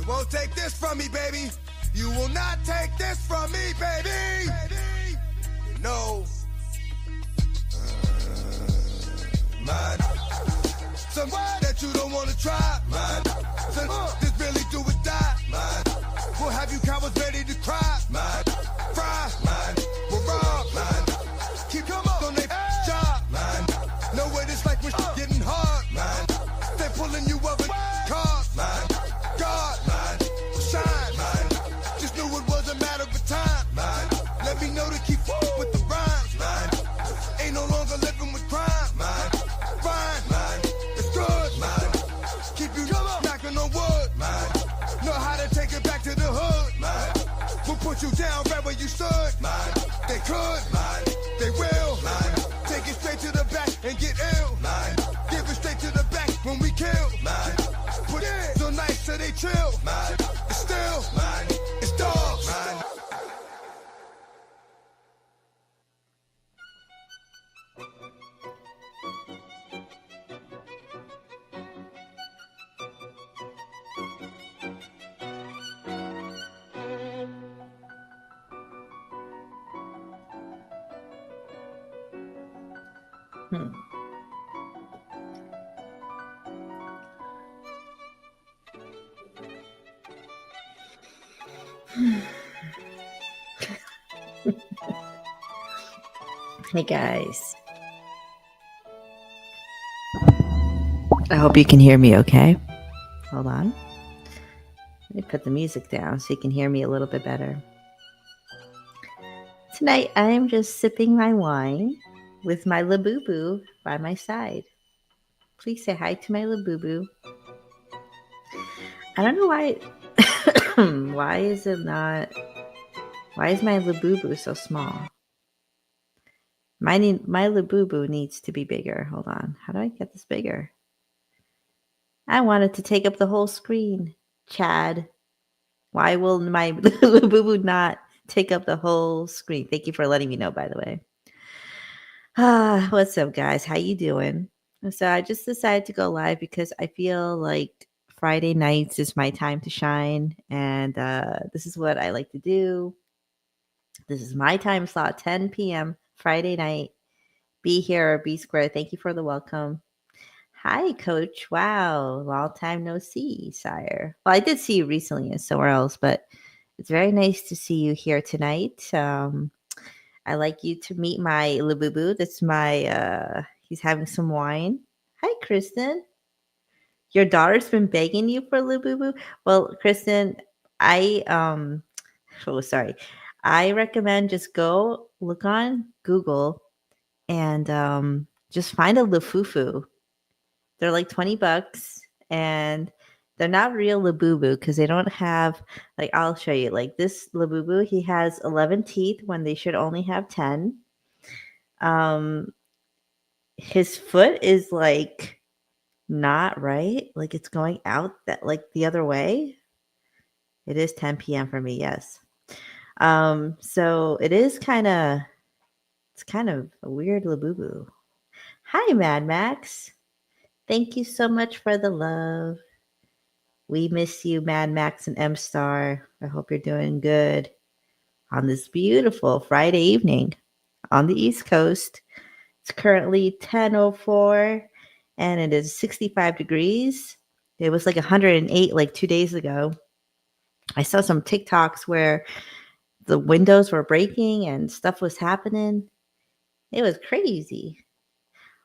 won't take this from me, baby. You will not take this from me, baby. You know, mine. Somewhere that you don't wanna try, mine. This really do or die, mine. We'll have you cowards ready to cry, mine. Fry, mine. We'll rob, mine. Keep them up on their job, mine. Know what it's like when getting hard, mine. They pulling you over cars, mine. God, mine. Shine, mine. Just knew it was a matter of time, mine. Let me know to keep with the rhymes, mine. Ain't no longer living with crime, mine. Fine, mine. It's good, mine. Keep you knocking on wood, mine. Know how to take it back to the hood, mine. We'll put you down right where you stood, mine. They could, mine. They will, mine. Take it straight to the back and get ill, mine. Give it straight to the back when we kill, mine. Put it so nice so they chill, mine. It's still, mine. It's dogs, mine. Hey guys. I hope you can hear me okay. Hold on. Let me put the music down so you can hear me a little bit better. Tonight I am just sipping my wine with my Labubu by my side. Please say hi to my Labubu. I don't know why why is my Labubu so small? My Labubu needs to be bigger. Hold on. How do I get this bigger? I wanted to take up the whole screen. Chad, why will my Labubu not take up the whole screen? Thank you for letting me know, by the way. What's up, guys? How you doing? So I just decided to go live because I feel like Friday nights is my time to shine. And this is what I like to do. This is my time slot, 10 p.m. Friday night. Be here or be square. Thank you for the welcome. Hi, Coach. Wow. Long time no see, sire. Well, I did see you recently and somewhere else, but it's very nice to see you here tonight. I like you to meet my Labubu. That's my, he's having some wine. Hi, Kristen. Your daughter's been begging you for Labubu? Well, Kristen, I recommend just go look on Google and just find a Lafufu. They're like $20 and they're not real Labubu because they don't have, like, I'll show you. Like this Labubu, he has 11 teeth when they should only have 10. His foot is like not right. Like it's going out that like the other way. It is 10 p.m. for me, yes. So it is kind of a weird Labubu. Hi, Mad Max. Thank you so much for the love. We miss you, Mad Max and M Star. I hope you're doing good on this beautiful Friday evening on the East Coast. It's currently 10:04 and it is 65 degrees. It was like 108 like 2 days ago. I saw some TikToks where the windows were breaking and stuff was happening. It was crazy.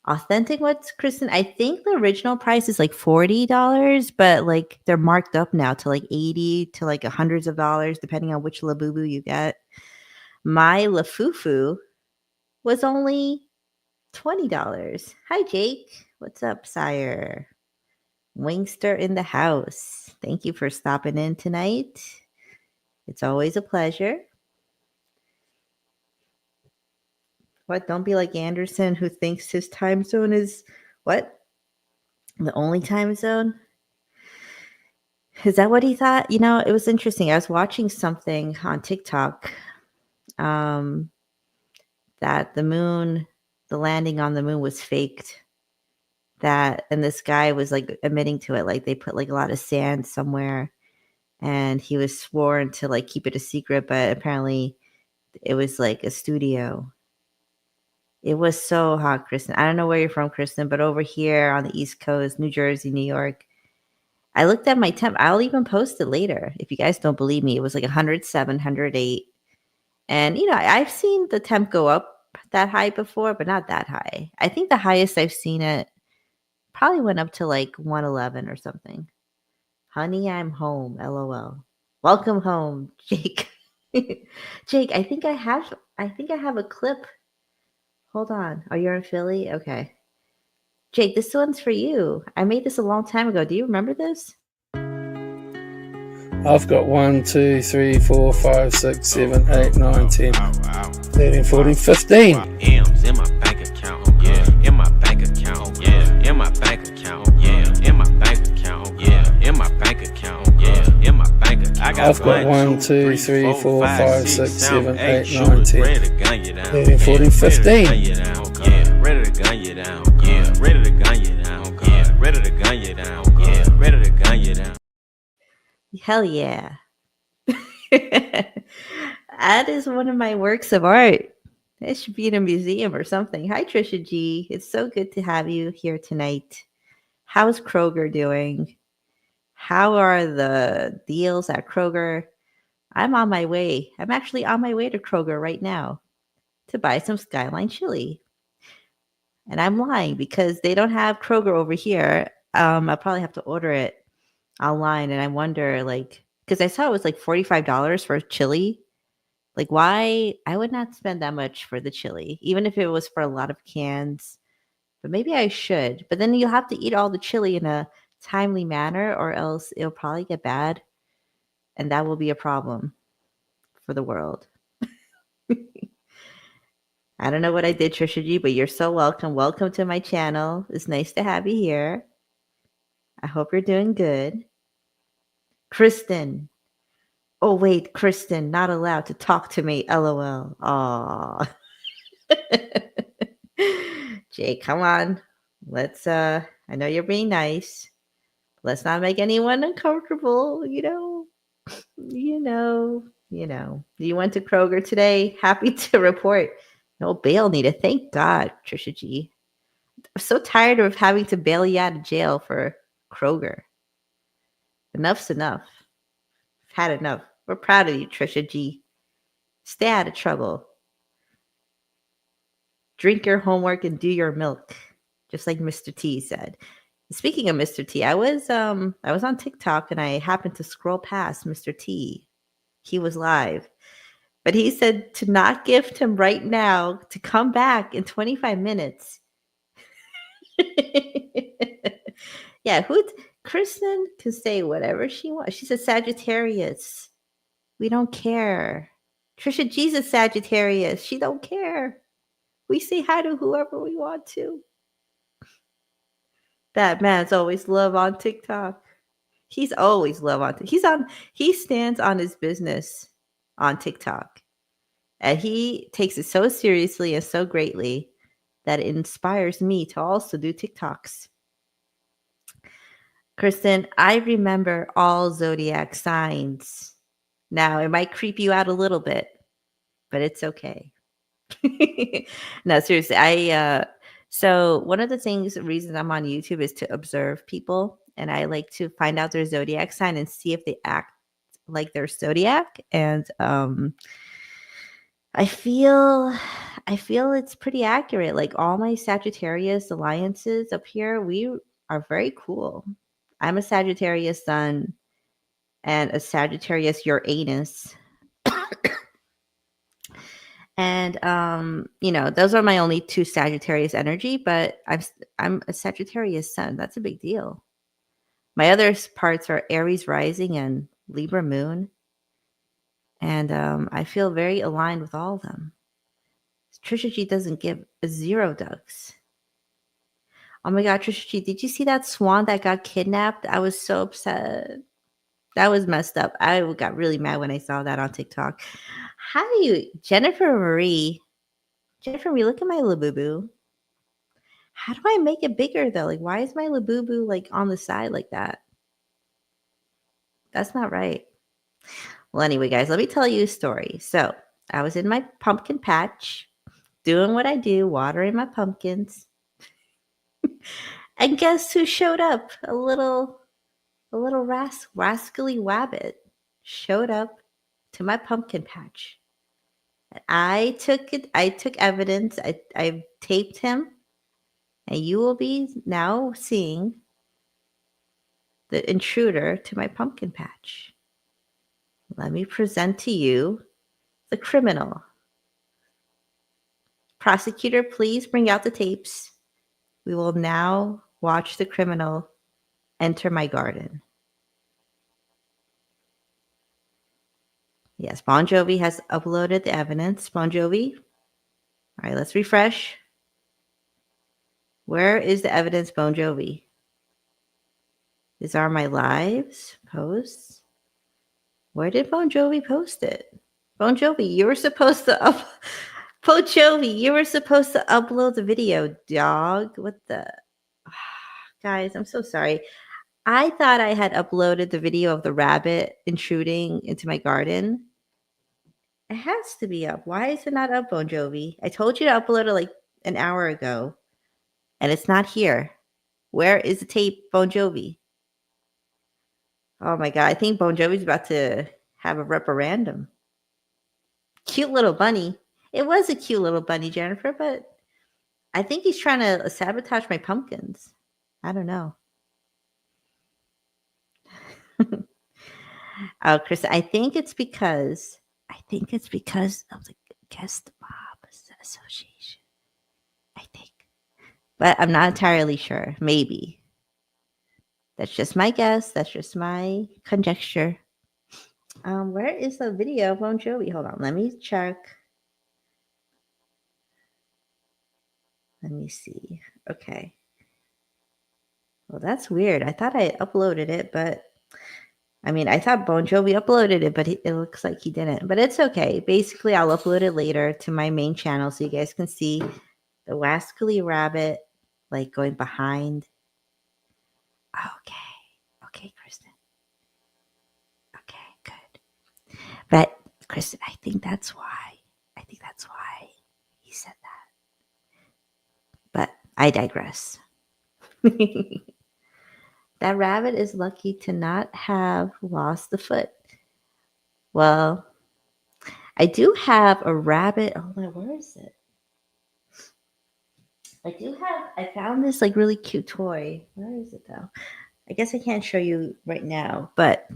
Authentic what's Kristen? I think the original price is like $40, but like they're marked up now to like 80 to like hundreds of dollars, depending on which Labubu you get. My Lafufu was only $20. Hi, Jake. What's up, sire? Wingster in the house. Thank you for stopping in tonight. It's always a pleasure. What? Don't be like Anderson, who thinks his time zone is what? The only time zone? Is that what he thought? You know, it was interesting. I was watching something on TikTok that the landing on the moon was faked. And this guy was like admitting to it. Like they put like a lot of sand somewhere and he was sworn to like keep it a secret, but apparently it was like a studio. It was so hot, Kristen. I don't know where you're from, Kristen, but over here on the East Coast, New Jersey, New York, I looked at my temp. I'll even post it later if you guys don't believe me. It was like 107, 108. And, I've seen the temp go up that high before, but not that high. I think the highest I've seen it probably went up to like 111 or something. Honey, I'm home. LOL. Welcome home, Jake. Jake, I think I have a clip. Hold on. Oh, you're in Philly? Okay. Jake, this one's for you. I made this a long time ago. Do you remember this? I've got 1, 2, 3, 4, 5, 6, 7, 8, 9, 10, 13, 14, 15. M's in my bank account, yeah. In my bank account, yeah. In my bank account, yeah. In my bank account, yeah. In my bank account, yeah. In my bank account. I've got 1, 2, 3, 4, 5, 6, 7, 8, 9, 10, 13, 14, 15. Ready to gun you down, yeah. Ready to gun you down, yeah. Ready to gun you down, yeah. Ready to gun you down. Hell yeah. That is one of my works of art. It should be in a museum or something. Hi, Trisha G. It's so good to have you here tonight. How's Kroger doing? How are the deals at Kroger? I'm on my way. I'm actually on my way to Kroger right now to buy some Skyline chili. And I'm lying because they don't have Kroger over here. I'll probably have to order it online, and I wonder, like, because I saw it was like $45 for chili. Like, why? I would not spend that much for the chili, even if it was for a lot of cans. But maybe I should. But then you'll have to eat all the chili in a timely manner, or else it'll probably get bad, and that will be a problem for the world. I don't know what I did, Trisha G, but you're so welcome. Welcome to my channel. It's nice to have you here. I hope you're doing good. Kristen. Oh, wait, Kristen, not allowed to talk to me. LOL. Aw. Jay, come on. Let's, I know you're being nice. Let's not make anyone uncomfortable, You went to Kroger today. Happy to report. No bail needed. Thank God, Trisha G. I'm so tired of having to bail you out of jail for Kroger. Enough's enough. I've had enough. We're proud of you, Trisha G. Stay out of trouble. Drink your homework and do your milk, just like Mr. T said. Speaking of Mr. T, I was on TikTok and I happened to scroll past Mr. T. He was live, but he said to not gift him right now, to come back in 25 minutes. Yeah, Kristen can say whatever she wants. She's a Sagittarius. We don't care. Trisha G's a Sagittarius. She don't care. We say hi to whoever we want to. That man's always love on TikTok. He's always love on TikTok. He stands on his business on TikTok. And he takes it so seriously and so greatly that it inspires me to also do TikToks. Kristen, I remember all zodiac signs. Now, it might creep you out a little bit, but it's okay. No, seriously, so one of the reasons I'm on YouTube is to observe people, and I like to find out their zodiac sign and see if they act like their zodiac. And I feel it's pretty accurate. Like all my Sagittarius alliances up here, we are very cool. I'm a Sagittarius Sun and a Sagittarius Uranus. And those are my only two Sagittarius energy, but I'm a Sagittarius Sun. That's a big deal. My other parts are Aries rising and Libra moon. And I feel very aligned with all of them. Trisha G doesn't give a zero ducks. Oh my God, Trisha G, did you see that swan that got kidnapped? I was so upset. That was messed up. I got really mad when I saw that on TikTok. How do you, Jennifer Marie, look at my Labubu. How do I make it bigger though? Like, why is my Labubu like on the side like that? That's not right. Well, anyway, guys, let me tell you a story. So I was in my pumpkin patch doing what I do, watering my pumpkins. And guess who showed up? A little rascally wabbit showed up to my pumpkin patch. I took evidence. I taped him, and you will be now seeing the intruder to my pumpkin patch. Let me present to you the criminal. Prosecutor, please bring out the tapes. We will now watch the criminal enter my garden. Yes, Bon Jovi has uploaded the evidence. Bon Jovi. All right, let's refresh. Where is the evidence, Bon Jovi? These are my lives, posts. Where did Bon Jovi post it? Bon Jovi, you were supposed to Bon Jovi, you were supposed to upload the video, dog. What the guys, I'm so sorry. I thought I had uploaded the video of the rabbit intruding into my garden. It has to be up. Why is it not up, Bon Jovi? I told you to upload it like an hour ago, and it's not here. Where is the tape, Bon Jovi? Oh my God, I think Bon Jovi's about to have a referendum. Cute little bunny. It was a cute little bunny, Jennifer, but I think he's trying to sabotage my pumpkins. I don't know. Oh, Chris, I think it's because of the Guest Mob Association. I think. But I'm not entirely sure. Maybe. That's just my guess. That's just my conjecture. Where is the video of Bon Jovi? Hold on. Let me check. Let me see. Okay. Well, that's weird. I thought I uploaded it, but I mean, I thought Bon Jovi uploaded it, but it looks like he didn't. But it's okay. Basically, I'll upload it later to my main channel so you guys can see the wascally rabbit like going behind. Okay. Okay, Kristen. Okay, good. But Kristen, I think that's why he said that. But I digress. That rabbit is lucky to not have lost the foot. Well, I do have a rabbit. Hold on, where is it? I found this like really cute toy. Where is it though? I guess I can't show you right now, but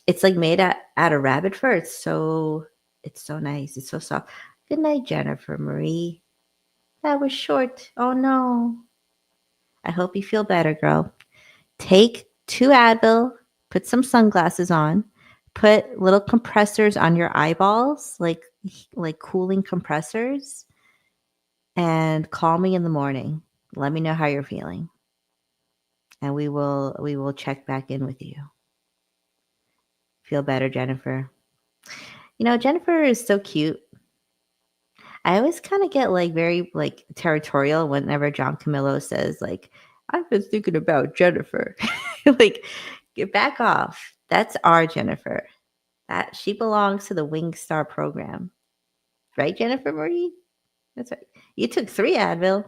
it's like made out of rabbit fur. It's so nice. It's so soft. Good night, Jennifer Marie. That was short. Oh no. I hope you feel better, girl. Take 2 Advil, put some sunglasses on, put little compressors on your eyeballs, like cooling compressors, and call me in the morning. Let me know how you're feeling. And we will check back in with you. Feel better, Jennifer. You know, Jennifer is so cute. I always kind of get like very like territorial whenever John Camillo says like, I've been thinking about Jennifer. Like, get back off. That's our Jennifer. That she belongs to the Wingstar program. Right, Jennifer Marie? That's right. You took 3 Advil.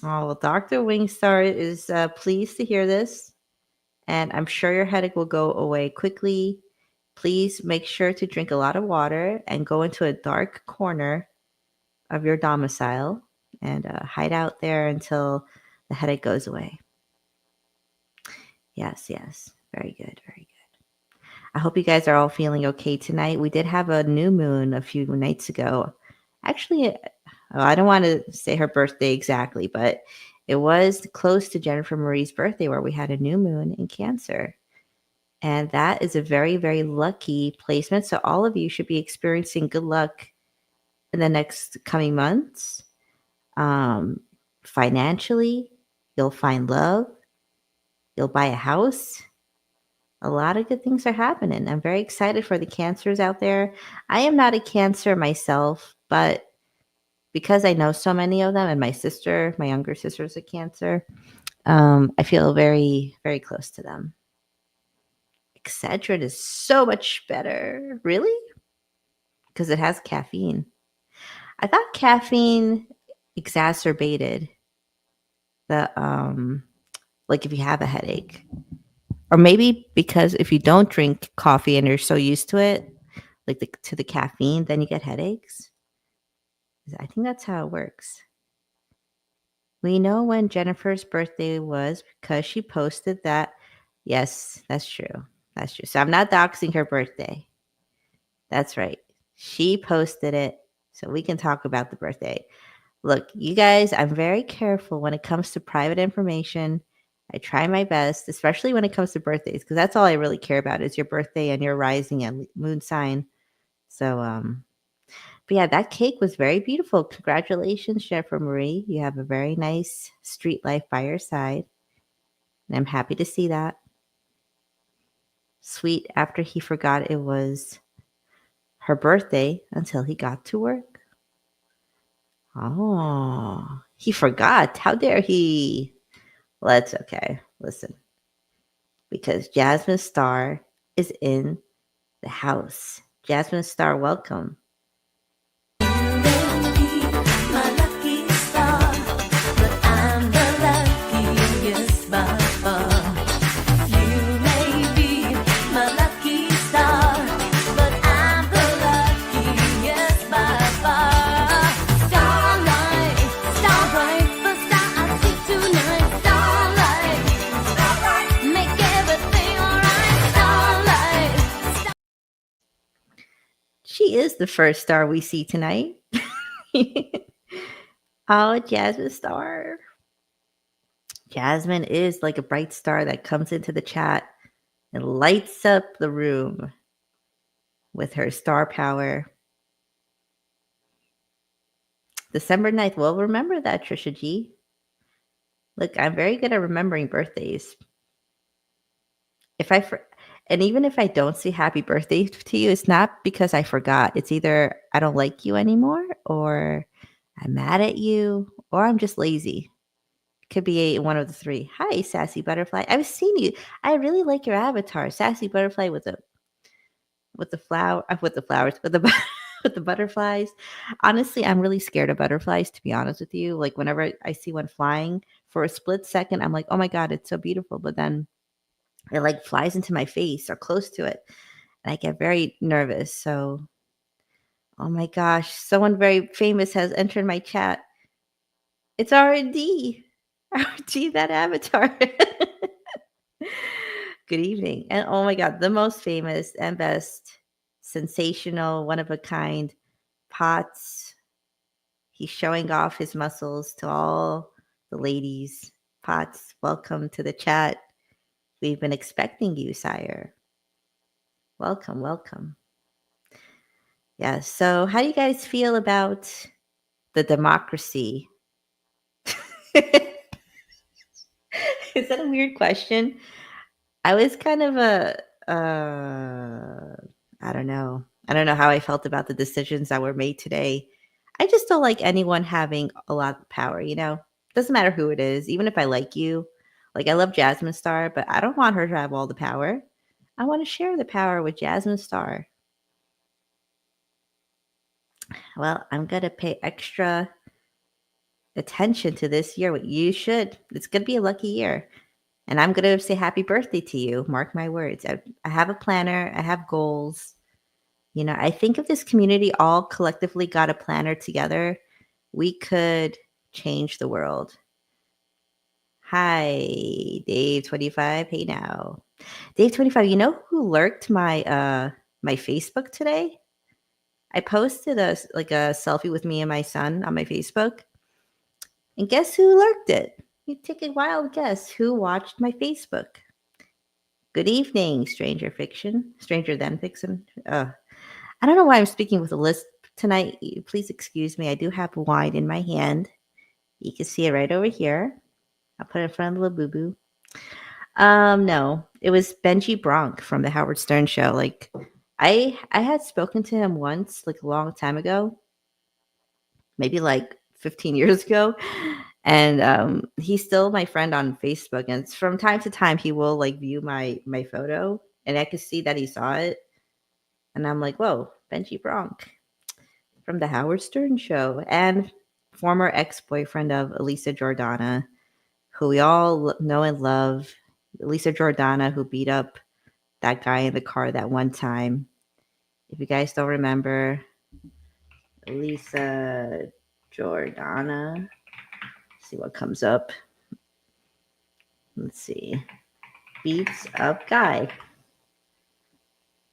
Oh, well, Dr. Wingstar is pleased to hear this. And I'm sure your headache will go away quickly. Please make sure to drink a lot of water and go into a dark corner of your domicile and hide out there until the headache goes away. Yes. Very good. I hope you guys are all feeling okay tonight. We did have a new moon a few nights ago. Actually, I don't want to say her birthday exactly, but it was close to Jennifer Marie's birthday where we had a new moon in Cancer. And that is a very, very lucky placement. So all of you should be experiencing good luck in the next coming months. Financially, you'll find love. You'll buy a house. A lot of good things are happening. I'm very excited for the Cancers out there. I am not a Cancer myself, but because I know so many of them, and my younger sister is a Cancer, I feel very, very close to them. Excedrin is so much better. Really? Because it has caffeine. I thought caffeine exacerbated the like if you have a headache. Or maybe because if you don't drink coffee and you're so used to it, like to the caffeine, then you get headaches. I think that's how it works. We know when Jennifer's birthday was because she posted that. Yes, that's true. That's true. So I'm not doxing her birthday. That's right. She posted it, so we can talk about the birthday. Look, you guys, I'm very careful when it comes to private information. I try my best, especially when it comes to birthdays, because that's all I really care about is your birthday and your rising and moon sign. So, but yeah, that cake was very beautiful. Congratulations, Jennifer Marie. You have a very nice street life by your side. And I'm happy to see that. Sweet after he forgot it was her birthday until he got to work. Oh, he forgot. How dare he? Well, that's okay. Listen, because Jasmine Star is in the house. Jasmine Star, welcome. She is the first star we see tonight. Oh, Jasmine Star. Jasmine is like a bright star that comes into the chat and lights up the room with her star power. December 9th. Well, remember that, Trisha G. Look, I'm very good at remembering birthdays. And even if I don't say happy birthday to you, it's not because I forgot. It's either I don't like you anymore, or I'm mad at you, or I'm just lazy. Could be one of the three. Hi, Sassy Butterfly. I've seen you. I really like your avatar, Sassy Butterfly with the flowers, with the butterflies. Honestly, I'm really scared of butterflies, to be honest with you. Like whenever I see one flying, for a split second, I'm like, oh my God, it's so beautiful. But then it like flies into my face or close to it, and I get very nervous. So, oh my gosh, someone very famous has entered my chat. It's R&D. R&D, that avatar. Good evening. And oh my God, the most famous and best, sensational, one of a kind, Potts. He's showing off his muscles to all the ladies. Potts, welcome to the chat. We've been expecting you, sire. Welcome, welcome. Yeah, so how do you guys feel about the democracy? Is that a weird question? I was kind of I don't know. I don't know how I felt about the decisions that were made today. I just don't like anyone having a lot of power, you know? Doesn't matter who it is, even if I like you. Like I love Jasmine Star, but I don't want her to have all the power. I want to share the power with Jasmine Star. Well, I'm going to pay extra attention to this year. What you should. It's going to be a lucky year. And I'm going to say happy birthday to you. Mark my words. I have a planner. I have goals. You know, I think if this community all collectively got a planner together, we could change the world. Hi, Dave25. Hey now. Dave25, you know who lurked my my Facebook today? I posted a selfie with me and my son on my Facebook. And guess who lurked it? You take a wild guess who watched my Facebook. Good evening, Stranger Than Fiction. I don't know why I'm speaking with a lisp tonight. Please excuse me. I do have wine in my hand. You can see it right over here. I'll put it in front of the boo boo. No, it was Benji Bronk from the Howard Stern show. Like I had spoken to him once, like a long time ago, maybe like 15 years ago. And he's still my friend on Facebook. And from time to time, he will like view my photo. and I could see that he saw it, and I'm like, whoa, Benji Bronk from the Howard Stern show, and former ex-boyfriend of Elisa Jordana, who we all know and love. Elisa Jordana, who beat up that guy in the car that one time. If you guys don't remember, Elisa Jordana. Let's see what comes up. Let's see. Beats up guy.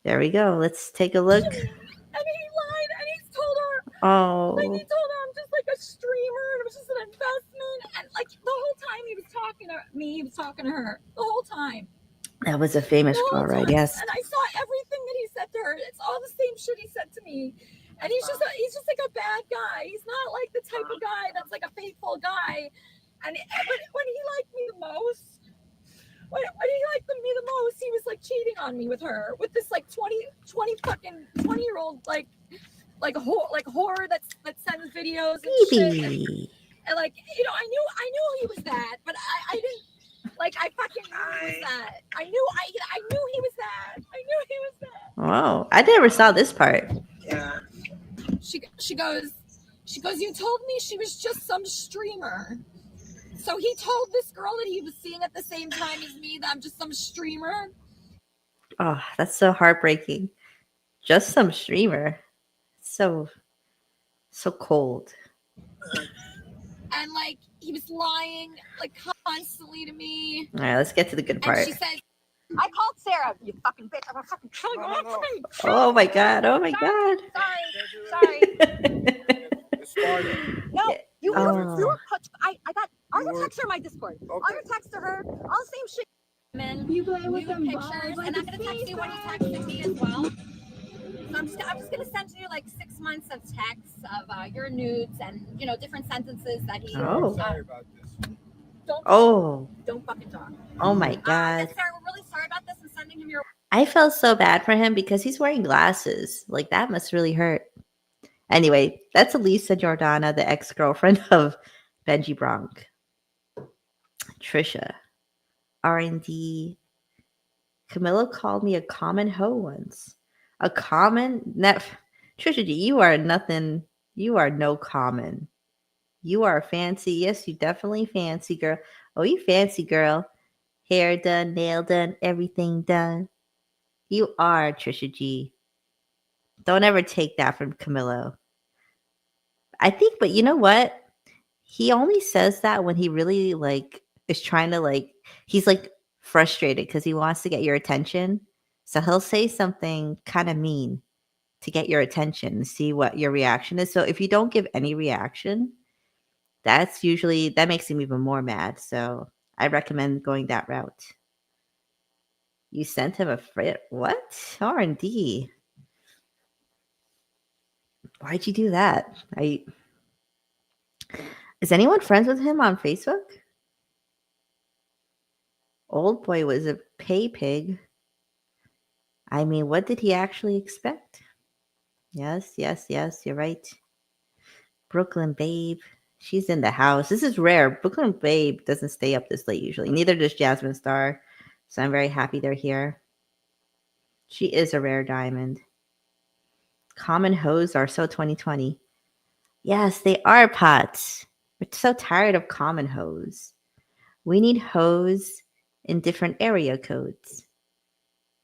There we go. Let's take a look. And he lied, and he told her, Oh, like, he told her I'm just like a streamer, and it was just an investment. And like the whole time he was talking to me, he was talking to her the whole time. that was a famous The whole girl, right? time. Yes. And I saw everything that he said to her. It's all the same shit he said to me. And he's just like a bad guy. He's not like the type of guy that's like a faithful guy. And when he liked me the most, when he liked me the most, he was like cheating on me with her, with this like 20-year-old like whore that sends videos and shit. Baby. And like, you know, I knew he was that, but I didn't. Like, I fucking knew he was that. I knew he was that. I knew he was that. Oh, I never saw this part. Yeah. She goes, you told me she was just some streamer. So he told this girl that he was seeing at the same time as me that I'm just some streamer. Oh, that's so heartbreaking. Just some streamer. So cold. And like, he was lying like constantly to me. All right, let's get to the good part. And she said, I called Sarah, you fucking bitch. I'm gonna fucking kill you. Oh my god. Oh my god. Sorry. No, you were I got all your texts are in my Discord. Okay. All your texts to her, all the same shit. Man, you play with them pictures, and I'm gonna text you when you texted me as well. So I'm just gonna send you like 6 months of texts of your nudes and different sentences that he. Oh. Sorry about this. Don't fucking talk. Oh my god. Sarah, we're really sorry about this and sending him your. I felt so bad for him because he's wearing glasses. Like, that must really hurt. Anyway, that's Elisa Jordana, the ex-girlfriend of Benji Bronk. Trisha. R&D. Camilla called me a common hoe once. A common? Trisha G, you are nothing. You are no common. You are fancy. Yes, you definitely fancy, girl. Oh, you fancy, girl. Hair done, nail done, everything done. You are Trisha G. Don't ever take that from Camilo. I think, but you know what? He only says that when he really is trying to he's frustrated because he wants to get your attention. So he'll say something kind of mean to get your attention and see what your reaction is. So if you don't give any reaction, that makes him even more mad. So I recommend going that route. You sent him a what? R&D. Why'd you do that? Is anyone friends with him on Facebook? Old boy was a pay pig. I mean, what did he actually expect? Yes, you're right. Brooklyn Babe. She's in the house. This is rare. Brooklyn Babe doesn't stay up this late usually. Neither does Jasmine Star. So I'm very happy they're here. She is a rare diamond. Common hoes are so 2020. Yes, they are, Pots. We're so tired of common hoes. We need hoes in different area codes.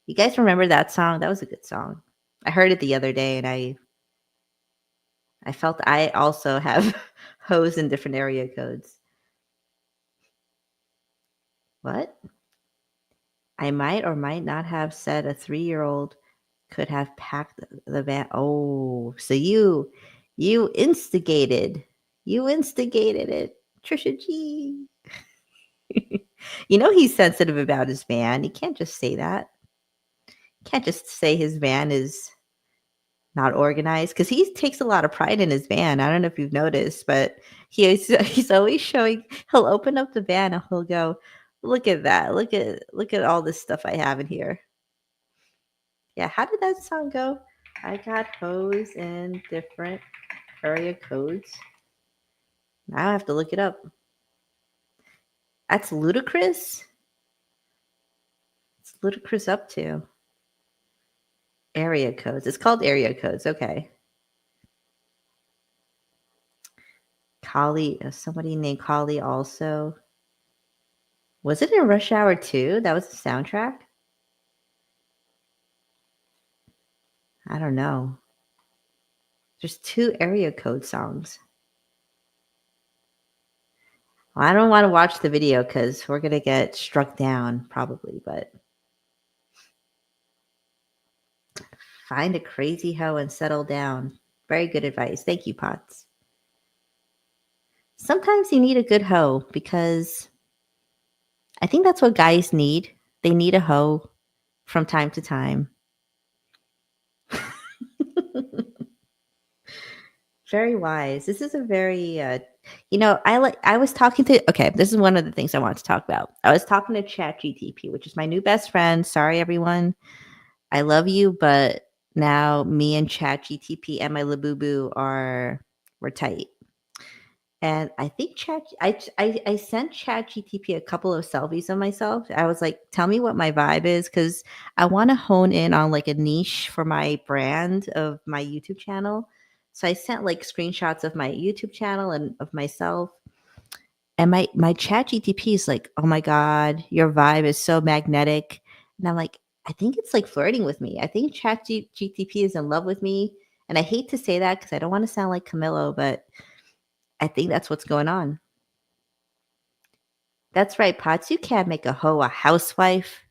You guys remember that song? That was a good song. I heard it the other day and I felt I also have hoes in different area codes. What? I might or might not have said a 3-year-old could have packed the van. Oh, so you instigated. You instigated it. Trisha G. He's sensitive about his van. He can't just say that. Can't just say his van is not organized because he takes a lot of pride in his van. I don't know if you've noticed, but he's always showing. He'll open up the van and he'll go, "Look at that! Look at all this stuff I have in here." Yeah, how did that song go? I got hoes in different area codes. Now I have to look it up. That's Ludacris. What's Ludacris up to? Area codes. It's called area codes. Okay. Kali, somebody named Kali also. Was it in Rush Hour 2? That was the soundtrack? I don't know. There's 2 area code songs. Well, I don't want to watch the video because we're going to get struck down probably, but find a crazy hoe and settle down. Very good advice. Thank you, Potts. Sometimes you need a good hoe because I think that's what guys need. They need a hoe from time to time. Very wise. This is a very, I was talking to, okay, this is one of the things I want to talk about. I was talking to ChatGTP, which is my new best friend. Sorry, everyone. I love you, but now me and ChatGTP and my Labubu we're tight. And I think I sent ChatGTP a couple of selfies of myself. I was like, tell me what my vibe is, because I want to hone in on like a niche for my brand of my YouTube channel. So I sent like screenshots of my YouTube channel and of myself. And my ChatGTP is like, oh my God, your vibe is so magnetic. And I'm like, I think it's like flirting with me. I think ChatGTP is in love with me. And I hate to say that because I don't want to sound like Camilo, but I think that's what's going on. That's right, Potts. You can't make a hoe a housewife.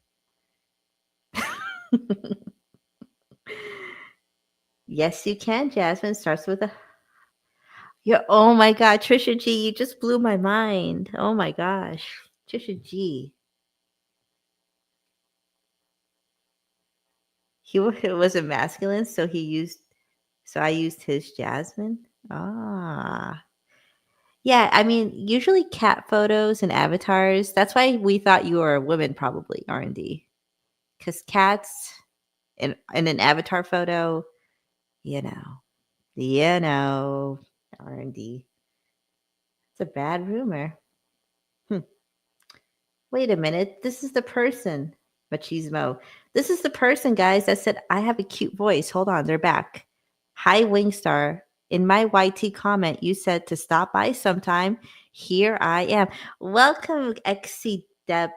Yes, you can, Jasmine. Starts with a... Oh my God, Trisha G, you just blew my mind. Oh my gosh. Trisha G. He wasn't masculine, so I used his Jasmine. Ah. Yeah, I mean, usually cat photos and avatars. That's why we thought you were a woman, probably, R&D. Because cats in an avatar photo, R&D. It's a bad rumor. Wait a minute. This is the person, Machismo. This is the person, guys, that said, I have a cute voice. Hold on, they're back. Hi, Wingstar. In my YT comment, you said to stop by sometime. Here I am. Welcome, XC Dep.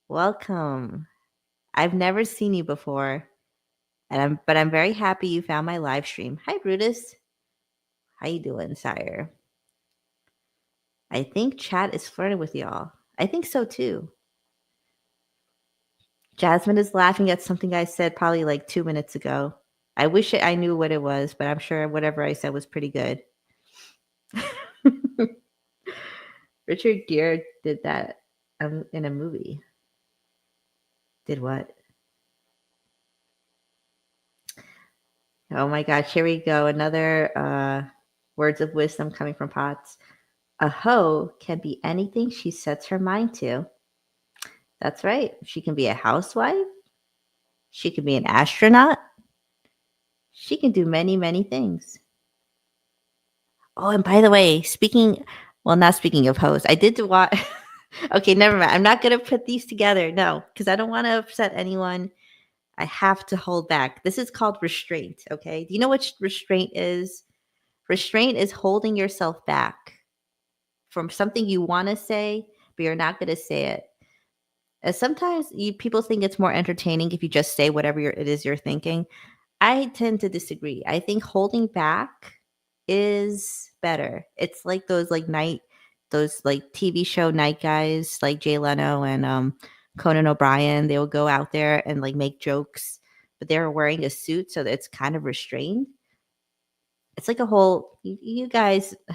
Welcome. I've never seen you before, but I'm very happy you found my live stream. Hi, Brutus. How you doing, sire? I think chat is flirting with y'all. I think so too. Jasmine is laughing at something I said probably like 2 minutes ago. I wish I knew what it was, but I'm sure whatever I said was pretty good. Richard Gere did that in a movie. Did what? Oh my gosh, here we go. Another words of wisdom coming from Potts. A hoe can be anything she sets her mind to. That's right. She can be a housewife. She can be an astronaut. She can do many, many things. Oh, and by the way, not speaking of hoes, I did watch. Okay, never mind. I'm not going to put these together. No, because I don't want to upset anyone. I have to hold back. This is called restraint. Okay. Do you know what restraint is? Restraint is holding yourself back from something you want to say, but you're not going to say it. And sometimes people think it's more entertaining if you just say whatever it is you're thinking. I tend to disagree. I think holding back is better. It's like those TV show night guys like Jay Leno and Conan O'Brien. They will go out there and like make jokes, but they're wearing a suit, so that it's kind of restrained. It's like a whole. You guys, do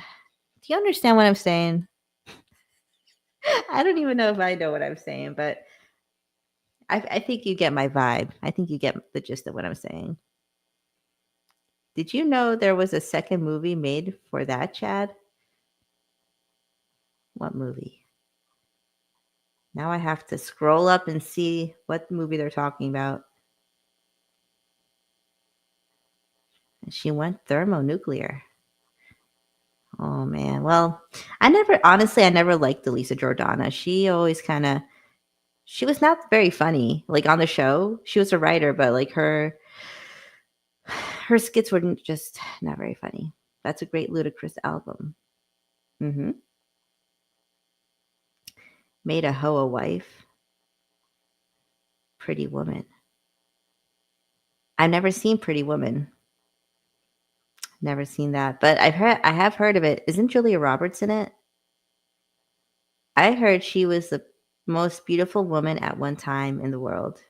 you understand what I'm saying? I don't even know if I know what I'm saying, but I think you get my vibe. I think you get the gist of what I'm saying. Did you know there was a second movie made for that, Chad? What movie? Now I have to scroll up and see what movie they're talking about. And she went thermonuclear. Oh, man. Well, I never liked Elisa Jordana. She always kind of She was not very funny. Like on the show, she was a writer, but like her skits were just not very funny. That's a great Ludacris album. Mm-hmm. Made a hoe a wife. Pretty Woman. I've never seen Pretty Woman. Never seen that, but I have heard of it. Isn't Julia Roberts in it? I heard she was the most beautiful woman at one time in the world,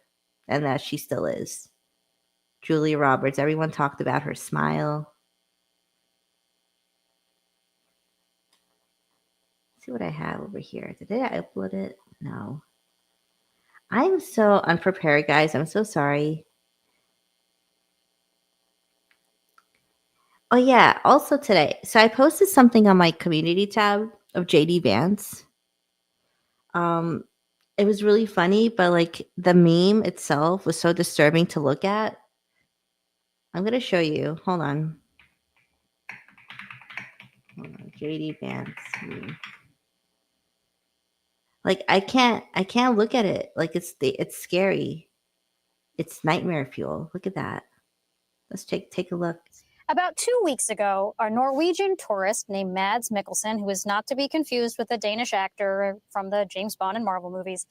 and that she still is. Julia Roberts. Everyone talked about her smile. Let's see what I have over here. Did I upload it? No. I'm so unprepared, guys. I'm so sorry. Oh yeah, also today. So I posted something on my community tab of JD Vance. It was really funny, but like the meme itself was so disturbing to look at. I'm gonna show you. Hold on. JD Vance meme. Like I can't look at it. Like it's scary. It's nightmare fuel. Look at that. Let's take a look. About 2 weeks ago, a Norwegian tourist named Mads Mikkelsen, who is not to be confused with the Danish actor from the James Bond and Marvel movies,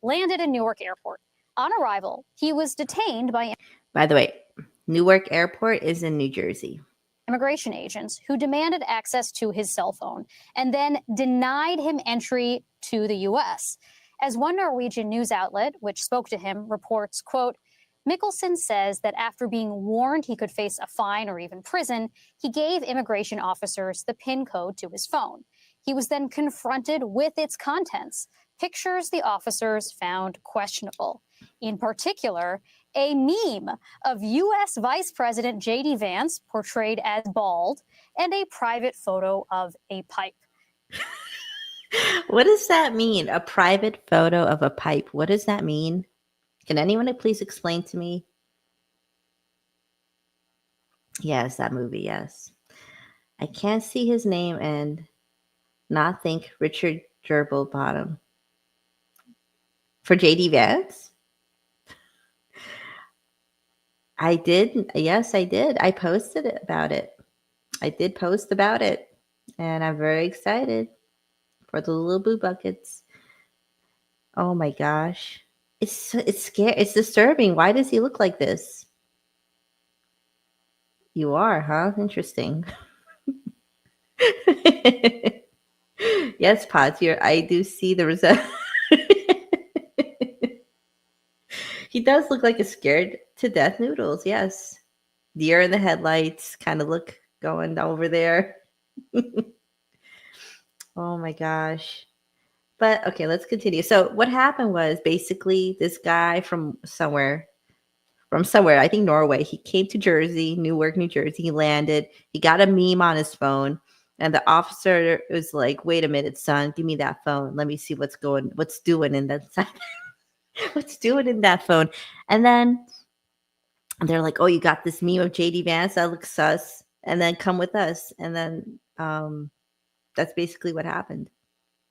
landed in Newark Airport. On arrival, he was detained by... By the way, Newark Airport is in New Jersey. Immigration agents who demanded access to his cell phone and then denied him entry to the U.S. As one Norwegian news outlet, which spoke to him, reports, quote, Mikkelsen says that after being warned he could face a fine or even prison, he gave immigration officers the PIN code to his phone. He was then confronted with its contents, pictures the officers found questionable. In particular, a meme of U.S. Vice President J.D. Vance portrayed as bald and a private photo of a pipe. What does that mean? A private photo of a pipe. What does that mean? Can anyone please explain to me? Yes, that movie, yes. I can't see his name and not think Richard Gerbil Bottom. For JD Vance? I did. Yes, I did. I posted about it. I did post about it. And I'm very excited for the little boo buckets. Oh my gosh. It's scary. It's disturbing. Why does he look like this? You are, huh? Interesting. Yes, Pots, I do see the result. He does look like a scared to death Noodles. Yes. Deer in the headlights kind of look going over there. Oh my gosh. But okay, let's continue. So what happened was basically this guy from somewhere, I think Norway, he came to Jersey, Newark, New Jersey. He landed. He got a meme on his phone. And the officer was like, wait a minute, son, give me that phone. Let me see what's doing in that what's doing in that phone. And then they're like, oh, you got this meme of JD Vance? That looks sus. And then come with us. And then that's basically what happened.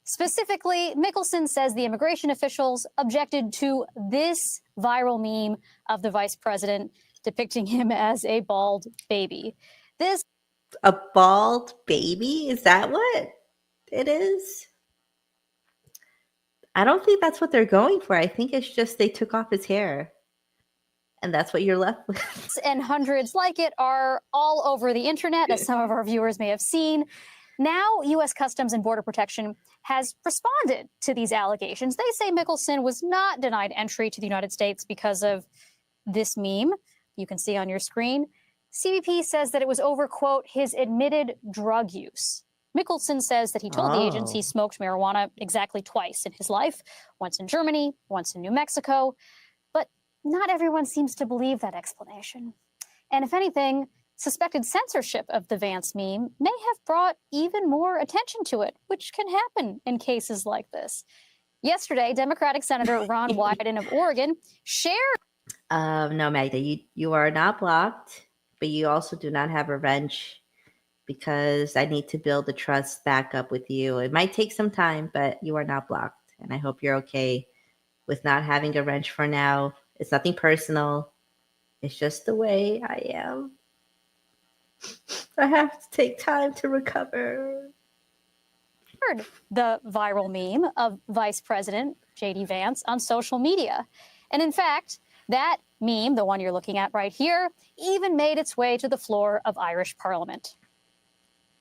Specifically, Mikkelsen says the immigration officials objected to this viral meme of the vice president depicting him as a bald baby. A bald baby? Is that what it is? I don't think that's what they're going for. I think it's just they took off his hair. And that's what you're left with. And hundreds like it are all over the internet, as some of our viewers may have seen. Now, U.S. Customs and Border Protection has responded to these allegations. They say Mikkelsen was not denied entry to the United States because of this meme you can see on your screen. CBP says that it was over, quote, his admitted drug use. Mikkelsen says that he told the agents he smoked marijuana exactly twice in his life, once in Germany, once in New Mexico. But not everyone seems to believe that explanation. And if anything, suspected censorship of the Vance meme may have brought even more attention to it, which can happen in cases like this. Yesterday, Democratic Senator Ron Wyden of Oregon shared... No, Magda, you are not blocked, but you also do not have revenge because I need to build the trust back up with you. It might take some time, but you are not blocked. And I hope you're okay with not having a wrench for now. It's nothing personal. It's just the way I am. I have to take time to recover. The viral meme of Vice President J.D. Vance on social media. And in fact, that meme, the one you're looking at right here, even made its way to the floor of Irish Parliament.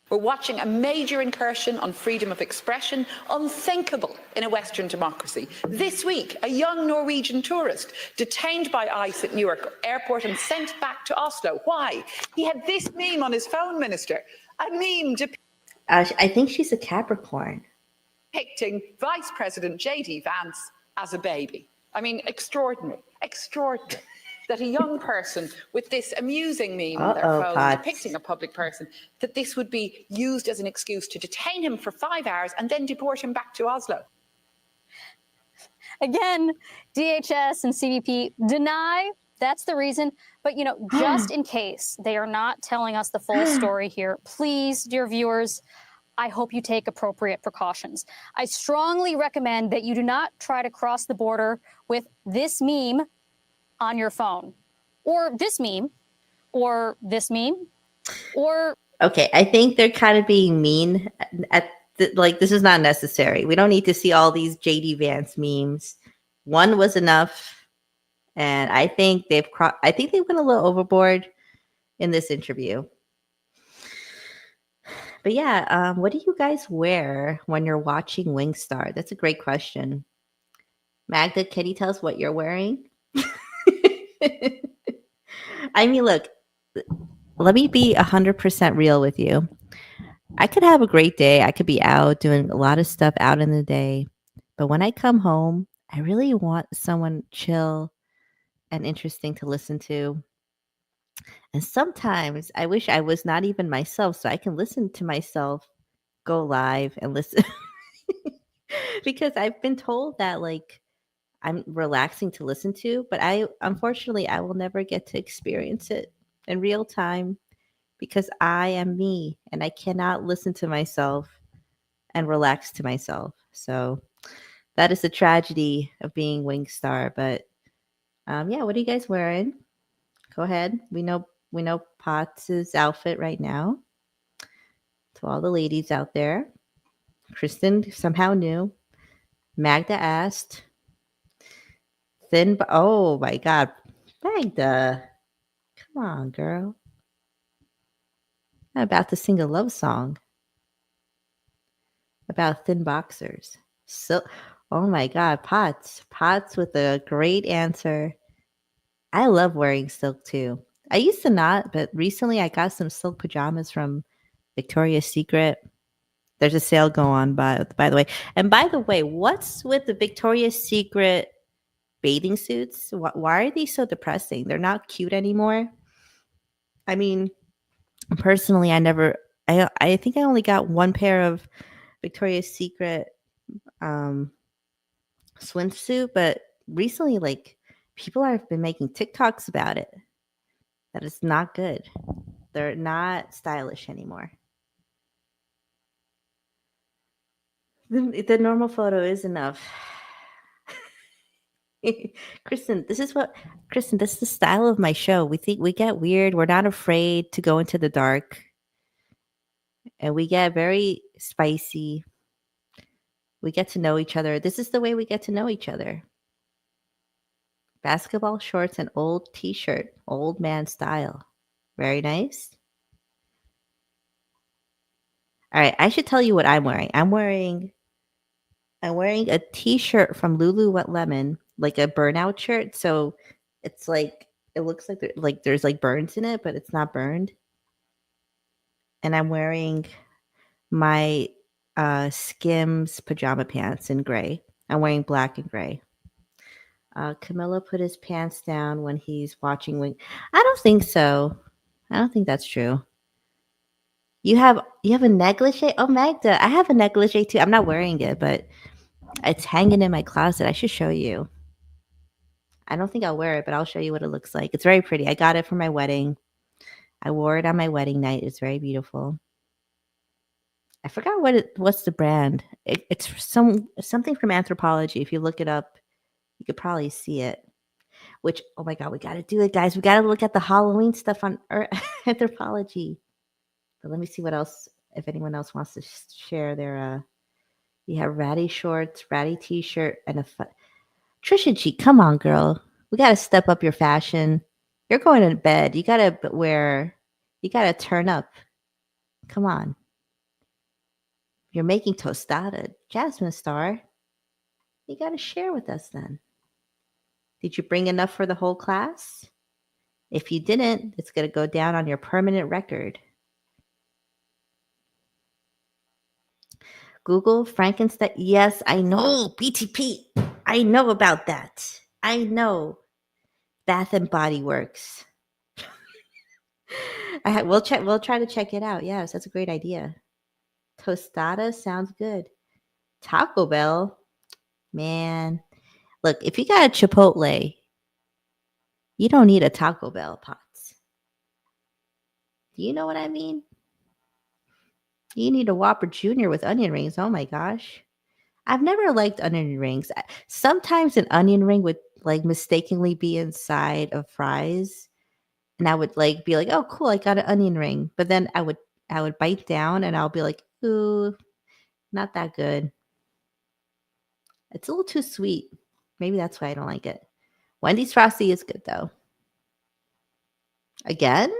We're watching a major incursion on freedom of expression, unthinkable in a Western democracy. This week, a young Norwegian tourist detained by ICE at Newark Airport and sent back to Oslo. Why? He had this meme on his phone, Minister. A meme I think she's a Capricorn. depicting Vice President J.D. Vance as a baby. I mean, extraordinary, extraordinary. That a young person with this amusing meme on their phone depicting a public person, that this would be used as an excuse to detain him for 5 hours and then deport him back to Oslo. Again, DHS and CBP deny that's the reason. But, you know, just in case they are not telling us the full story here, please, dear viewers, I hope you take appropriate precautions. I strongly recommend that you do not try to cross the border with this meme on your phone, or this meme, or this meme, or... Okay, I think they're kind of being mean. Like, this is not necessary. We don't need to see all these JD Vance memes. One was enough, and I think they went a little overboard in this interview. But yeah, what do you guys wear when you're watching Wingstar? That's a great question. Magda, can you tell us what you're wearing? I mean, look, let me be 100% real with you. I could have a great day. I could be out doing a lot of stuff out in the day. But when I come home, I really want someone chill and interesting to listen to. And sometimes I wish I was not even myself so I can listen to myself go live and listen. Because I've been told that, like, I'm relaxing to listen to, but unfortunately, I will never get to experience it in real time because I am me and I cannot listen to myself and relax to myself. So that is the tragedy of being Wingstar. But yeah, what are you guys wearing? Go ahead. We know Potts' outfit right now. To all the ladies out there, Kristen somehow knew. Magda asked. Oh my God, Magda, come on, girl. I'm about to sing a love song about thin boxers. So, oh my God, Potts with a great answer. I love wearing silk too. I used to not, but recently I got some silk pajamas from Victoria's Secret. There's a sale going on, by the way. And by the way, what's with the Victoria's Secret bathing suits? Why are they so depressing? They're not cute anymore. I mean, personally, I think I only got one pair of Victoria's Secret swimsuit, but recently, like, people have been making TikToks about it. That is not good. They're not stylish anymore. The normal photo is enough. Kristen, this is the style of my show. We think we get weird. We're not afraid to go into the dark. And we get very spicy. We get to know each other. This is the way we get to know each other. Basketball shorts and old t-shirt, old man style. Very nice. All right, I should tell you what I'm wearing. I'm wearing a t-shirt from Lululemon, like a burnout shirt. So it's like, it looks like there's like burns in it, but it's not burned. And I'm wearing my Skims pajama pants in gray. I'm wearing black and gray. Camilla put his pants down when he's watching Wing. I don't think so. I don't think that's true. You have a negligee? Oh, Magda, I have a negligee too. I'm not wearing it, but it's hanging in my closet. I should show you. I don't think I'll wear it, but I'll show you what it looks like. It's very pretty. I got it for my wedding. I wore it on my wedding night. It's very beautiful. I forgot what's the brand. It's something from Anthropologie. If you look it up, You could probably see it. Which, oh my God, we got to do it, guys. We got to look at the Halloween stuff on Anthropology. But let me see what else, if anyone else wants to share their, you have ratty shorts, ratty t-shirt, and Trisha G, come on, girl. We got to step up your fashion. You're going to bed. You got to turn up. Come on. You're making tostada. Jasmine Star. You got to share with us then. Did you bring enough for the whole class? If you didn't, it's going to go down on your permanent record. Google Frankenstein. Yes, I know. BTP. I know about that. I know. Bath and Body Works. We'll try to check it out. Yes, that's a great idea. Tostada sounds good. Taco Bell. Man. Look, if you got a Chipotle, you don't need a Taco Bell, Potts. Do you know what I mean? You need a Whopper Jr. with onion rings. Oh my gosh. I've never liked onion rings. Sometimes an onion ring would like mistakenly be inside of fries. And I would like be like, oh cool, I got an onion ring. But then I would bite down and I'll be like, ooh, not that good. It's a little too sweet. Maybe that's why I don't like it. Wendy's Frosty is good though. Again?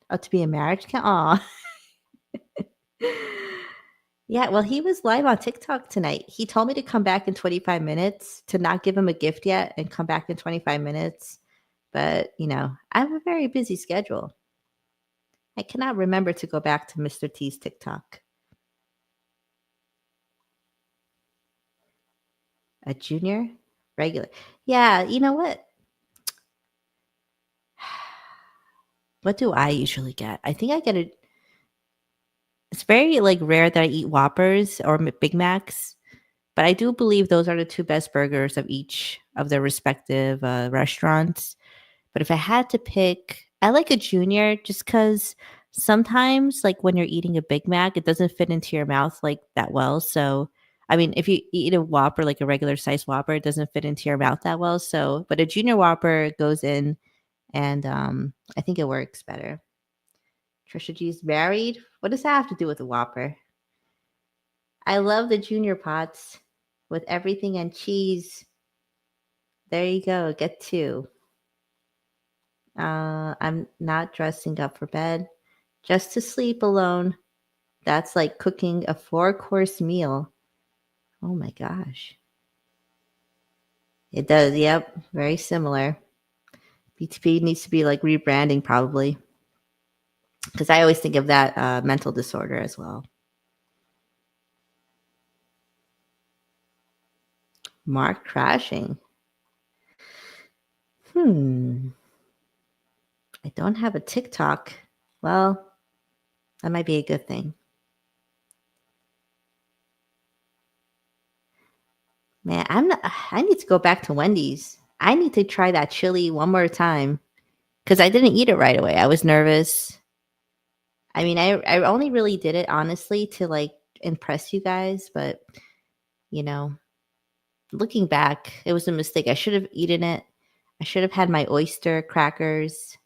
Oh, to be a marriage count? Aw. Yeah, well, he was live on TikTok tonight. He told me to come back in 25 minutes, to not give him a gift yet and come back in 25 minutes. But, you know, I have a very busy schedule. I cannot remember to go back to Mr. T's TikTok. A junior? Regular. Yeah, you know what? What do I usually get? I think I get a... It's very like rare that I eat Whoppers or Big Macs, but I do believe those are the two best burgers of each of their respective restaurants. But if I had to pick, I like a junior just because sometimes like when you're eating a Big Mac, it doesn't fit into your mouth like that well. So, I mean, if you eat a Whopper, like a regular size Whopper, it doesn't fit into your mouth that well. So, but a junior Whopper goes in and I think it works better. Trisha G's married. What does that have to do with the Whopper? I love the junior pots with everything and cheese. There you go. Get two. I'm not dressing up for bed. Just to sleep alone. That's like cooking a 4-course meal. Oh my gosh. It does. Yep. Very similar. BTP needs to be like rebranding probably. Because I always think of that mental disorder as well. Mark crashing. I don't have a TikTok. Well, that might be a good thing. Man, I need to go back to Wendy's. I need to try that chili one more time. Because I didn't eat it right away. I was nervous. I mean, I only really did it, honestly, to like impress you guys. But, you know, looking back, it was a mistake. I should have eaten it. I should have had my oyster crackers.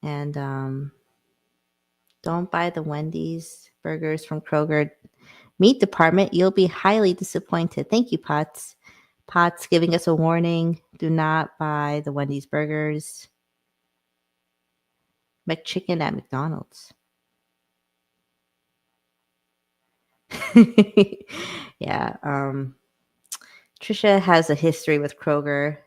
And don't buy the Wendy's burgers from Kroger. Meat department, you'll be highly disappointed. Thank you, Potts. Potts giving us a warning. Do not buy the Wendy's burgers. McChicken at McDonald's. Yeah. Trisha has a history with Kroger.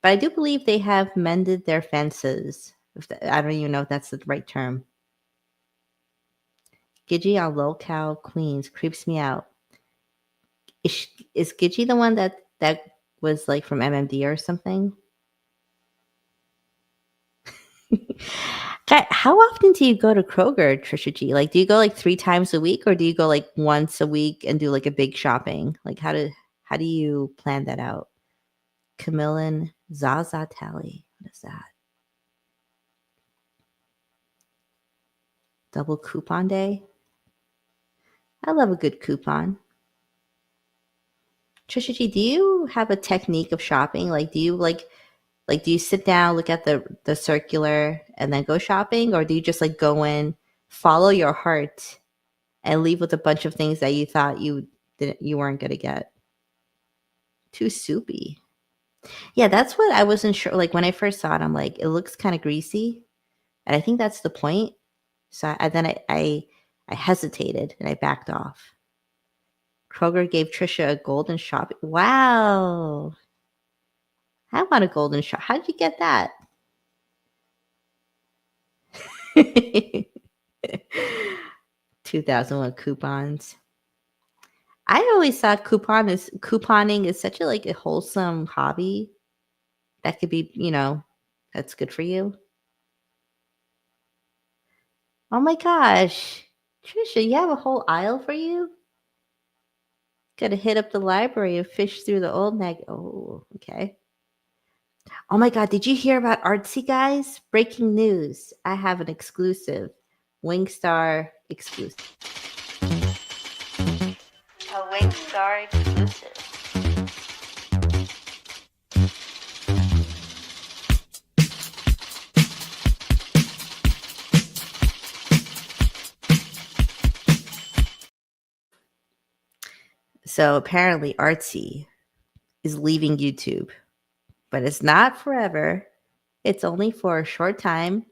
But I do believe they have mended their fences. I don't even know if that's the right term. Gidgey on Low Cow Queens creeps me out. Is Gidgey the one that was like from MMD or something? How often do you go to Kroger, Trisha G? Like, do you go like 3 times a week, or do you go like once a week and do like a big shopping? Like, how do you plan that out? Camillin Zaza Tally. What is that? Double coupon day. I love a good coupon. Trisha G, do you have a technique of shopping? Like, do you do you sit down, look at the circular, and then go shopping, or do you just like go in, follow your heart, and leave with a bunch of things that you thought you weren't gonna get? Too soupy. Yeah, that's what I wasn't sure. Like when I first saw it, I'm like, it looks kind of greasy, and I think that's the point. So then I hesitated and I backed off. Kroger gave Trisha a golden shop. Wow. I want a golden shop. How did you get that? 2001 coupons. I always thought couponing is such a wholesome hobby that could be, that's good for you. Oh my gosh. Trisha, you have a whole aisle for you? Gotta hit up the library and fish through the old mag. Oh, okay. Oh my God, did you hear about Artsy, guys? Breaking news. I have an exclusive. Wingstar exclusive. A Wingstar exclusive. So apparently Artsy is leaving YouTube, but it's not forever. It's only for a short time.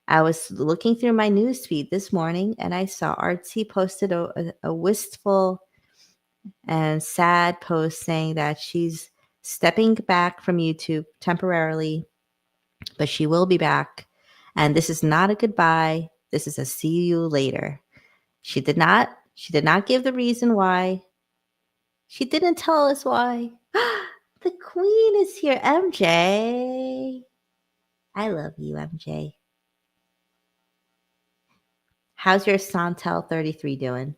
I was looking through my newsfeed this morning and I saw Artsy posted a wistful and sad post saying that she's stepping back from YouTube temporarily, but she will be back. And this is not a goodbye. This is a see you later. She did not give the reason why. She didn't tell us why. The queen is here, MJ. I love you, MJ. How's your Santal 33 doing?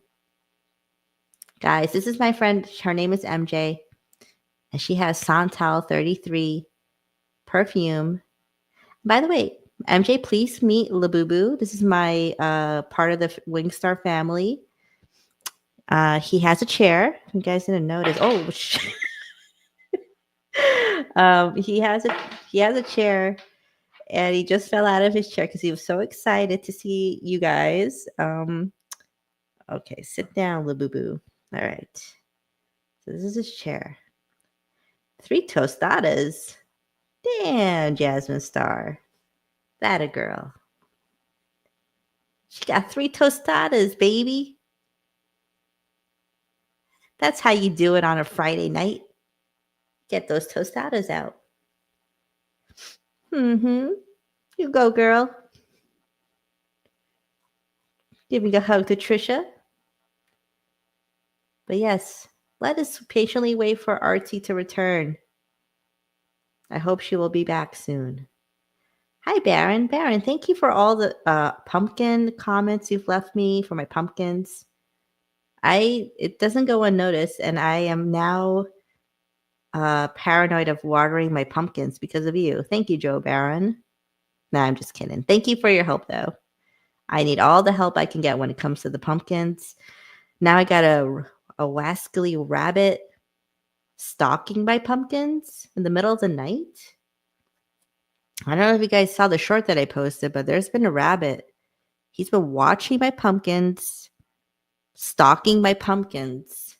Guys, this is my friend. Her name is MJ. And she has Santal 33 perfume. By the way, MJ, please meet Labubu. This is my part of the Wingstar family. He has a chair. You guys didn't notice. Oh, he has a chair, and he just fell out of his chair because he was so excited to see you guys. Okay, sit down, Labubu. All right. So this is his chair. 3 tostadas. Damn, Jasmine Star. That a girl. She got 3 tostadas, baby. That's how you do it on a Friday night. Get those tostadas out. You go, girl. Giving a hug to Trisha. But yes, let us patiently wait for Artsy to return. I hope she will be back soon. Hi, Baron. Baron, thank you for all the pumpkin comments you've left me for my pumpkins. It doesn't go unnoticed, and I am now paranoid of watering my pumpkins because of you. Thank you, Joe Baron. No, I'm just kidding. Thank you for your help, though. I need all the help I can get when it comes to the pumpkins. Now I got a wascally rabbit stalking my pumpkins in the middle of the night. I don't know if you guys saw the short that I posted, but there's been a rabbit. He's been watching my pumpkins, stalking my pumpkins.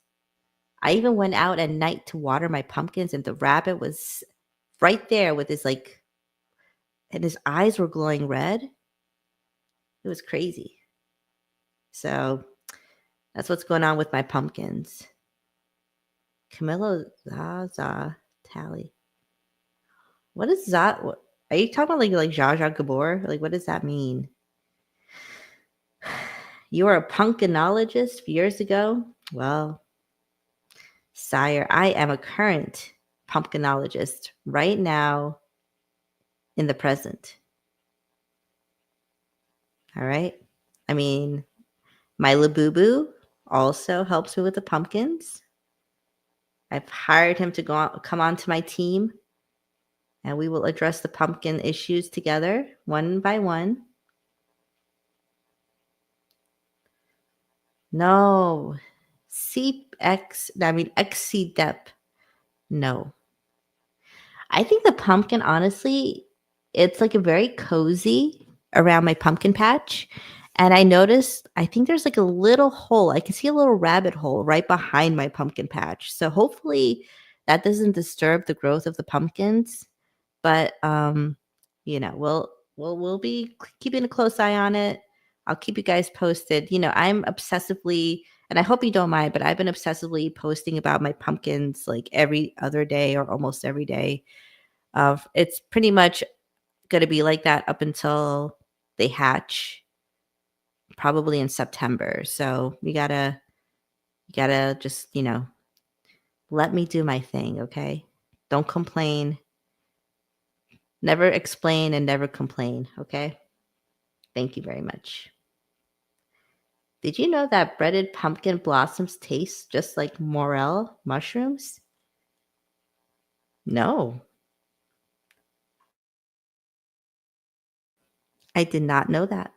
I even went out at night to water my pumpkins, and the rabbit was right there with his and his eyes were glowing red. It was crazy. So that's what's going on with my pumpkins. Camilo Zaza Tally. What is that? Are you talking about like Zsa Zsa Gabor? Like, what does that mean? You were a punkinologist years ago? Well, sire, I am a current pumpkinologist right now in the present. All right? I mean, my Labubu also helps me with the pumpkins. I've hired him to come onto my team, and we will address the pumpkin issues together, one by one. No, XC No. I think the pumpkin, honestly, it's like a very cozy around my pumpkin patch. And I noticed, I think there's like a little hole. I can see a little rabbit hole right behind my pumpkin patch. So hopefully that doesn't disturb the growth of the pumpkins. But we'll be keeping a close eye on it. I'll keep you guys posted. I'm obsessively, and I hope you don't mind, but I've been obsessively posting about my pumpkins like every other day or almost every day. It's pretty much going to be like that up until they hatch, probably in September. So you gotta just, let me do my thing. Okay. Don't complain. Never explain and never complain. Okay. Thank you very much. Did you know that breaded pumpkin blossoms taste just like morel mushrooms? No. I did not know that.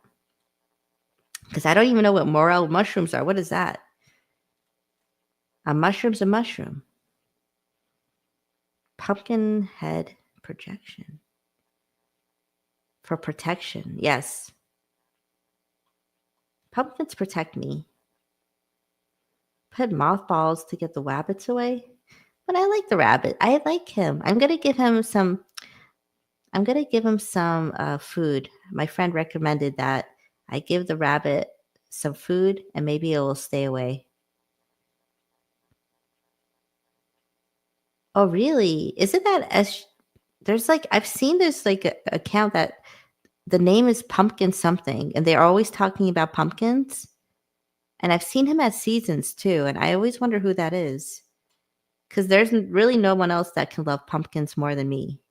Because I don't even know what morel mushrooms are. What is that? A mushroom's a mushroom. Pumpkin head projection. For protection, yes. Pumpkins protect me. Put mothballs to get the rabbits away. But I like the rabbit. I like him. I'm gonna give him some food. My friend recommended that I give the rabbit some food and maybe it will stay away. Oh, really? Isn't that there's like, I've seen this like account that the name is Pumpkin something, and they're always talking about pumpkins. And I've seen him at Seasons too, and I always wonder who that is. Because there's really no one else that can love pumpkins more than me.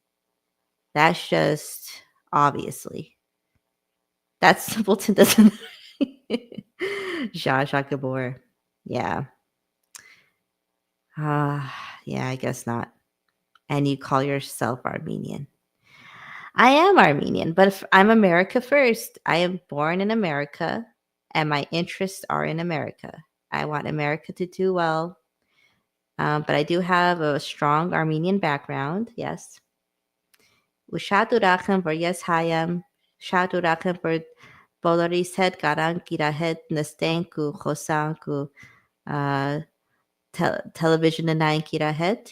That's just obviously. That's Simpleton doesn't. Zsa Zsa Gabor. Yeah. Yeah, I guess not. And you call yourself Armenian. I am Armenian, but if I'm America first. I am born in America, and my interests are in America. I want America to do well. But I do have a strong Armenian background, yes. Շատ ուրախ եմ, որ ես հայ եմ, շատ ուրախ եմ, որ բոլորիս հետ կարանք իրա հետ նստենք ու խոսանք ու television նայենք իրա հետ.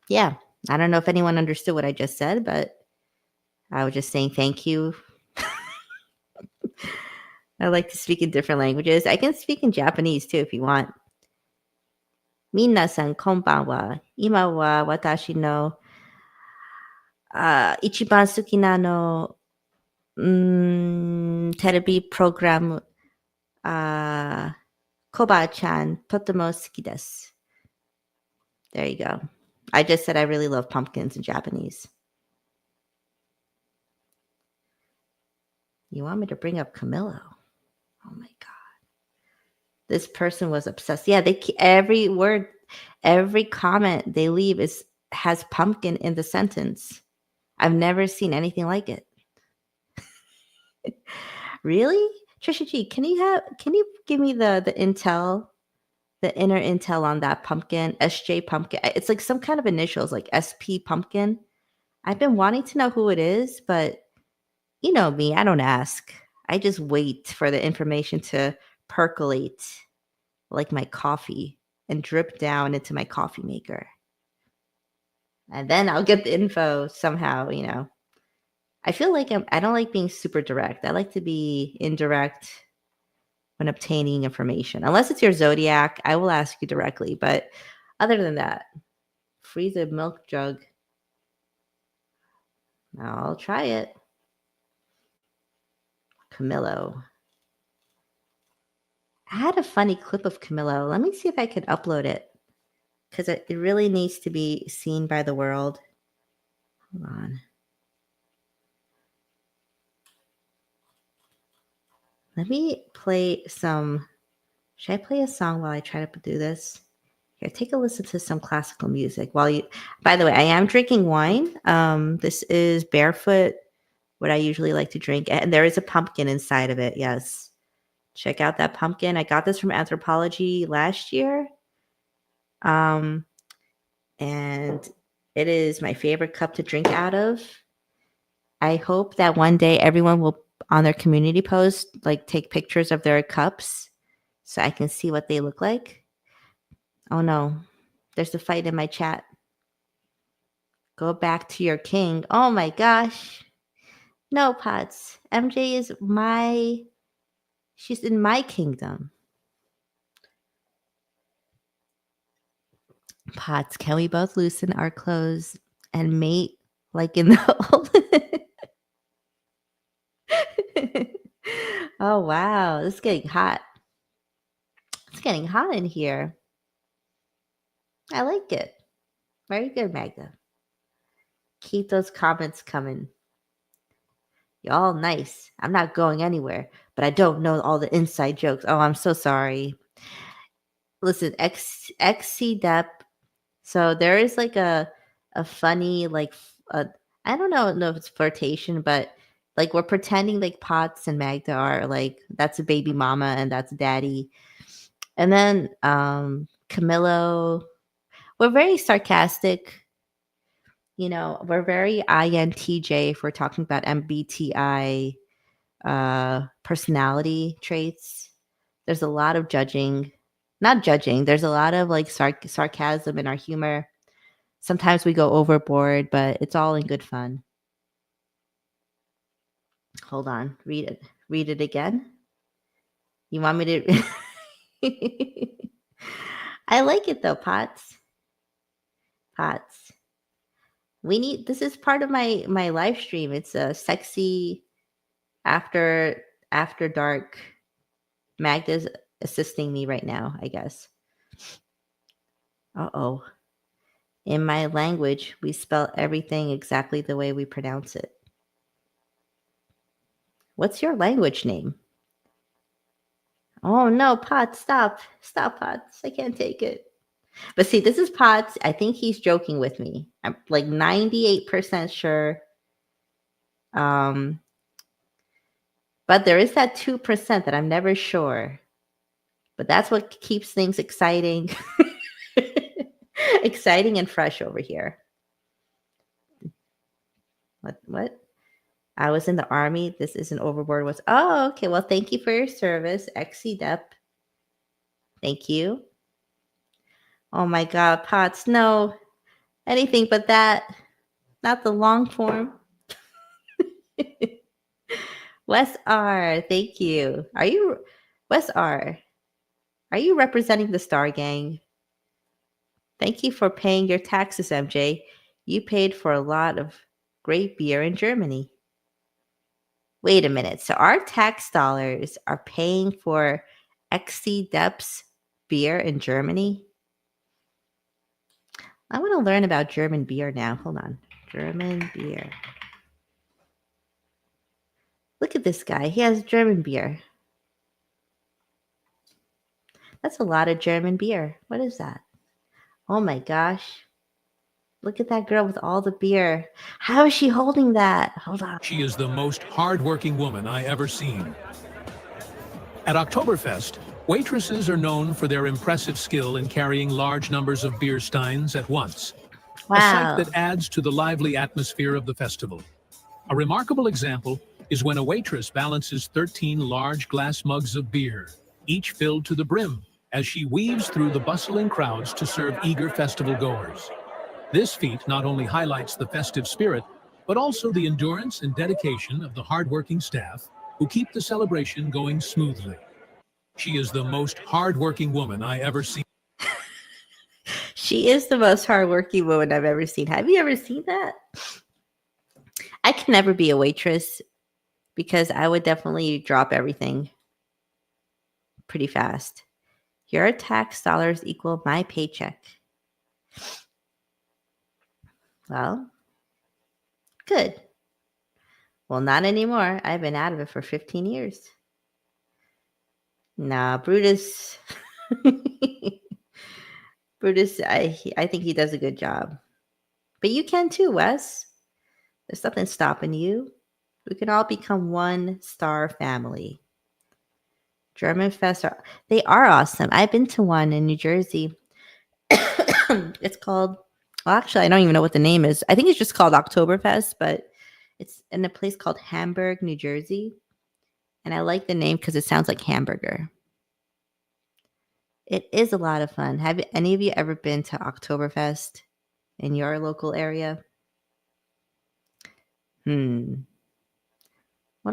Yeah, I don't know if anyone understood what I just said, but I was just saying thank you. I like to speak in different languages. I can speak in Japanese too if you want. Minasan konbanwa. Ima wa watashi no ichiban suki na no terebi program Koba-chan totemo suki desu. There you go. I just said I really love pumpkins in Japanese. You want me to bring up Camilo? Oh my God. This person was obsessed. Yeah, every word, every comment they leave has pumpkin in the sentence. I've never seen anything like it. Really? Trisha G, can you give me the intel, the inner intel on that pumpkin, SJ pumpkin? It's like some kind of initials, like SP pumpkin. I've been wanting to know who it is, but you know me, I don't ask. I just wait for the information to percolate like my coffee and drip down into my coffee maker. And then I'll get the info somehow, you know. I feel like I don't like being super direct. I like to be indirect when obtaining information. Unless it's your zodiac, I will ask you directly. But other than that, freeze a milk jug. I'll try it. Camilo. I had a funny clip of Camilo. Let me see if I could upload it. Because it really needs to be seen by the world. Hold on. Let me play some. Should I play a song while I try to do this? Here, take a listen to some classical music. By the way, I am drinking wine. This is Barefoot, what I usually like to drink. And there is a pumpkin inside of it, yes. Check out that pumpkin. I got this from Anthropology last year. And it is my favorite cup to drink out of. I hope that one day everyone will, on their community post, like take pictures of their cups so I can see what they look like. Oh no, there's a fight in my chat. Go back to your king. Oh my gosh. No, Pots. MJ is she's in my kingdom. Pots, can we both loosen our clothes and mate like in the Oh wow, this is getting hot. It's getting hot in here. I like it. Very good, Magda. Keep those comments coming. Y'all nice. I'm not going anywhere, but I don't know all the inside jokes. Oh, I'm so sorry. Listen, XC Depp. So there is like a funny, like, I don't know if it's flirtation, but like we're pretending like Potts and Magda are like, that's a baby mama and that's daddy. And then Camilo, we're very sarcastic. You know, we're very INTJ if we're talking about MBTI personality traits. There's a lot of judging. Not judging. There's a lot of like sarcasm in our humor. Sometimes we go overboard, but it's all in good fun. Hold on. Read it. Read it again. You want me to? I like it though, Pots. Pots. This is part of my live stream. It's a sexy after dark. Magda's assisting me right now, I guess. Uh-oh. In my language, we spell everything exactly the way we pronounce it. What's your language name? Oh no, Potts, stop. Stop, Potts. I can't take it. But see, this is Potts. I think he's joking with me. I'm like 98% sure. But there is that 2% that I'm never sure. But that's what keeps things exciting. Exciting and fresh over here. What? I was in the army. This isn't overboard. Oh, okay. Well, thank you for your service, XC Depp. Thank you. Oh my God, Potts. No, anything but that. Not the long form. Wes R, thank you. Wes R, are you representing the Star Gang? Thank you for paying your taxes, MJ. You paid for a lot of great beer in Germany. Wait a minute. So our tax dollars are paying for XC Depp's beer in Germany? I want to learn about German beer now. Hold on. German beer. Look at this guy. He has German beer. That's a lot of German beer. What is that? Oh my gosh. Look at that girl with all the beer. How is she holding that? Hold on. She is the most hardworking woman I ever seen. At Oktoberfest, waitresses are known for their impressive skill in carrying large numbers of beer steins at once. Wow. A sight that adds to the lively atmosphere of the festival. A remarkable example is when a waitress balances 13 large glass mugs of beer, each filled to the brim, as she weaves through the bustling crowds to serve eager festival goers. This feat not only highlights the festive spirit, but also the endurance and dedication of the hardworking staff who keep the celebration going smoothly. She is the most hardworking woman I ever seen. She is the most hardworking woman I've ever seen. Have you ever seen that? I can never be a waitress because I would definitely drop everything pretty fast. Your tax dollars equal my paycheck. Well, good. Well, not anymore. I've been out of it for 15 years. Nah, Brutus. Brutus, I think he does a good job. But you can too, Wes. There's nothing stopping you. We can all become one star family. German Fest. They are awesome. I've been to one in New Jersey. It's called, well, actually, I don't even know what the name is. I think it's just called Oktoberfest, but it's in a place called Hamburg, New Jersey. And I like the name because it sounds like hamburger. It is a lot of fun. Have any of you ever been to Oktoberfest in your local area? What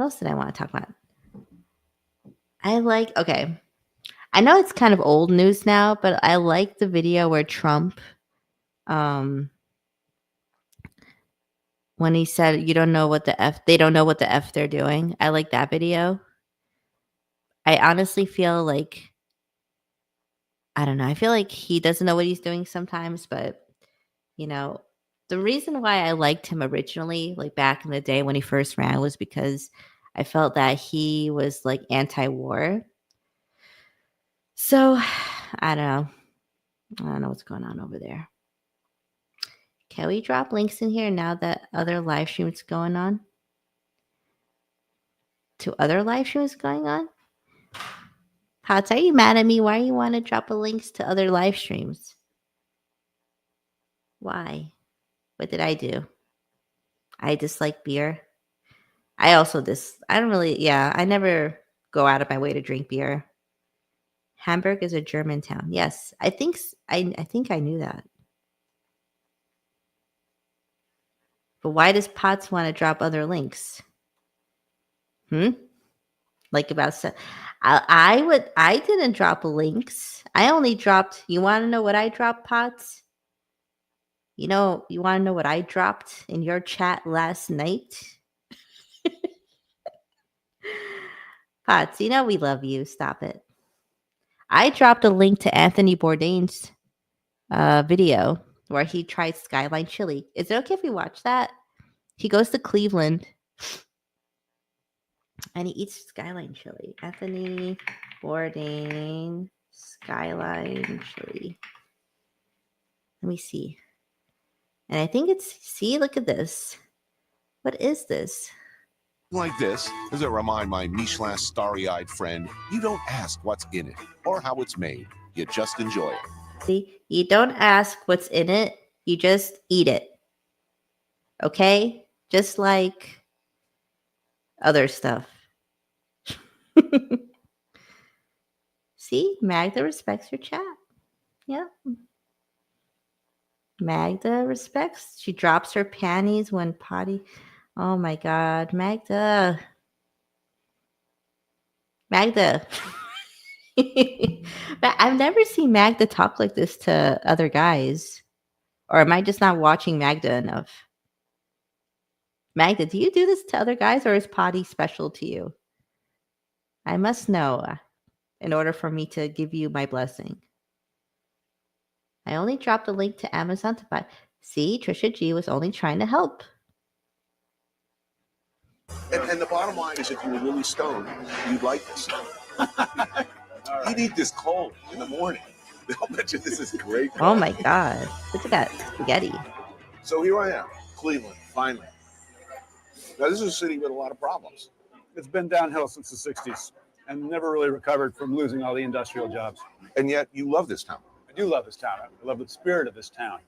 else did I want to talk about? Okay. I know it's kind of old news now, but I like the video where Trump, when he said, they don't know what the F they're doing. I like that video. I honestly feel like, I don't know. I feel like he doesn't know what he's doing sometimes, but the reason why I liked him originally, like back in the day when he first ran, was because I felt that he was like anti-war. So I don't know what's going on over there. Can we drop links in here now that other live streams going on? To other live streams going on? Pots, are you mad at me? Why do you want to drop links to other live streams? Why? What did I do? I dislike beer. I never go out of my way to drink beer. Hamburg is a German town. Yes, I think I knew that. But why does Potts want to drop other links? Like about I didn't drop links. I only dropped. You want to know what I dropped, Potts? You want to know what I dropped in your chat last night? Potts, we love you. Stop it. I dropped a link to Anthony Bourdain's video where he tried Skyline Chili. Is it okay if we watch that? He goes to Cleveland and he eats Skyline Chili. Anthony Bourdain, Skyline Chili. Let me see. And I think look at this. What is this? Like this, does it remind my Michelin starry-eyed friend, you don't ask what's in it or how it's made. You just enjoy it. See, you don't ask what's in it. You just eat it. Okay? Just like other stuff. See, Magda respects your chat. Yeah. Magda respects. She drops her panties when potty. Oh my God, Magda. But I've never seen Magda talk like this to other guys. Or am I just not watching Magda enough? Magda, do you do this to other guys or is potty special to you? I must know in order for me to give you my blessing. I only dropped a link to Amazon to buy. See, Trisha G was only trying to help. And the bottom line is, if you were really stoned, you'd like this. You'd eat this cold in the morning. I'll bet you this is great. Oh my God. Look at that spaghetti. So here I am, Cleveland, finally. Now, this is a city with a lot of problems. It's been downhill since the 60s and never really recovered from losing all the industrial jobs. And yet you love this town. I do love this town. I love the spirit of this town.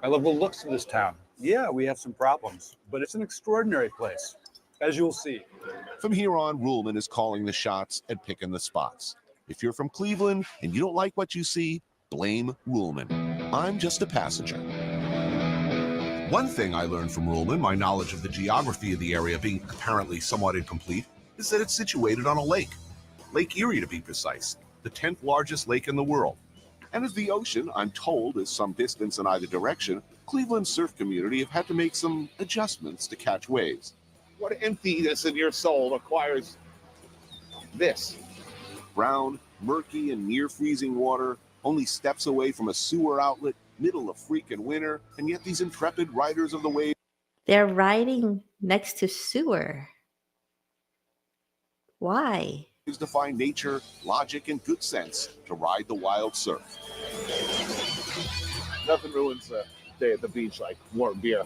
I love the looks of this town. Yeah, we have some problems, but it's an extraordinary place, as you'll see. From here on, Ruhlman is calling the shots and picking the spots. If you're from Cleveland and you don't like what you see, blame Ruhlman. I'm just a passenger. One thing I learned from Ruhlman, my knowledge of the geography of the area being apparently somewhat incomplete, is that it's situated on a lake. Lake Erie, to be precise, the 10th largest lake in the world. And as the ocean, I'm told, is some distance in either direction, Cleveland's surf community have had to make some adjustments to catch waves. What emptiness in your soul requires this? Brown, murky, and near-freezing water, only steps away from a sewer outlet, middle of freaking winter, and yet these intrepid riders of the wave. They're riding next to sewer. Why? To find nature, logic, and good sense to ride the wild surf. Nothing ruins a day at the beach like warm beer.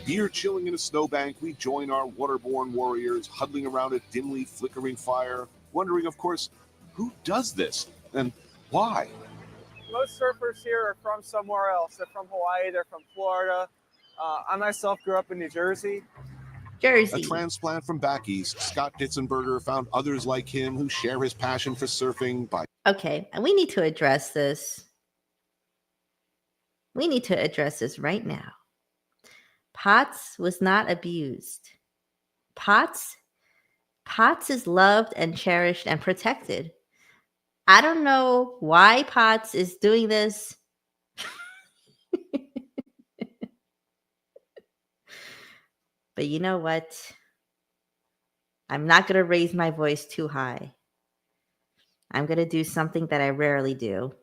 Here, chilling in a snowbank, we join our waterborne warriors, huddling around a dimly flickering fire, wondering, of course, who does this and why? Most surfers here are from somewhere else. They're from Hawaii, they're from Florida. I myself grew up in New Jersey. A transplant from back east, Scott Ditzenberger found others like him who share his passion for surfing by... Okay, and we need to address this. We need to address this right now. Potts was not abused. Potts is loved and cherished and protected. I don't know why Potts is doing this. But you know what? I'm not going to raise my voice too high. I'm going to do something that I rarely do.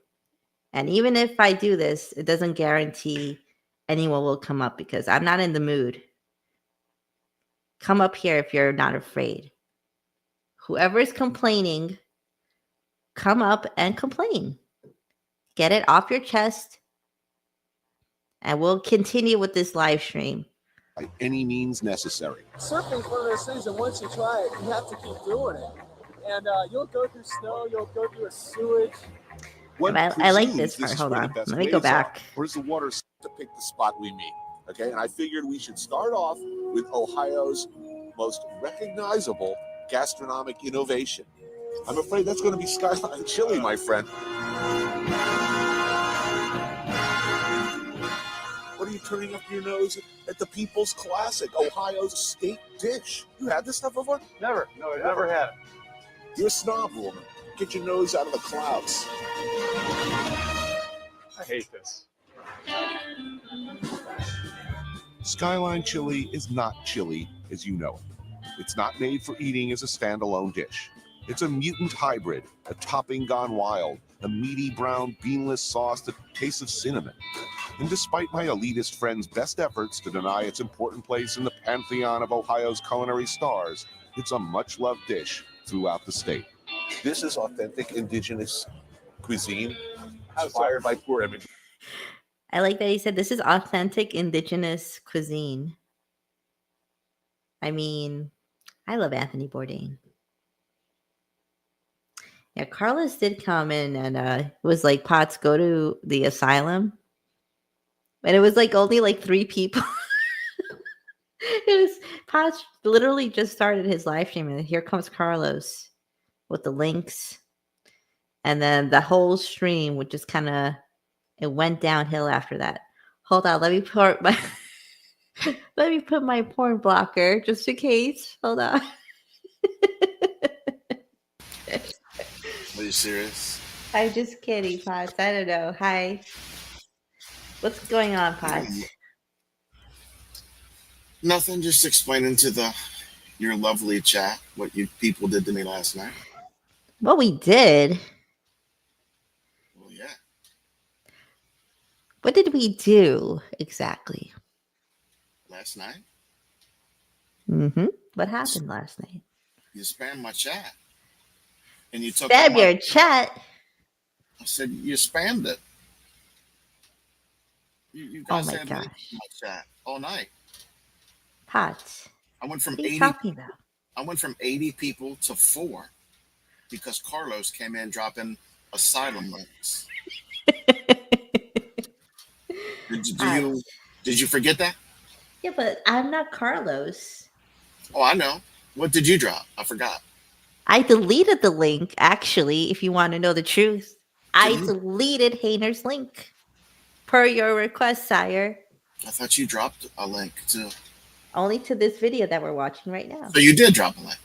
And even if I do this, it doesn't guarantee anyone will come up because I'm not in the mood. Come up here if you're not afraid. Whoever is complaining, come up and complain. Get it off your chest. And we'll continue with this live stream. By any means necessary. Surfing's one of those things that once you try it, you have to keep doing it. And you'll go through snow, you'll go through a sewage. I like this part. Hold on. Let me go back. Where's the water to pick the spot we meet? Okay, and I figured we should start off with Ohio's most recognizable gastronomic innovation. I'm afraid that's going to be Skyline Chili, my friend. What are you turning up your nose at the People's Classic, Ohio's state dish? You had this stuff before? Never. No, I've never had it. You're a snob, woman. Get your nose out of the clouds. I hate this. Skyline Chili is not chili as you know it. It's not made for eating as a standalone dish. It's a mutant hybrid, a topping gone wild, a meaty brown beanless sauce that tastes of cinnamon. And despite my elitist friend's best efforts to deny its important place in the pantheon of Ohio's culinary stars, it's a much-loved dish throughout the state. This is authentic indigenous cuisine inspired by poor imagery. I like that he said this is authentic indigenous cuisine. I mean, I love Anthony Bourdain. Yeah, Carlos did come in and was like, Potts, go to the asylum. And it was like only like 3 people. It was Potts literally just started his live stream, and here comes Carlos with the links. And then the whole stream, which is kind of, it went downhill after that. Hold on, let me put my porn blocker just in case. Hold on. Are you serious? I'm just kidding, Potts. I don't know. Hi. What's going on, Potts? Nothing, just explaining to your lovely chat what you people did to me last night. What we did? Well, yeah. What did we do exactly? Last night? Mm-hmm. What happened last night? You spammed my chat. And you took Spam your chat? I said you spammed it. You guys had my chat all night. Potts. I went from what are you 80. Talking about? I went from 80 people to 4 because Carlos came in dropping asylum links. Did you forget that? Yeah, but I'm not Carlos. Oh, I know. What did you drop? I forgot. I deleted the link, actually, if you want to know the truth. I deleted Hayner's link per your request, sire. I thought you dropped a link too. Only to this video that we're watching right now. So you did drop a link.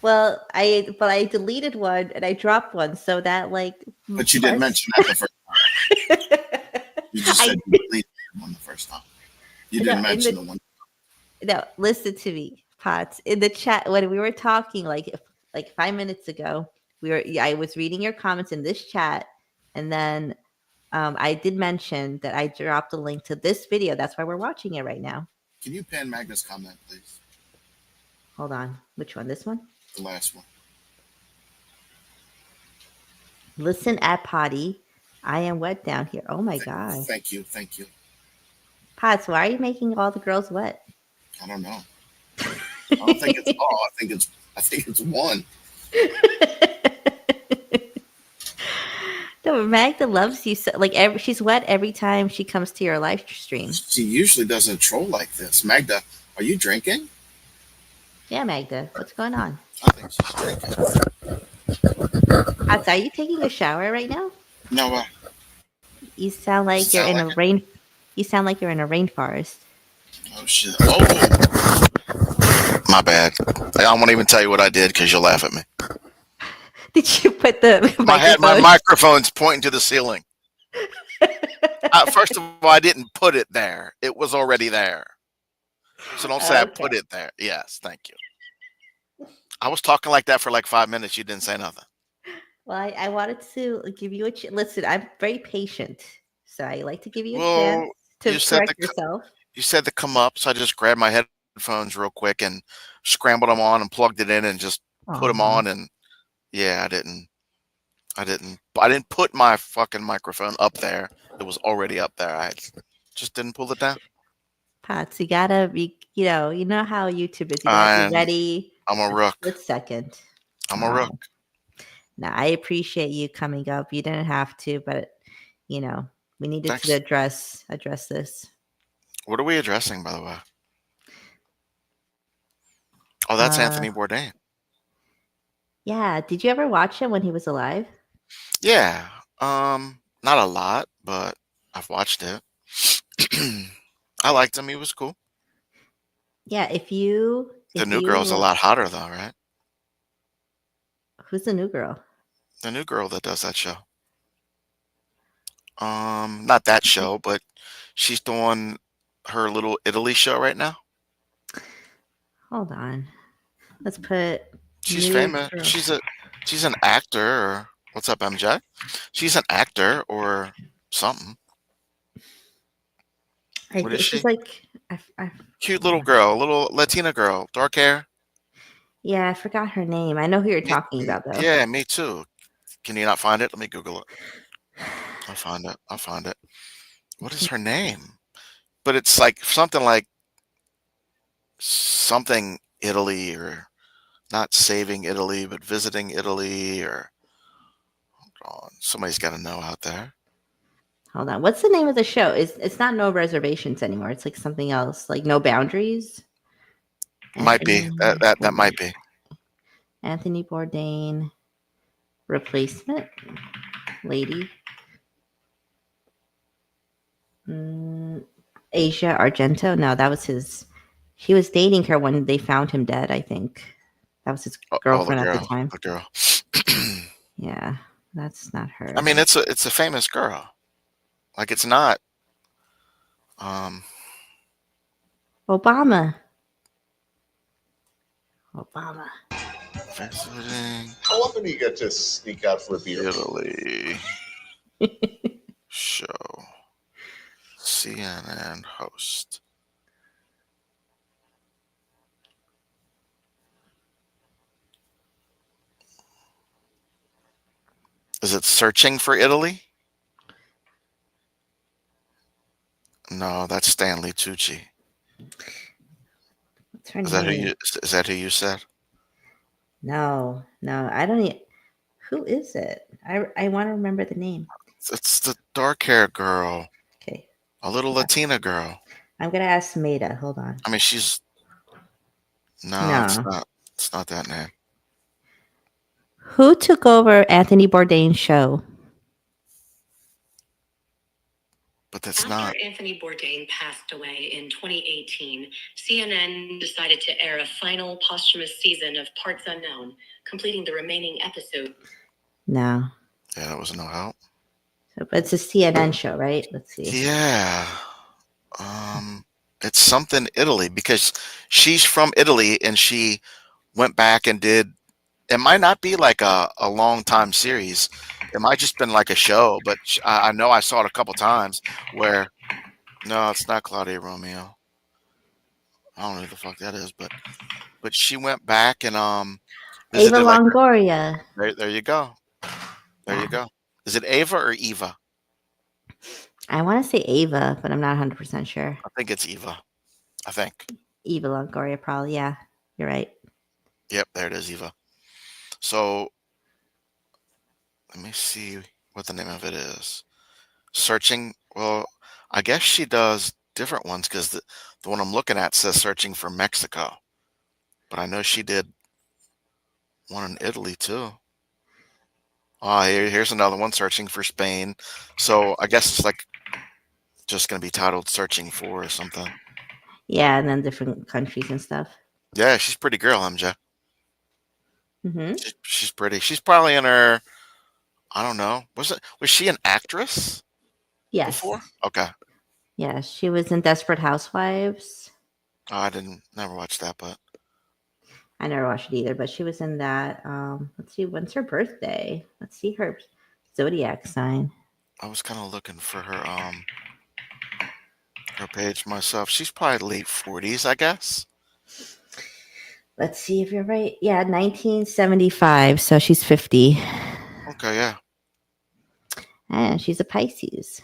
Well, I deleted one and I dropped one, so that like. But you didn't mention that the first time. You just said you deleted one the first time. You didn't mention the one. No, listen to me, Potts. In the chat when we were talking, like 5 minutes ago, I was reading your comments in this chat, and then I did mention that I dropped a link to this video. That's why we're watching it right now. Can you pin Magna's comment, please? Hold on. Which one? This one? The last one. Listen at Potty. I am wet down here. Oh my God. Thank you. Potts, why are you making all the girls wet? I don't know. I don't think it's all. I think it's one. No, Magda loves you so. Like she's wet every time she comes to your live stream. She usually doesn't troll like this. Magda, are you drinking? Yeah, Magda, what's going on? I think she's drinking. Are you taking a shower right now? No, you sound like you're in a rain. You sound like you're in a rainforest. Oh shit! Oh, my bad. I won't even tell you what I did because you'll laugh at me. Did you put the? I had my microphones pointing to the ceiling. First of all, I didn't put it there. It was already there. So don't say I put it there. Yes, thank you. I was talking like that for like 5 minutes. You didn't say nothing. Well, I wanted to give you a chance. Listen, I'm very patient, so I like to give you a chance to correct yourself. You said to come up, so I just grabbed my headphones real quick and scrambled them on and plugged it in and just put them on. And yeah, I didn't put my fucking microphone up there. It was already up there. I just didn't pull it down. Pots, you gotta be, you know how YouTube is. You gotta be ready. I'm a rook. Split second. I'm a rook. Now, I appreciate you coming up. You didn't have to, but we needed to address this. What are we addressing, by the way? Oh, that's Anthony Bourdain. Yeah. Did you ever watch him when he was alive? Yeah. Not a lot, but I've watched it. I liked him. He was cool. Yeah. The new girl's a lot hotter, though, right? Who's the new girl? The new girl that does that show. Not that show, but she's doing her little Italy show right now. Hold on. Let's put. She's famous. Girl. She's an actor. Or what's up, MJ? She's an actor or something. What is she? She's like cute little girl, little Latina girl, dark hair. Yeah, I forgot her name. I know who you're talking about, though. Yeah, me too. Can you not find it? Let me Google it. I'll find it. What is her name? But it's like something Italy, or not saving Italy, but visiting Italy, or hold on. Somebody's got to know out there. Hold on. What's the name of the show? It's not No Reservations anymore. It's like something else, like No Boundaries. Might be. That might be. Anthony Bourdain replacement lady. Asia Argento. No, that was his. He was dating her when they found him dead, I think. That was his girlfriend at the time. The girl. Yeah, that's not her. I mean, it's a famous girl. Like, it's not. Obama. Visiting. How often do you get to sneak out for a beer? Italy. Show. CNN host. Is it searching for Italy? No, that's Stanley Tucci. Is that who you said? No, I don't even. Who is it? I want to remember the name. It's the dark hair girl. Okay. A little Latina girl. I'm gonna ask Maida. Hold on. I mean, she's. No, it's not that name. Who took over Anthony Bourdain's show? But that's After not. Anthony Bourdain passed away in 2018, CNN decided to air a final posthumous season of Parts Unknown, completing the remaining episode. No. Yeah, that was no help. So, but it's a CNN show, right? Let's see. Yeah. It's something Italy, because she's from Italy and she went back and did. It might not be like a long time series. It might just been like a show, but I know I saw it a couple times where, no, it's not Claudia Romeo. I don't know who the fuck that is, but she went back and Ava Longoria. There you go. There you go. Is it Ava or Eva? I want to say Ava, but I'm not 100% sure. I think it's Eva. I think. Eva Longoria, probably. Yeah, you're right. Yep, there it is, Eva. So let me see what the name of it is. Searching. Well, I guess she does different ones because the one I'm looking at says searching for Mexico. But I know she did one in Italy too. Oh, here's another one, searching for Spain. So I guess it's like just going to be titled searching for or something. Yeah, and then different countries and stuff. Yeah, she's a pretty girl, MJ. Mm-hmm. She's pretty. She's probably in her, I don't know. Was she an actress Yes. before? Okay. Yeah, she was in Desperate Housewives. Oh, I never watched that, but I never watched it either, but she was in that. Let's see, when's her birthday? Let's see her zodiac sign. I was kind of looking for her page myself. She's probably late 40s, I guess. Let's see if you're right. Yeah, 1975, so she's 50. Okay, yeah. And she's a Pisces.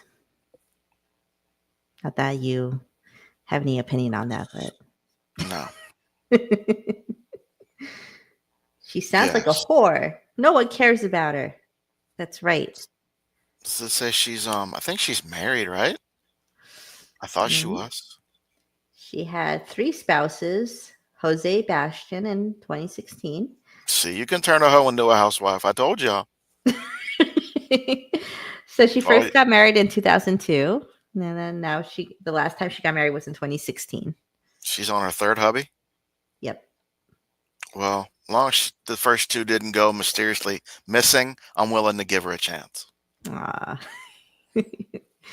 Not that you have any opinion on that, but no. She sounds like a whore. No one cares about her. That's right. Does it say she's I think she's married, right? I thought she was. She had 3 spouses, Jose Bastian in 2016. See, you can turn a hoe into a housewife. I told y'all. So she first got married in 2002. And then now the last time she got married was in 2016. She's on her 3rd hubby? Yep. Well, as long as the first 2 didn't go mysteriously missing, I'm willing to give her a chance.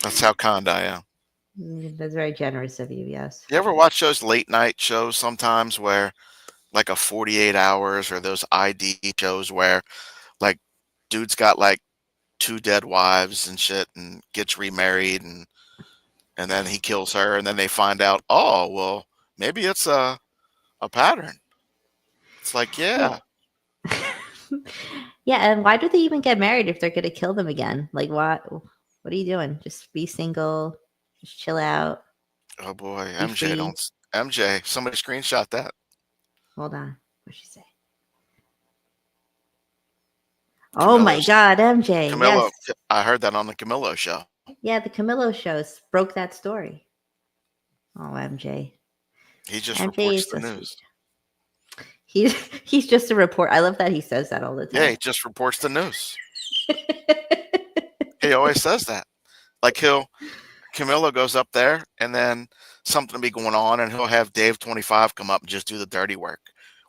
That's how kind I am. That's very generous of you, yes. You ever watch those late night shows sometimes where like a 48 hours or those ID shows where like dude's got like 2 dead wives and shit and gets remarried and then he kills her and then they find out, oh, well, maybe it's a pattern. It's like, yeah. Yeah, and why do they even get married if they're going to kill them again? Like, what are you doing? Just be single, just chill out. Oh boy, MJ, somebody screenshot that. Hold on. What'd she say? Oh my God, MJ. Camilo, yes. I heard that on the Camilo show. Yeah, the Camilo shows broke that story. Oh, MJ. He just MJ reports the news. He's just a report. I love that he says that all the time. Yeah, he just reports the news. He always says that. Like Camilo goes up there and then something will be going on and he'll have Dave 25 come up and just do the dirty work.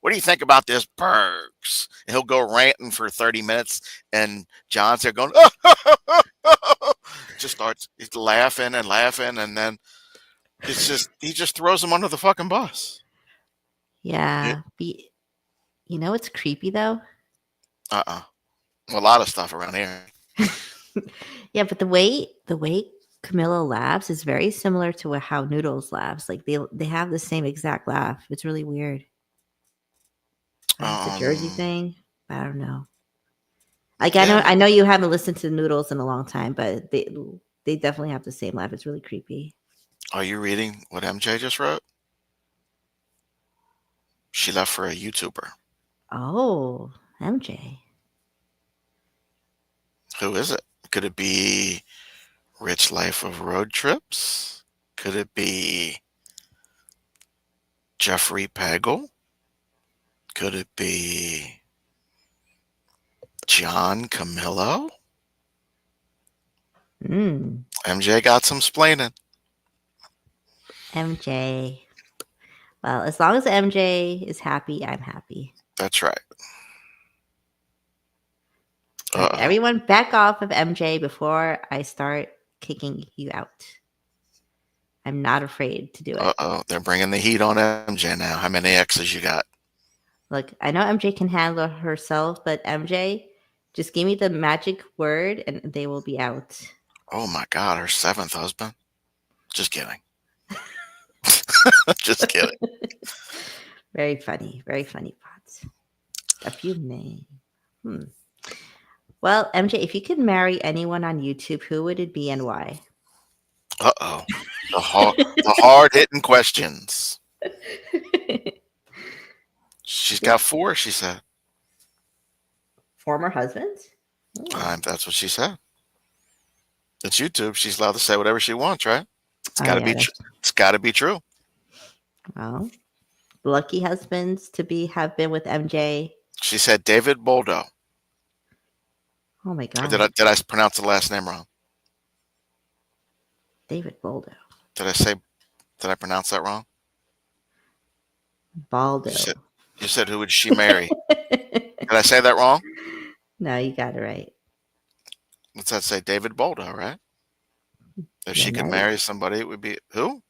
What do you think about this, Bergs? And he'll go ranting for 30 minutes and John's there going, just starts laughing and then he just throws him under the fucking bus. Yeah. You know what's creepy though? A lot of stuff around here. Yeah, but the way Camilo laughs is very similar to how Noodles laughs. Like they have the same exact laugh. It's really weird. It's a Jersey thing. I don't know. Like I know you haven't listened to Noodles in a long time, but they definitely have the same laugh. It's really creepy. Are you reading what MJ just wrote? She left for a YouTuber. Oh, MJ. Who is it? Could it be Rich Life of Road Trips? Could it be Jeffrey Pagel? Could it be John Camilo? MJ got some splaining. MJ. Well, as long as MJ is happy, I'm happy. That's right. Everyone back off of MJ before I start kicking you out. I'm not afraid to do it. They're bringing the heat on MJ now. How many exes you got? Look, I know MJ can handle herself, but MJ, just give me the magic word and they will be out. Oh my God, her 7th husband? Just kidding. Just kidding. Very funny, Pots. A few names. Well, MJ, if you could marry anyone on YouTube, who would it be and why? The hard-hitting questions. She's got 4, she said. former husbands? That's what she said. It's YouTube. She's allowed to say whatever she wants, right? It's got to be. It's got to be true. Well, lucky husbands to have been with MJ. She said David Boldo. Oh my God! Or did I pronounce the last name wrong? David Boldo. Did I pronounce that wrong? Baldo. You said who would she marry? Did I say that wrong? No, you got it right. What's that say? David Boldo, right? If she could marry somebody, it would be who?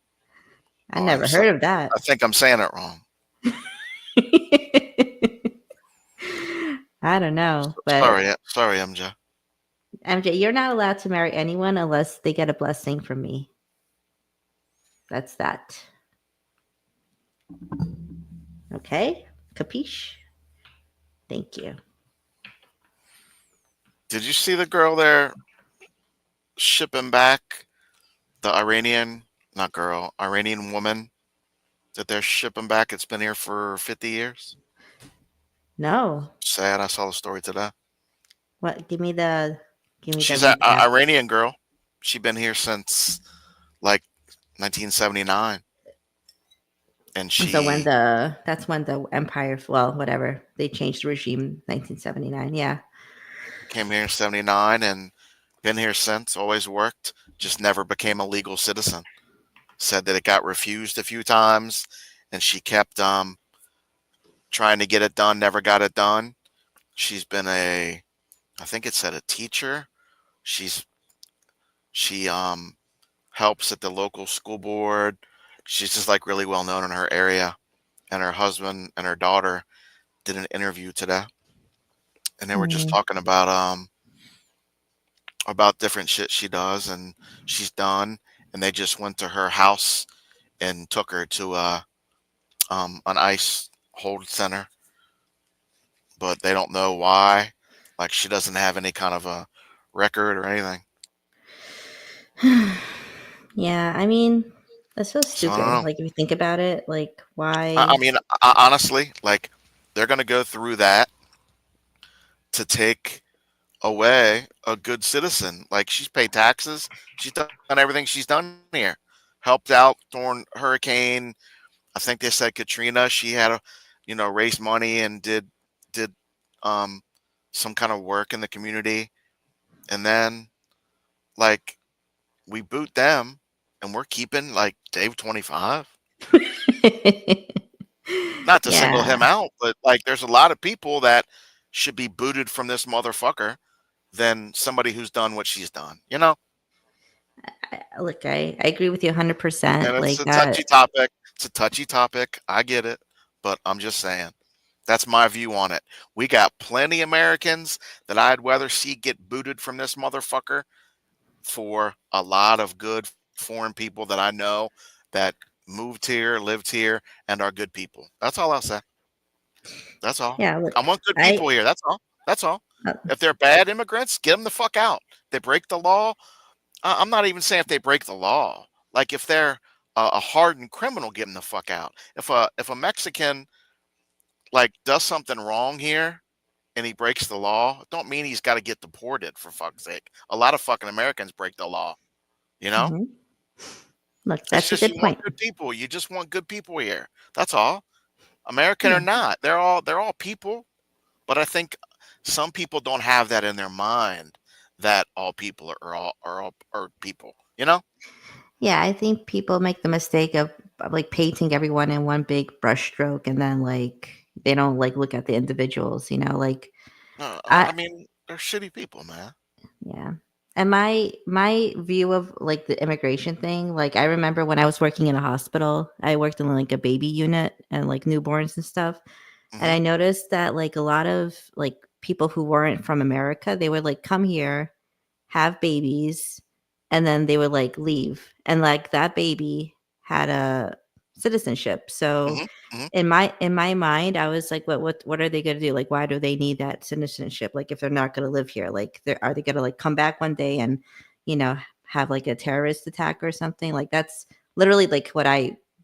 I never heard of that. I think I'm saying it wrong. I don't know. But sorry, MJ. MJ, you're not allowed to marry anyone unless they get a blessing from me. That's that. Okay? Capiche? Thank you. Did you see the girl there shipping back the Iranian woman that they're shipping back? It's been here for 50 years. No. Sad. I saw the story today. What? Give me She's an Iranian girl. She's been here since like 1979. And so that's when the empire, whatever, they changed the regime, 1979. Yeah. Came here in 79 and been here since, always worked, just never became a legal citizen. Said that it got refused a few times and she kept trying to get it done, never got it done. She's been I think it said a teacher. She helps at the local school board. She's just like really well known in her area. And her husband and her daughter did an interview today. And they were just talking about different shit she does and she's done. And they just went to her house and took her to an ICE hold center. But they don't know why. Like she doesn't have any kind of a record or anything. Yeah, I mean, that's so stupid. Like if you think about it, like why? I mean, honestly, like they're gonna go through that to take away a good citizen. Like she's paid taxes, she's done everything she's done here, helped out during hurricane. I think they said Katrina. She had raised money and did some kind of work in the community, and then like we boot them and we're keeping like Dave 25. Not to single him out, but like there's a lot of people that should be booted from this motherfucker than somebody who's done what she's done, Look, I agree with you 100%. And it's touchy topic. It's a touchy topic. I get it, but I'm just saying that's my view on it. We got plenty of Americans that I'd rather see get booted from this motherfucker for a lot of good foreign people that I know that moved here, lived here, and are good people. That's all I'll say. That's all. Yeah, look, I want good people here. That's all. That's all. If they're bad immigrants, get them the fuck out. They break the law. I'm not even saying if they break the law. Like if they're a hardened criminal, get them the fuck out. If a Mexican like does something wrong here and he breaks the law, don't mean he's got to get deported, for fuck's sake. A lot of fucking Americans break the law. Mm-hmm. Look, that's just, a good point. Good people. You just want good people here. That's all. American or not, they're all people. But I think some people don't have that in their mind that all people are all people. Yeah, I think people make the mistake of like painting everyone in one big brush stroke, and then like they don't like look at the individuals. Like I mean, they're shitty people, man. Yeah. And my view of like the immigration thing, like I remember when I was working in a hospital, I worked in like a baby unit and like newborns and stuff. Mm-hmm. And I noticed that like a lot of like people who weren't from America, they would like come here, have babies, and then they would like leave. And like that baby had a citizenship. So in my mind, I was like, what are they going to do? Like, why do they need that citizenship? Like, if they're not going to live here, like, are they going to like come back one day and, have like a terrorist attack or something? Like, that's literally like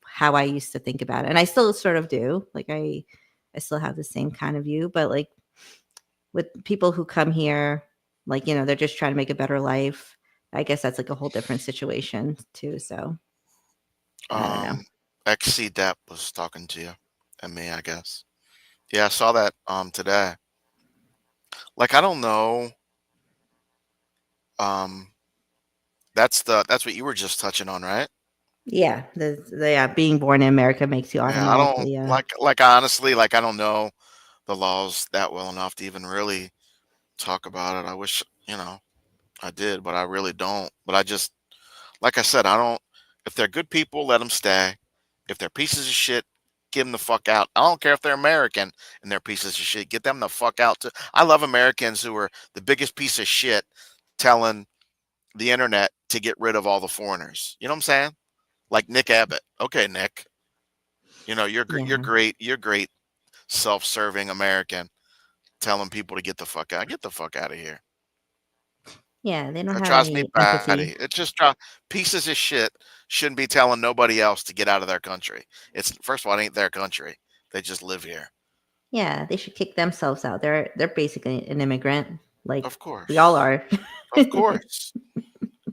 how I used to think about it. And I still sort of do. Like, I still have the same kind of view, but like, with people who come here, like, you know, they're just trying to make a better life. I guess that's like a whole different situation too. So I don't know. XC Depp was talking to you and me, I guess. Yeah, I saw that today. Like, I don't know. That's what you were just touching on, right? Yeah, being born in America makes you Yeah, I don't automatically. like honestly, like I don't know the laws that well enough to even really talk about it. I wish, you know, I did, but I really don't. But I just, like I said, I don't. If they're good people, let them stay. If they're pieces of shit, get them the fuck out. I don't care if they're American and they're pieces of shit. Get them the fuck out. Too. I love Americans who are the biggest piece of shit telling the internet to get rid of all the foreigners. You know what I'm saying? Like Nick Abbott. Okay, Nick. You know, you're great. You're great self-serving American telling people to get the fuck out. Get the fuck out of here. Yeah, they don't That have drives me any batty. empathy. It just pieces of shit shouldn't be telling nobody else to get out of their country. It's first of all, it ain't their country. They just live here. Yeah, they should kick themselves out. They're basically an immigrant, like Of course. we all are. Of course.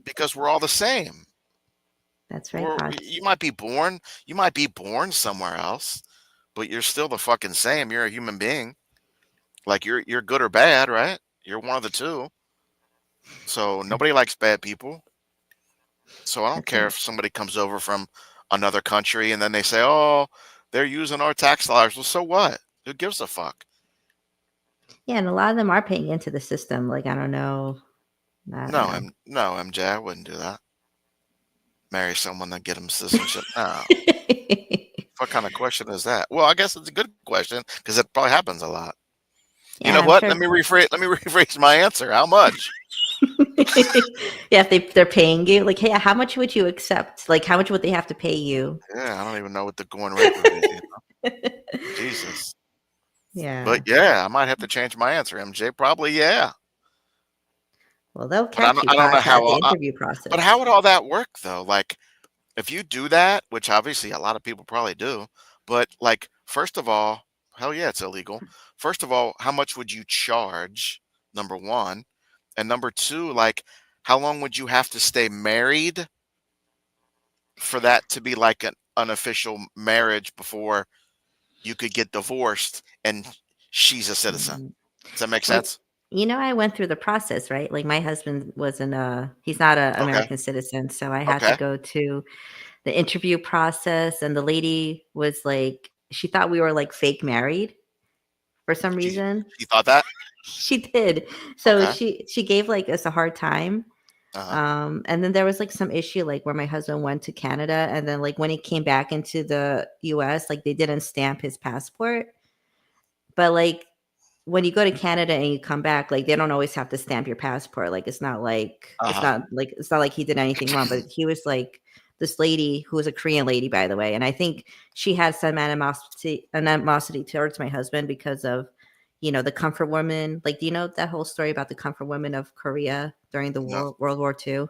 Because we're all the same. That's right, Pops. You might be born somewhere else, but you're still the fucking same. You're a human being. Like you're good or bad, right? You're one of the two. So nobody likes bad people. So I don't care if somebody comes over from another country and then they say, "Oh, they're using our tax dollars." Well, so what? Who gives a fuck? Yeah, and a lot of them are paying into the system. Like, I don't know. No, MJ, I wouldn't do that. Marry someone and get them citizenship. No. What kind of question is that? Well, I guess it's a good question because it probably happens a lot. Yeah, you know I'm what? sure. Let me rephrase my answer. How much? Yeah, if they're paying you, like, hey, how much would you accept? Like, how much would they have to pay you? Yeah, I don't even know what the going rate would be. You know? Jesus. Yeah. But yeah, I might have to change my answer, MJ. Probably yeah. Well, they'll But catch you I don't know Pops, at the interview process. But how would all that work though? Like, if you do that, which obviously a lot of people probably do, but like, first of all, hell yeah, it's illegal. First of all, how much would you charge? Number one. And number two, like, how long would you have to stay married for that to be like an unofficial marriage before you could get divorced and she's a citizen? Does that make Well, sense? you know, I went through the process, right? Like, my husband wasn't he's not an Okay. American citizen, so I had to Okay. go to the interview process, and the lady was like, she thought we were like fake married for some reason. You thought that? She did. So Okay. she gave like us a hard time. Uh-huh. And then there was like some issue like where my husband went to Canada, and then like when he came back into the US, like they didn't stamp his passport. But like when you go to Canada and you come back, like they don't always have to stamp your passport. Like it's not like Uh-huh. it's not like he did anything wrong, but he was like this lady who was a Korean lady, by the way, and I think she had some animosity towards my husband because of, you know, the comfort woman. Like, do you know that whole story about the comfort women of Korea during the No. World War II?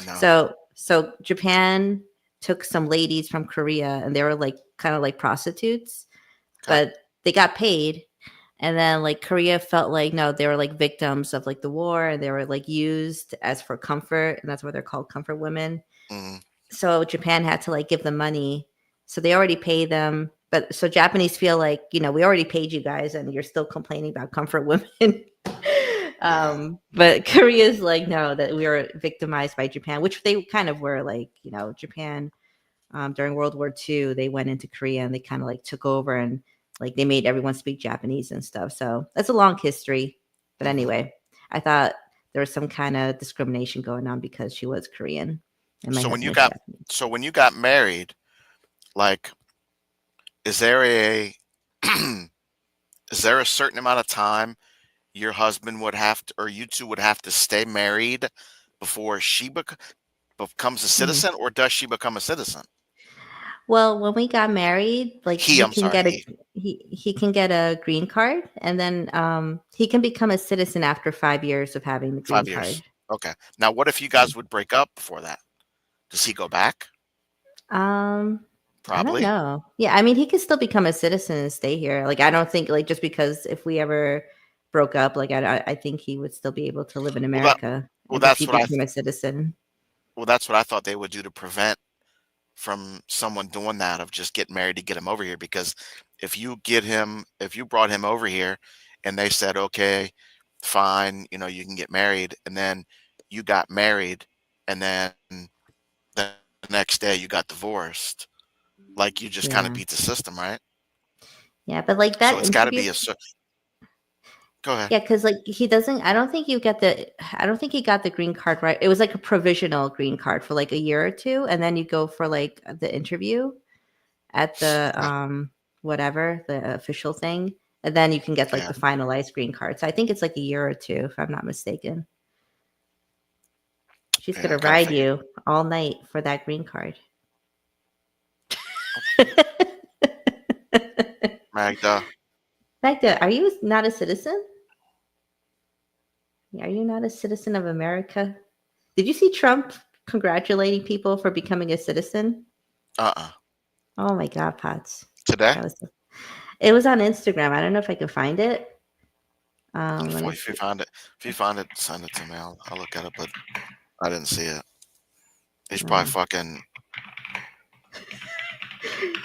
No. So Japan took some ladies from Korea, and they were like kind of like prostitutes, Okay. but they got paid. And then like Korea felt like, no, they were like victims of like the war, and they were like used as for comfort, and that's why they're called comfort women. Mhm. So Japan had to like give them money. So they already pay them. But so Japanese feel like, you know, we already paid you guys and you're still complaining about comfort women. But Korea's like, no, that we were victimized by Japan, which they kind of were. Like, you know, Japan during World War II, they went into Korea and they kind of like took over, and like they made everyone speak Japanese and stuff. So that's a long history. But anyway, I thought there was some kind of discrimination going on because she was Korean. And my So when you husband is got when you got married, like, is there a is there a certain amount of time your husband would have to, or you two would have to stay married before she becomes a citizen, or does she become a citizen? Well, when we got married, like he I'm can sorry, get he can get a green card, and then he can become a citizen after 5 years of having the green 5 years. card. Okay. Now, what if you guys would break up before that? Does he go back? I don't Probably. know. Yeah, I mean, he can still become a citizen and stay here. Like, I don't think like just because if we ever broke up, like I think he would still be able to live in Well, America if that's he what I became a citizen. well, that's what I thought they would do to prevent from someone doing that of just getting married to get him over here. Because if you brought him over here and they said, okay, fine, you can get married, and then you got married, and then the next day you got divorced, like you just kind of Yeah. beat the system, right? Yeah, but like that So it's got to interview. be Go ahead. Yeah, because like he doesn't. I don't think he got the green card right. It was like a provisional green card for like a year or two, and then you go for like the interview at the whatever the official thing, and then you can get like Yeah. the finalized green card. So I think it's like a year or two, if I'm not mistaken. She's Yeah, gonna I kinda ride figured. you all night for that green card. Magda. Magda, are you not a citizen? Are you not a citizen of America? Did you see Trump congratulating people for becoming a citizen? Oh my God, Potts. Today? It was on Instagram. I don't know if I can find it. Let me If you find it, send it to me. I'll look at it, but I didn't see it. He's probably fucking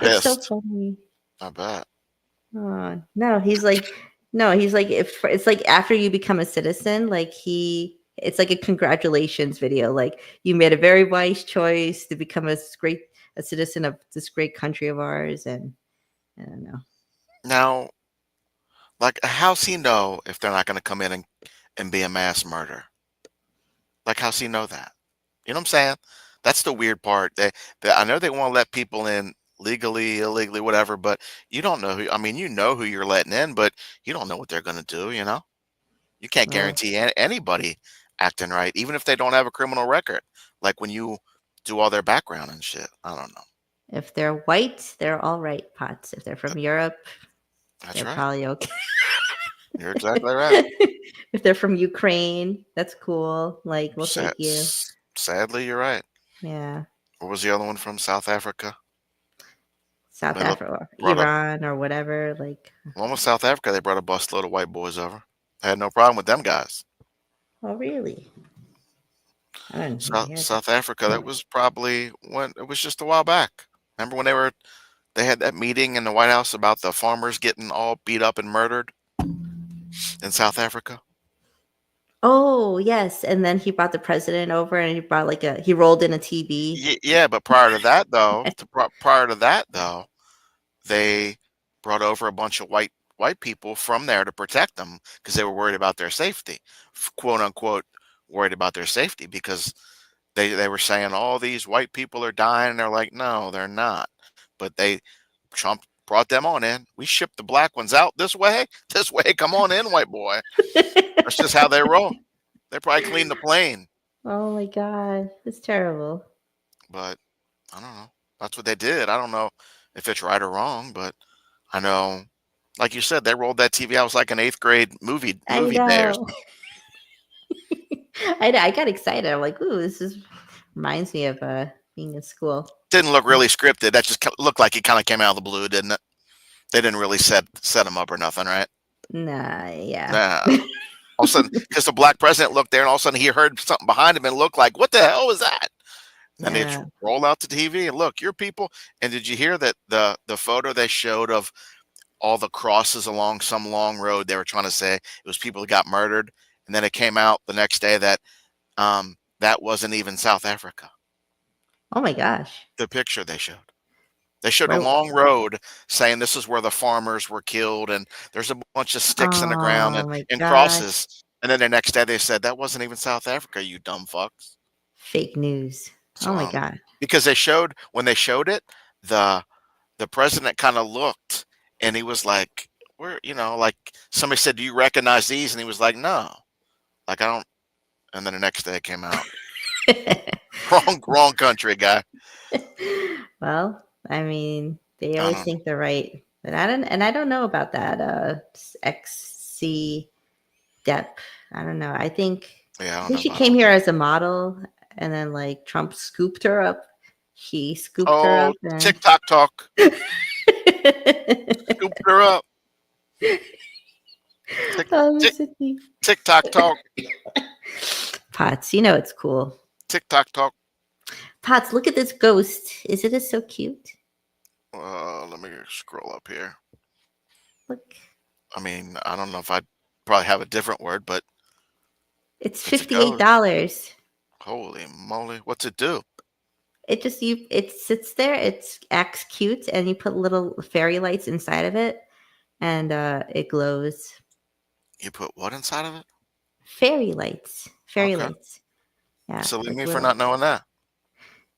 It's so pissed. funny. I bet. Oh, no, he's like, if it's like after you become a citizen, like it's like a congratulations video. Like you made a very wise choice to become a citizen of this great country of ours. And I don't know. Now, like, how's he know if they're not going to come in and be a mass murder? Like, how's he know that? You know what I'm saying? That's the weird part. I know they want to let people in legally, illegally, whatever, but you don't know who. I mean, you know who you're letting in, but you don't know what they're going to do. You can't Well, guarantee anybody acting right, even if they don't have a criminal record. Like when you do all their background and shit. I don't know. if they're white, they're all right, Potts. If they're from Europe, That's they're right. probably okay. You're exactly right. If they're from Ukraine, that's cool. Like we'll take you. Sadly, you're right. Yeah. What was the other one from South Africa? South They look- Africa, brought up- Iran, or whatever. Like, One was South Africa. They brought a busload of white boys over. I had no problem with them guys. oh really? I don't know. South Africa. That was probably when it was just a while back. Remember when they had that meeting in the White House about the farmers getting all beat up and murdered in South Africa? Oh yes, and then he brought the president over, and he brought he rolled in a TV. Yeah, but prior to that though, they brought over a bunch of white people from there to protect them because they were worried about their safety, quote unquote, worried about their safety because they were saying all these white people are dying. And they're like, no, they're not. But Trump brought them on in. We shipped the black ones out this way. Come on in, white boy. That's just how they roll. They probably cleaned the plane. Oh my God, it's terrible. But I don't know. That's what they did. I don't know if it's right or wrong, but I know, like you said, they rolled that TV out. It was like an 8th grade movie day or know. something. I got excited. I'm like, ooh, reminds me of being in school. Didn't look really scripted. That just looked like it kind of came out of the blue, didn't it? They didn't really set them up or nothing, right? Nah, yeah. Nah. All of a sudden, because the black president looked there, and all of a sudden he heard something behind him and looked like, what the hell was that? And then they just roll out the TV and look, your people. And did you hear that the photo they showed of all the crosses along some long road? They were trying to say it was people that got murdered. And then it came out the next day that that wasn't even South Africa. Oh my gosh. The picture they showed. They showed a long road saying this is where the farmers were killed, and there's a bunch of sticks in the ground and crosses. And then the next day they said that wasn't even South Africa, you dumb fucks. Fake news. So, oh my God. Because when they showed it, the president kind of looked and he was like, where, like somebody said, do you recognize these? And he was like, no. Like, I don't. And then the next day it came out. wrong country, guy. Well, I mean, they always think they're right, but I don't know about that. XC Depp. I don't know. I think she came here as a model, and then like Trump scooped her up. He scooped her up. And... TikTok talk. Scooped her up. Oh, Sydney. TikTok talk. Potts, you know it's cool. TikTok talk. Potts, look at this ghost. Isn't it so cute? Let me scroll up here. Look. I mean, I don't know if I'd probably have a different word, but it's a ghost. $58. Holy moly! What's it do? It sits there. It acts cute, and you put little fairy lights inside of it, and it glows. You put what inside of it? Fairy lights. Fairy Okay. lights. Yeah. Silly like me for little- not knowing that.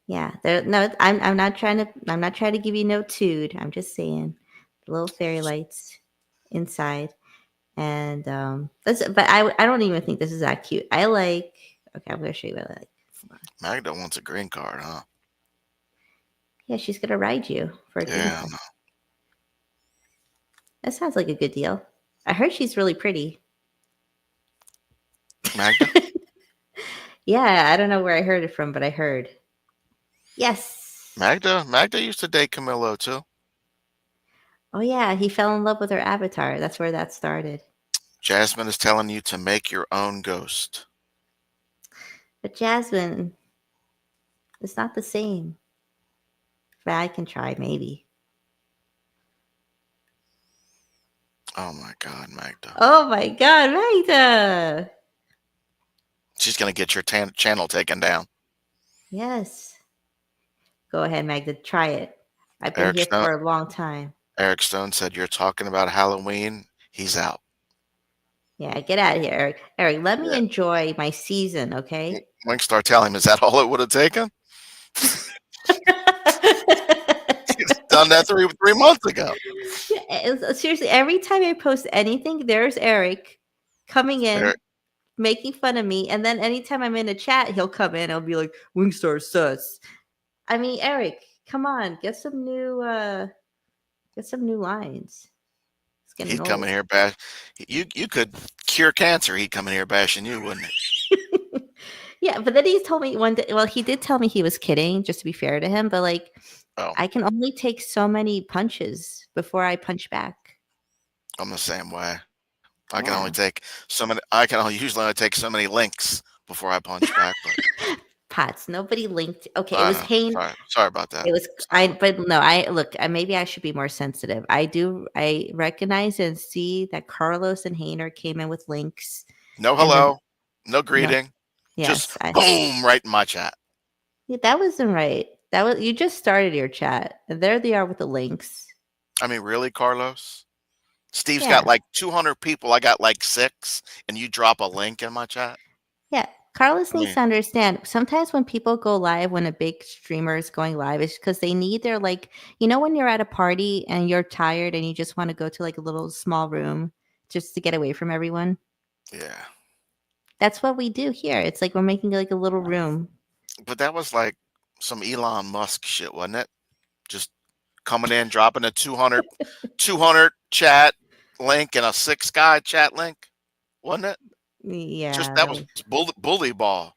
Yeah. No, I'm not trying to give you no tood. I'm just saying, little fairy lights inside, and but I don't even think this is that cute. I like. Okay, I'm gonna show you what I like. Magda wants a green card, huh? Yeah, she's gonna ride you for a green Yeah. card. That sounds like a good deal. I heard she's really pretty. Magda? Yeah, I don't know where I heard it from, but I heard. Yes. Magda used to date Camilo too. Oh yeah, he fell in love with her avatar. That's where that started. Jasmine is telling you to make your own ghost. But Jasmine, it's not the same. But I can try, maybe. Oh my God, Magda. Oh my God, Magda! She's gonna get your channel taken down. Yes. Go ahead, Magda. Try it. I've been Eric here Stone- for a long time. Eric Stone said, "You're talking about Halloween." He's out. Yeah, get out of here, Eric. Eric, let me enjoy my season, okay? Winkstar tell him, is that all it would have taken? He's done that three months ago. Seriously, every time I post anything, there's Eric coming in, Eric. making fun of me, and then anytime I'm in a chat, he'll come in. I'll be like, "Wingstar sus." I mean, Eric, come on, get some new lines. It's getting He'd old. come in here bash. You could cure cancer. He'd come in here bashing you, wouldn't he? Yeah, but then he told me one day. Well, he did tell me he was kidding, just to be fair to him. But like, I can only take so many punches before I punch back. I'm the same way. I can only take so many. I can usually only take so many links before I punch back. But Potts, nobody linked. Okay, I it was know. Hayne. Sorry about that. It was but no, look. Maybe I should be more sensitive. I recognize and see that Carlos and Hayner came in with links. No and then- hello, no greeting. Yes, Just boom right in my chat. Yeah, that wasn't right. That was you just started your chat, and there they are with the links. I mean, really, Carlos? Steve's Yeah. got like 200 people. I got like 6, and you drop a link in my chat. Yeah, Carlos I needs mean- to understand. Sometimes when people go live, when a big streamer is going live, it's because they need their when you're at a party and you're tired and you just want to go to like a little small room just to get away from everyone. Yeah, That's what we do here. It's like we're making like a little room. but that was like some Elon Musk shit, wasn't it? Just coming in, dropping a 200 chat link and a 6 guy chat link, wasn't it? Yeah, Just that was bully ball,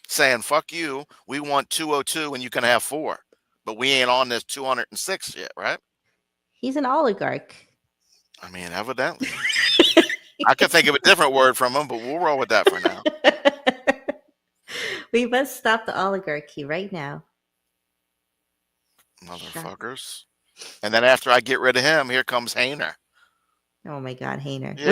saying "fuck you." We want 202 and you can have 4, but we ain't on this 206 yet, right? He's an oligarch. I mean, evidently. I could think of a different word from him, but we'll roll with that for now. We must stop the oligarchy right now. Motherfuckers. And then after I get rid of him, here comes Hayner. Oh my God, Hayner. Yeah. It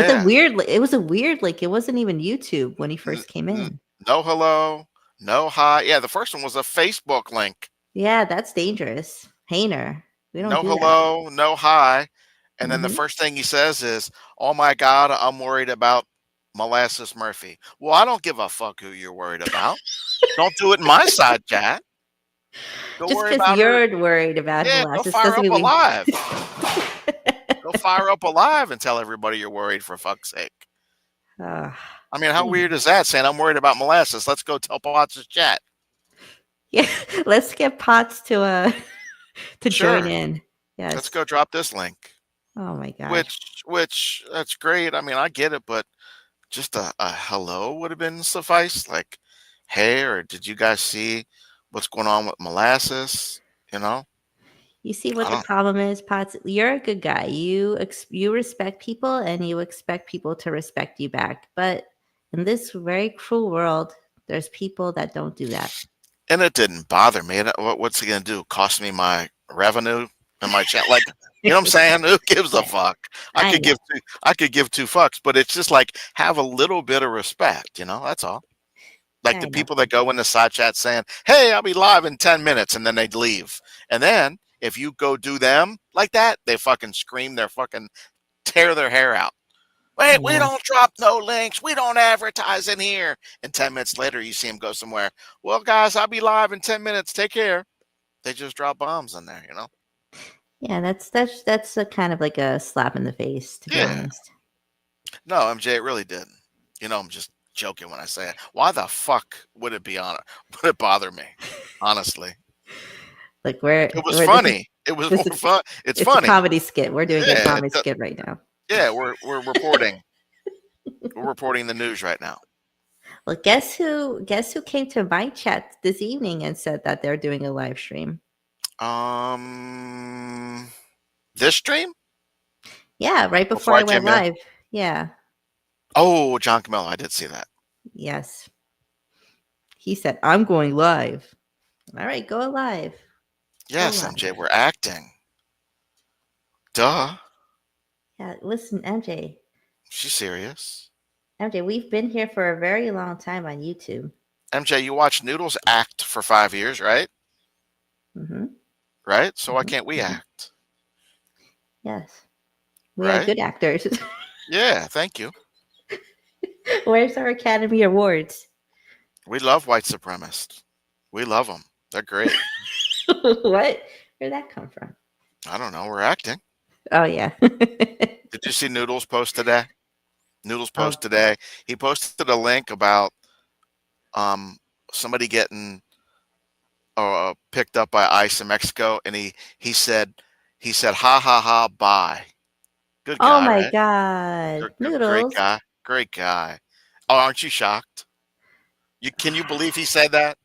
was a weird, it wasn't even YouTube when he first came in. No hello, no hi. Yeah, the first one was a Facebook link. Yeah, that's dangerous. Hayner. We don't No do that. hello, no hi. And then the Mhm. first thing he says is, "Oh my God, I'm worried about Molasses Murphy." Well, I don't give a fuck who you're worried about. Don't do it in my side chat. Go Just worry because about her. you're worried about Yeah, go molasses fire doesn't up mean we- alive. Go fire up alive and tell everybody you're worried, for fuck's sake. Ah, I mean, how weird is that? Saying I'm worried about molasses. Let's go tell Potts' chat. yeah, let's get Potts to join Sure. in. Yes. Let's go drop this link. Oh my gosh. Which that's great. I mean, I get it, but just a hello would have been suffice. Like, hey, or did you guys see what's going on with molasses? You know? You see what the problem is, Potts? You're a good guy. You respect people and you expect people to respect you back. But in this very cruel world, there's people that don't do that. And it didn't bother me. What's he gonna do? Cost me my revenue and my chat? Like, you know what I'm saying? Who gives a fuck? I could give two fucks, but it's just like have a little bit of respect. You know, that's all. Like the people that go in the side chat saying, "Hey, I'll be live in 10 minutes," and then they leave. And then if you go do them like that, they fucking scream, tear their hair out. Wait, we don't drop no links. We don't advertise in here. And 10 minutes later, you see them go somewhere. Well, guys, I'll be live in 10 minutes. Take care. They just drop bombs in there, you know? Yeah, that's a kind of like a slap in the face, to be honest. No, MJ, it really didn't. You know, I'm just joking when I say it. Why the fuck would it bother me? Honestly. Like it was funny. It was more fun. It's funny. A comedy skit. We're doing a comedy skit right now. Yeah, we're reporting. We're reporting the news right now. Well, guess who came to my chat this evening and said that they're doing a live stream? This stream? Yeah, right before I went live. Yeah. Oh, John Camillo, I did see that. Yes. He said, "I'm going live." All right, go live. Yes, MJ, we're acting. Duh. Yeah, listen, MJ. She's serious. MJ, we've been here for a very long time on YouTube. MJ, you watched Noodles act for 5 years, right? Mm-hmm. Right? So why can't we act? Yes. We are good actors. Yeah, thank you. Where's our Academy Awards? We love white supremacists. We love them. They're great. What? Where'd that come from? I don't know. We're acting. Oh, yeah. Did you see Noodles post today? Noodles post today. He posted a link about somebody getting picked up by ICE in Mexico, and he said, "Ha ha ha, bye." Good guy. Oh my right? God, Noodles. Great guy. Oh, aren't you shocked? Can you believe he said that?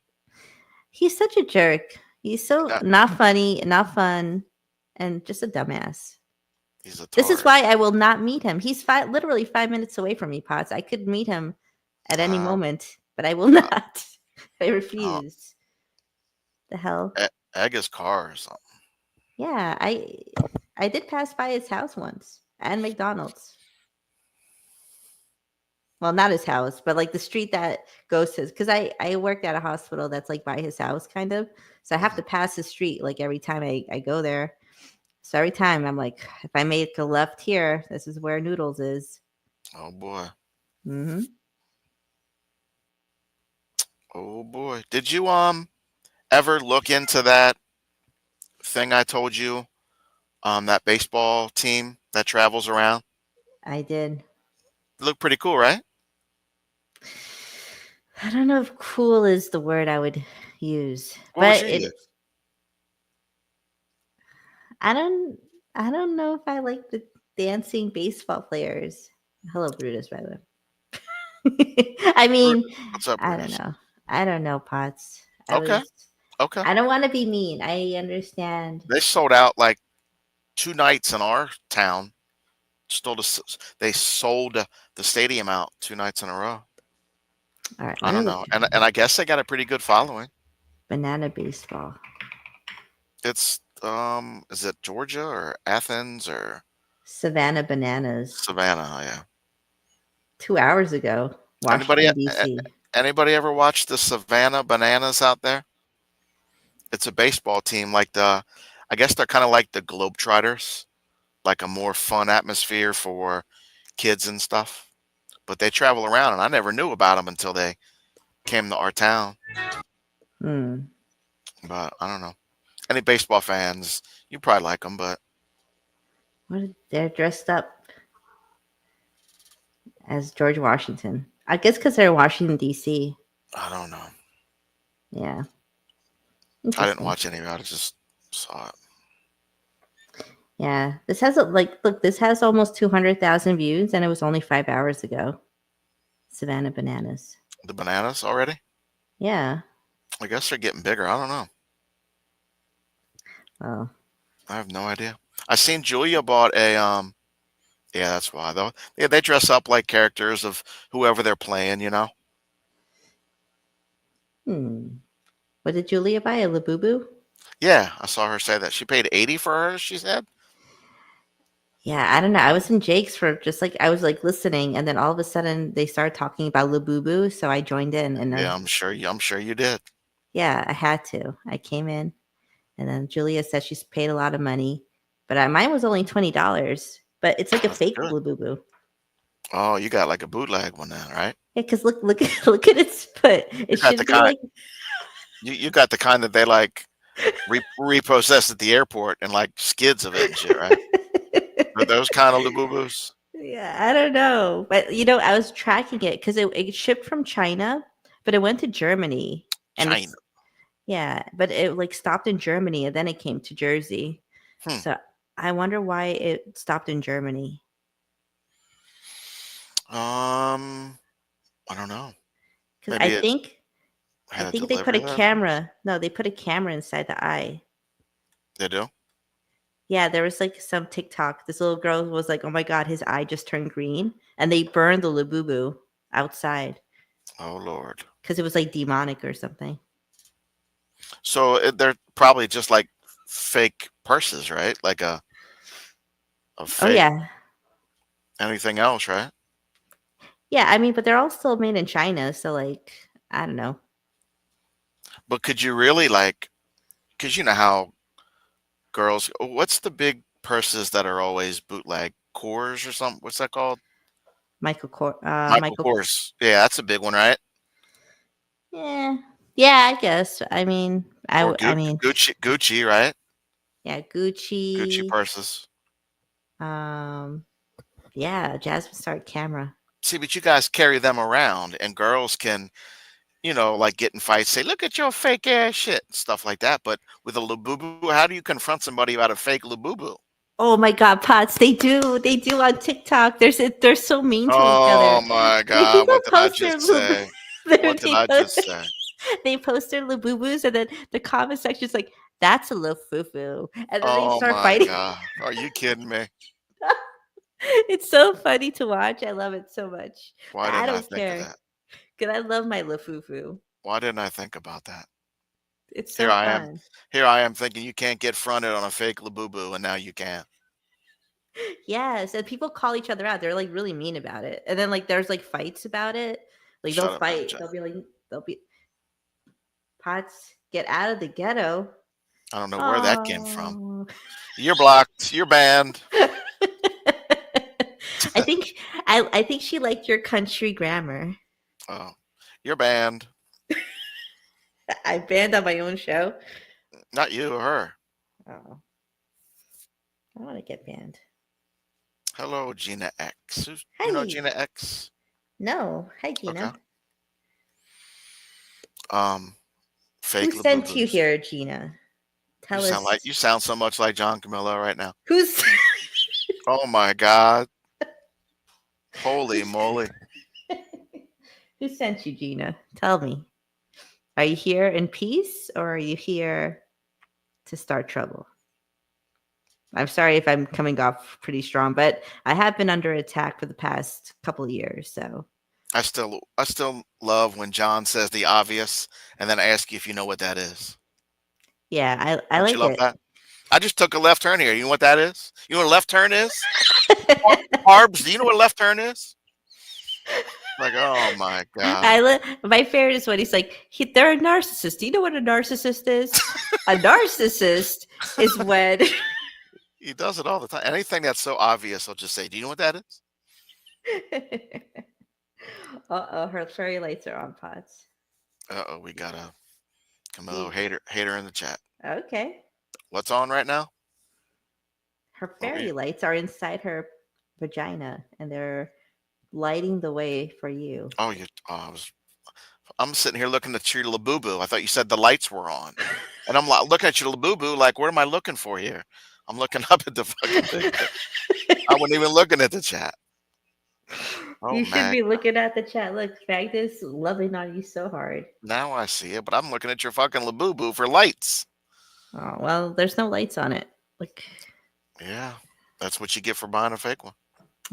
He's such a jerk. He's so not funny, not fun, and just a dumbass. This is why I will not meet him. He's literally 5 minutes away from me, Potts. I could meet him at any moment, but I will not. I refuse. The hell? Egg his car or something. Yeah, I did pass by his house once and McDonald's. Well, not his house, but like the street that goes to his, because I worked at a hospital that's like by his house, kind of. So I have to pass the street like every time I go there. So every time I'm like, if I make a left here, this is where Noodles is. Oh boy. Mm-hmm. Oh boy. Did you ever look into that thing I told you? That baseball team that travels around? I did. Look pretty cool, right? I don't know if cool is the word I would use. What but I don't know if I like the dancing baseball players. Hello, Brutus, by the way. I mean, what's up, Brutus? I don't know, Potts. Okay. I don't want to be mean. I understand. They sold out like 2 nights in our town. They sold the stadium out 2 nights in a row. All right, I don't know. And I guess they got a pretty good following. Banana baseball. It's is it Georgia or Athens or Savannah Bananas? Savannah, yeah. 2 hours ago. Washington, D.C. Anybody ever watch the Savannah Bananas out there? It's a baseball team I guess they're kind of like the Globetrotters, like a more fun atmosphere for kids and stuff. But they travel around, and I never knew about them until they came to our town. But I don't know. Any baseball fans, you probably like them, but they're dressed up as George Washington. I guess because they're Washington, D.C. I don't know. Yeah. I didn't watch any of it. I just saw it. Yeah, this has this has almost 200,000 views, and it was only 5 hours ago. Savannah Bananas. The bananas already? Yeah. I guess they're getting bigger. I don't know. Well, I have no idea. I seen Julia bought a yeah, that's why though. Yeah, they dress up like characters of whoever they're playing, you know. What did Julia buy? A Labubu? Yeah, I saw her say that. She paid 80 for her, she said. Yeah, I don't know. I was in Jake's for just like I was like listening, and then all of a sudden they started talking about Labubu, so I joined in, and Yeah, I'm sure you did. yeah, I had to. I came in, and then Julia said she's paid a lot of money, but mine was only $20. But it's like a fake good. Labubu. Oh, you got like a bootleg one then, right? Yeah, because look at its foot. It got should the be kind. like You got the kind that they like reprocess at the airport and like skids of it and shit, right? Are those kind of Labubus? yeah, I don't know, but I was tracking it because it shipped from China, but it went to Germany, and China. yeah, but it like stopped in Germany and then it came to Jersey. So I wonder why it stopped in Germany. I don't know. Because Maybe I think they put a delivery there? camera. No, they put a camera inside the eye. They do? Yeah, there was like some TikTok. This little girl was like, "Oh my god, his eye just turned green," and they burned the Labubu outside Oh Lord. because it was like demonic or something. So they're probably just like fake purses, right? Like a fake Oh yeah, anything else, right? yeah. I mean, but they're all still made in China, so like, I don't know. But could you really like, because you know how girls, what's the big purses that are always bootleg? Kors or something? What's that called? Michael Michael Kors. Yeah, that's a big one, right? Yeah, yeah. I guess. I mean, Or I mean, Gucci, right? yeah, Gucci. Gucci purses. Yeah, Jasmine Star camera. See, but you guys carry them around, and girls can, like get in fights, say, "Look at your fake ass shit," and stuff like that. But with a Labubu, how do you confront somebody about a fake Labubu? Oh my God, Pots! They do on TikTok. They're so mean to each other. Oh my God! What did I just say? What did I just say? They post their Labubus, and then the comment section's like, "That's a little foo-foo," and then they start my fighting. God! Are you kidding me? It's so funny to watch. I love it so much. Why I didn't I don't think care of that? because I love my Lafufu. Why didn't I think about that? It's so Here I am. fun. Here I am thinking you can't get fronted on a fake Labubu, and now you can. Yes, and people call each other out. They're like really mean about it, and then like there's like fights about it. Like Shut they'll up, fight. MJ. They'll be Pots, get out of the ghetto. I don't know where that came from. Oh. You're blocked. You're banned. I think she liked your country grammar. Oh, you're banned. I banned on my own show. Not you, her. Oh, I want to get banned. Hello, Gina X. Hi. You know Gina X? No, hi Gina. Okay. Fake. Who sent you Labubus. here, Gina? Tell us. You sound so much like John Camillo right now. Who's? Oh my God! Holy moly! Who sent you, Gina? Tell me. Are you here in peace or are you here to start trouble? I'm sorry if I'm coming off pretty strong, but I have been under attack for the past couple of years. So I still love when John says the obvious and then I ask you if you know what that is. yeah, I Don't like you love it. that? I just took a left turn here. You know what that is? You know what a left turn is? Harbs, do you know what a left turn is? Like, oh my God. My favorite is when he's like, they're a narcissist. Do you know what a narcissist is? A narcissist is when He does it all the time. Anything that's so obvious, I'll just say, do you know what that is? Uh-oh, her fairy lights are on, Pots. Uh-oh, we got a Camillo hater in the chat. Okay. What's on right now? Her fairy lights are inside her vagina and they're lighting the way for you. Oh, I'm sitting here looking at your Labubu. I thought you said the lights were on. And I'm like looking at your Labubu like, what am I looking for here? I'm looking up at the fucking thing. I wasn't even looking at the chat. Oh, You should man. be looking at the chat. Look, Magnus loving on you so hard. Now I see it, but I'm looking at your fucking Labubu for lights. Oh, well, there's no lights on it. Like, Yeah, that's what you get for buying a fake one.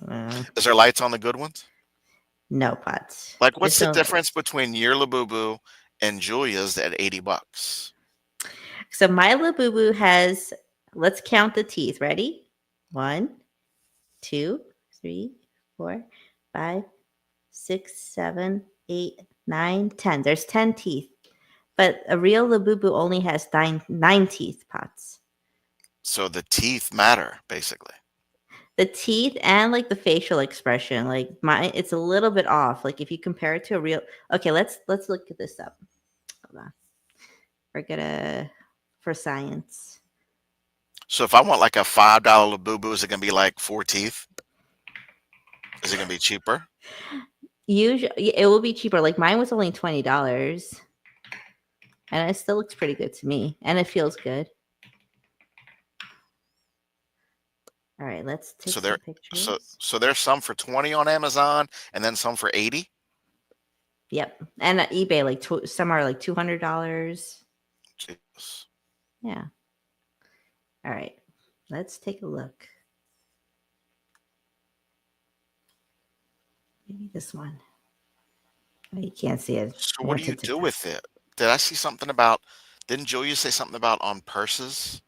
uh, Is there lights on the good ones? no pots. Like, what's Just the don't. difference between your Labubu and Julia's at $80? So my Labubu has. Let's count the teeth. Ready? 1, 2, 3, 4, 5, 6, 7, 8, 9, 10. There's 10 teeth. But a real Labubu only has nine teeth, Pots. So the teeth matter, basically. The teeth and like the facial expression, like mine, it's a little bit off. Like if you compare it to a real. Okay, let's look at this up. Hold on. We're gonna for science. So if I want like a $5 Labubu, is it gonna be like 4 teeth? Is it gonna be cheaper? Usually, it will be cheaper. Like mine was only $20, and it still looks pretty good to me, and it feels good. All right, let's take So some there, pictures. so there's some for 20 on Amazon, and then some for 80. Yep, and at eBay, like some are like $200. Jeez. Yeah. All right, let's take a look. Maybe this one. Oh, you can't see it. So what do you do with it? Did I see something about? Didn't Julia say something about on purses?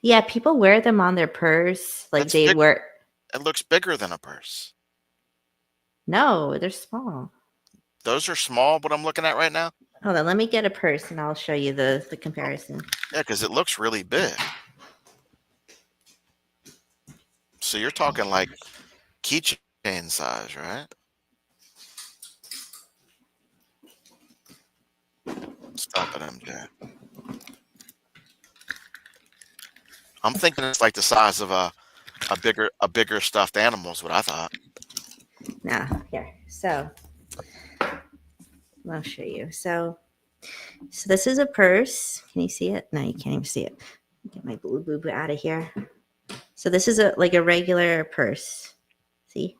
Yeah, people wear them on their purse. Like That's they big. wear. It looks bigger than a purse. No, they're small. Those are small. What I'm looking at right now. Hold on, let me get a purse and I'll show you the comparison. Yeah, because it looks really big. So you're talking like keychain size, right? Stop it, MJ. I'm thinking it's like the size of a bigger stuffed animal is what I thought. Now, here. So I'll show you. So this is a purse. Can you see it? No, you can't even see it. Get my blue boo out of here. So this is a regular purse. See?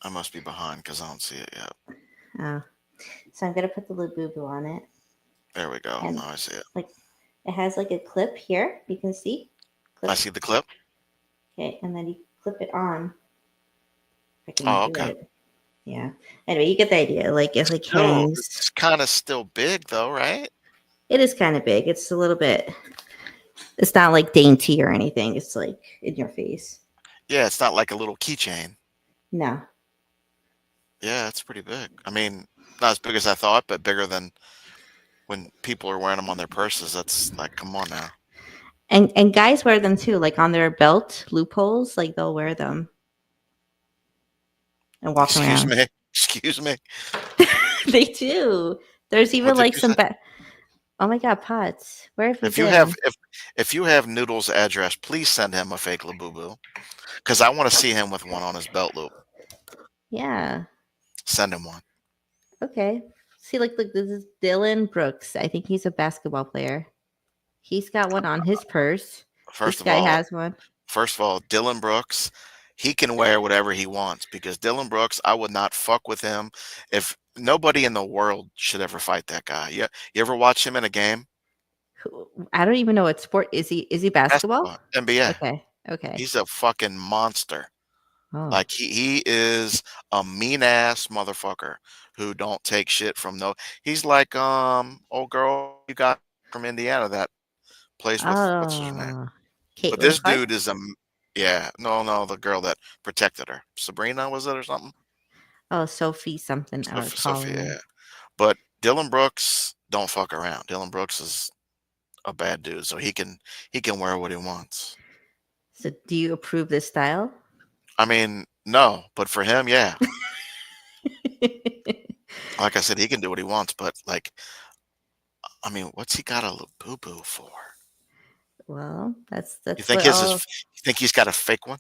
I must be behind because I don't see it yet. Oh. So I'm gonna put the Labubu on it. There we go. And Now I see it. like it has like a clip here. You can see. I see the clip. Okay, and then you clip it on. If I can Oh, do okay. it. Yeah. Anyway, you get the idea. Like it like hangs. It's kind of still big though, right? It is kind of big. It's a little bit. It's not like dainty or anything. It's like in your face. Yeah, it's not like a little keychain. No. Yeah, it's pretty big. I mean, not as big as I thought, but bigger than when people are wearing them on their purses. That's like, come on now. And guys wear them too, like on their belt loopholes. Like they'll wear them and walk Excuse around. me. Excuse me. They do. There's even What did like you some. say? Oh my God, Pots. Where have you If you been? have if you have Noodle's address, please send him a fake Labubu, because I want to see him with one on his belt loop. Yeah. Send him one. Okay. See, look, this is Dylan Brooks. I think he's a basketball player. He's got one on his purse. First This of guy all, has one. Dylan Brooks, he can wear whatever he wants because Dylan Brooks, I would not fuck with him. If nobody in the world should ever fight that guy. Yeah, you ever watch him in a game? I don't even know what sport is he. Is he basketball? NBA. Okay. Okay. He's a fucking monster. Oh. Like he is a mean ass motherfucker who don't take shit from no. He's like old girl you got from Indiana that plays with what's her name. But this Caitlin Clark? dude is no, the girl that protected her. Sabrina, was it or something? Oh, Sophie something. I was calling Sophie, her. yeah. But Dylan Brooks don't fuck around. Dylan Brooks is a bad dude, so he can wear what he wants. So, do you approve this style? I mean, no, but for him, yeah. Like I said, he can do what he wants, but like, I mean, what's he got a Labubu for? Well, that's You think what all... you think he's got a fake one?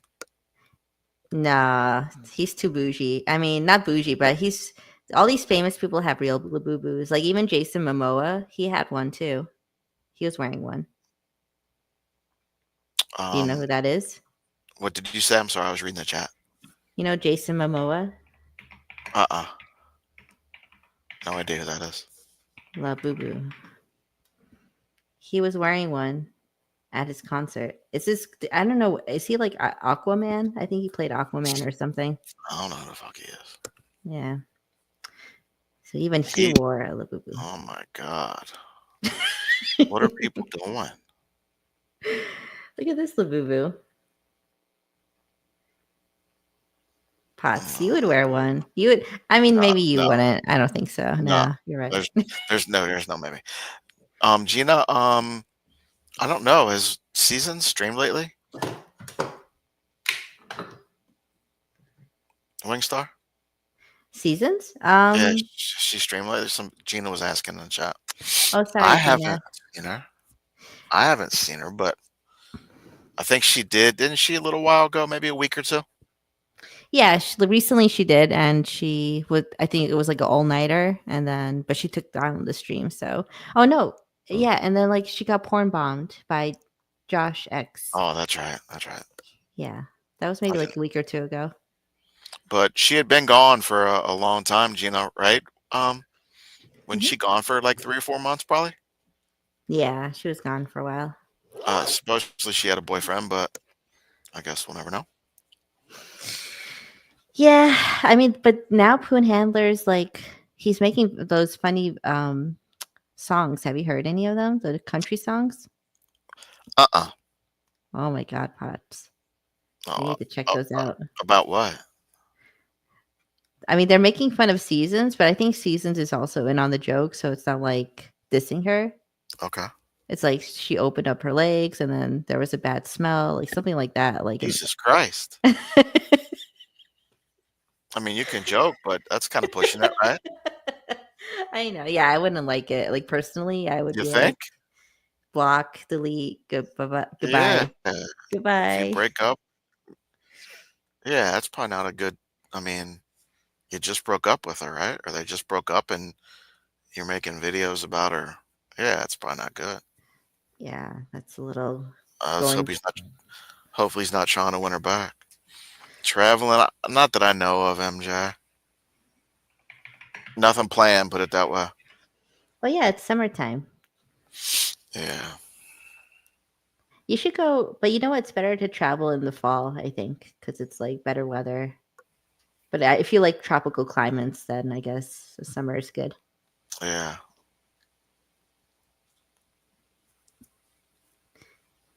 Nah, he's too bougie. I mean, not bougie, but he's all these famous people have real Labubus. Like even Jason Momoa, he had one too. He was wearing one. Do you know who that is? What did you say? I'm sorry, I was reading the chat. You know Jason Momoa? No idea who that is. Labubu. He was wearing one. at his concert. Is this? I don't know. Is he like Aquaman? I think he played Aquaman or something. I don't know who the fuck he is. Yeah. So even he wore a Labubu. Oh my god. What are people doing? Look at this Labubu. Potts, you would wear one. You would. I mean, maybe you wouldn't. I don't think so. No, you're right. There's no maybe. Gina, I don't know. Has Season streamed lately? Wingstar? Seasons? Yeah, she streamed lately. Gina was asking in the chat. Oh, sorry. I Gina. haven't seen her. I haven't seen her, but I think she did. Didn't she a little while ago? Maybe a week or two? Yeah, recently she did, and she would. I think it was like an all-nighter, and then but she took down the stream. So, oh no, yeah, and then like she got porn bombed by Josh X. Oh, that's right. That's right. Yeah, that was maybe like a week or two ago. But she had been gone for a long time, Gina, right? When she gone for like 3 or 4 months, probably. Yeah, she was gone for a while. Supposedly she had a boyfriend, but I guess we'll never know. Yeah, I mean, but now Poon Handler's like he's making those funny songs. Have you heard any of them? The country songs? Oh my god, Pops. You need to check those out. About what? I mean, they're making fun of Seasons, but I think Seasons is also in on the joke, so it's not like dissing her. Okay. It's like she opened up her legs and then there was a bad smell, like something like that. Like Jesus Christ. I mean, you can joke, but that's kind of pushing it, right? I know. Yeah, I wouldn't like it. Like personally, I would. You be think? Like, block, delete, goodbye. Yeah. Goodbye. If you break up. Yeah, that's probably not a good. I mean, you just broke up with her, right? Or they just broke up and you're making videos about her. Yeah, that's probably not good. Yeah, that's a little. Let's hope hopefully he's not trying to win her back. Traveling, not that I know of, MJ. Nothing planned, put it that way. Well, yeah, it's summertime. Yeah. You should go, but you know what? It's better to travel in the fall, I think, because it's like better weather. But if you like tropical climates, then I guess the summer is good. Yeah.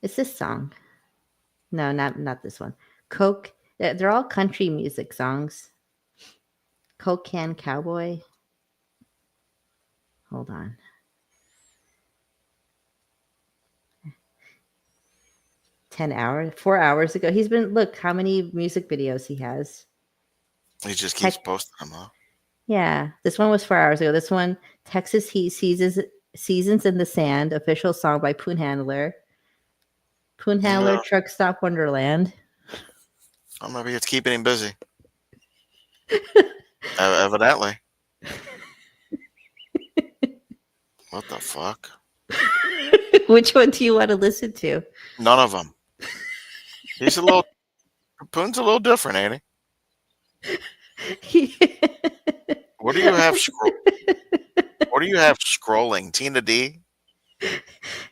It's this song. No, not this one. Coke. They're all country music songs. Coke Can Cowboy. Hold on. $10 4 hours ago. He's been look how many music videos he has. He just keeps posting them, huh? Yeah. This one was 4 hours ago. This one, Texas Heat Seasons in the Sand, official song by Poon Handler. Poon Handler, Truck Stop Wonderland. Oh, maybe it's keeping him busy. Evidently. What the fuck? Which one do you want to listen to? None of them. He's Poon's a little different, ain't he? What do you have? What do you have scrolling? Tina D?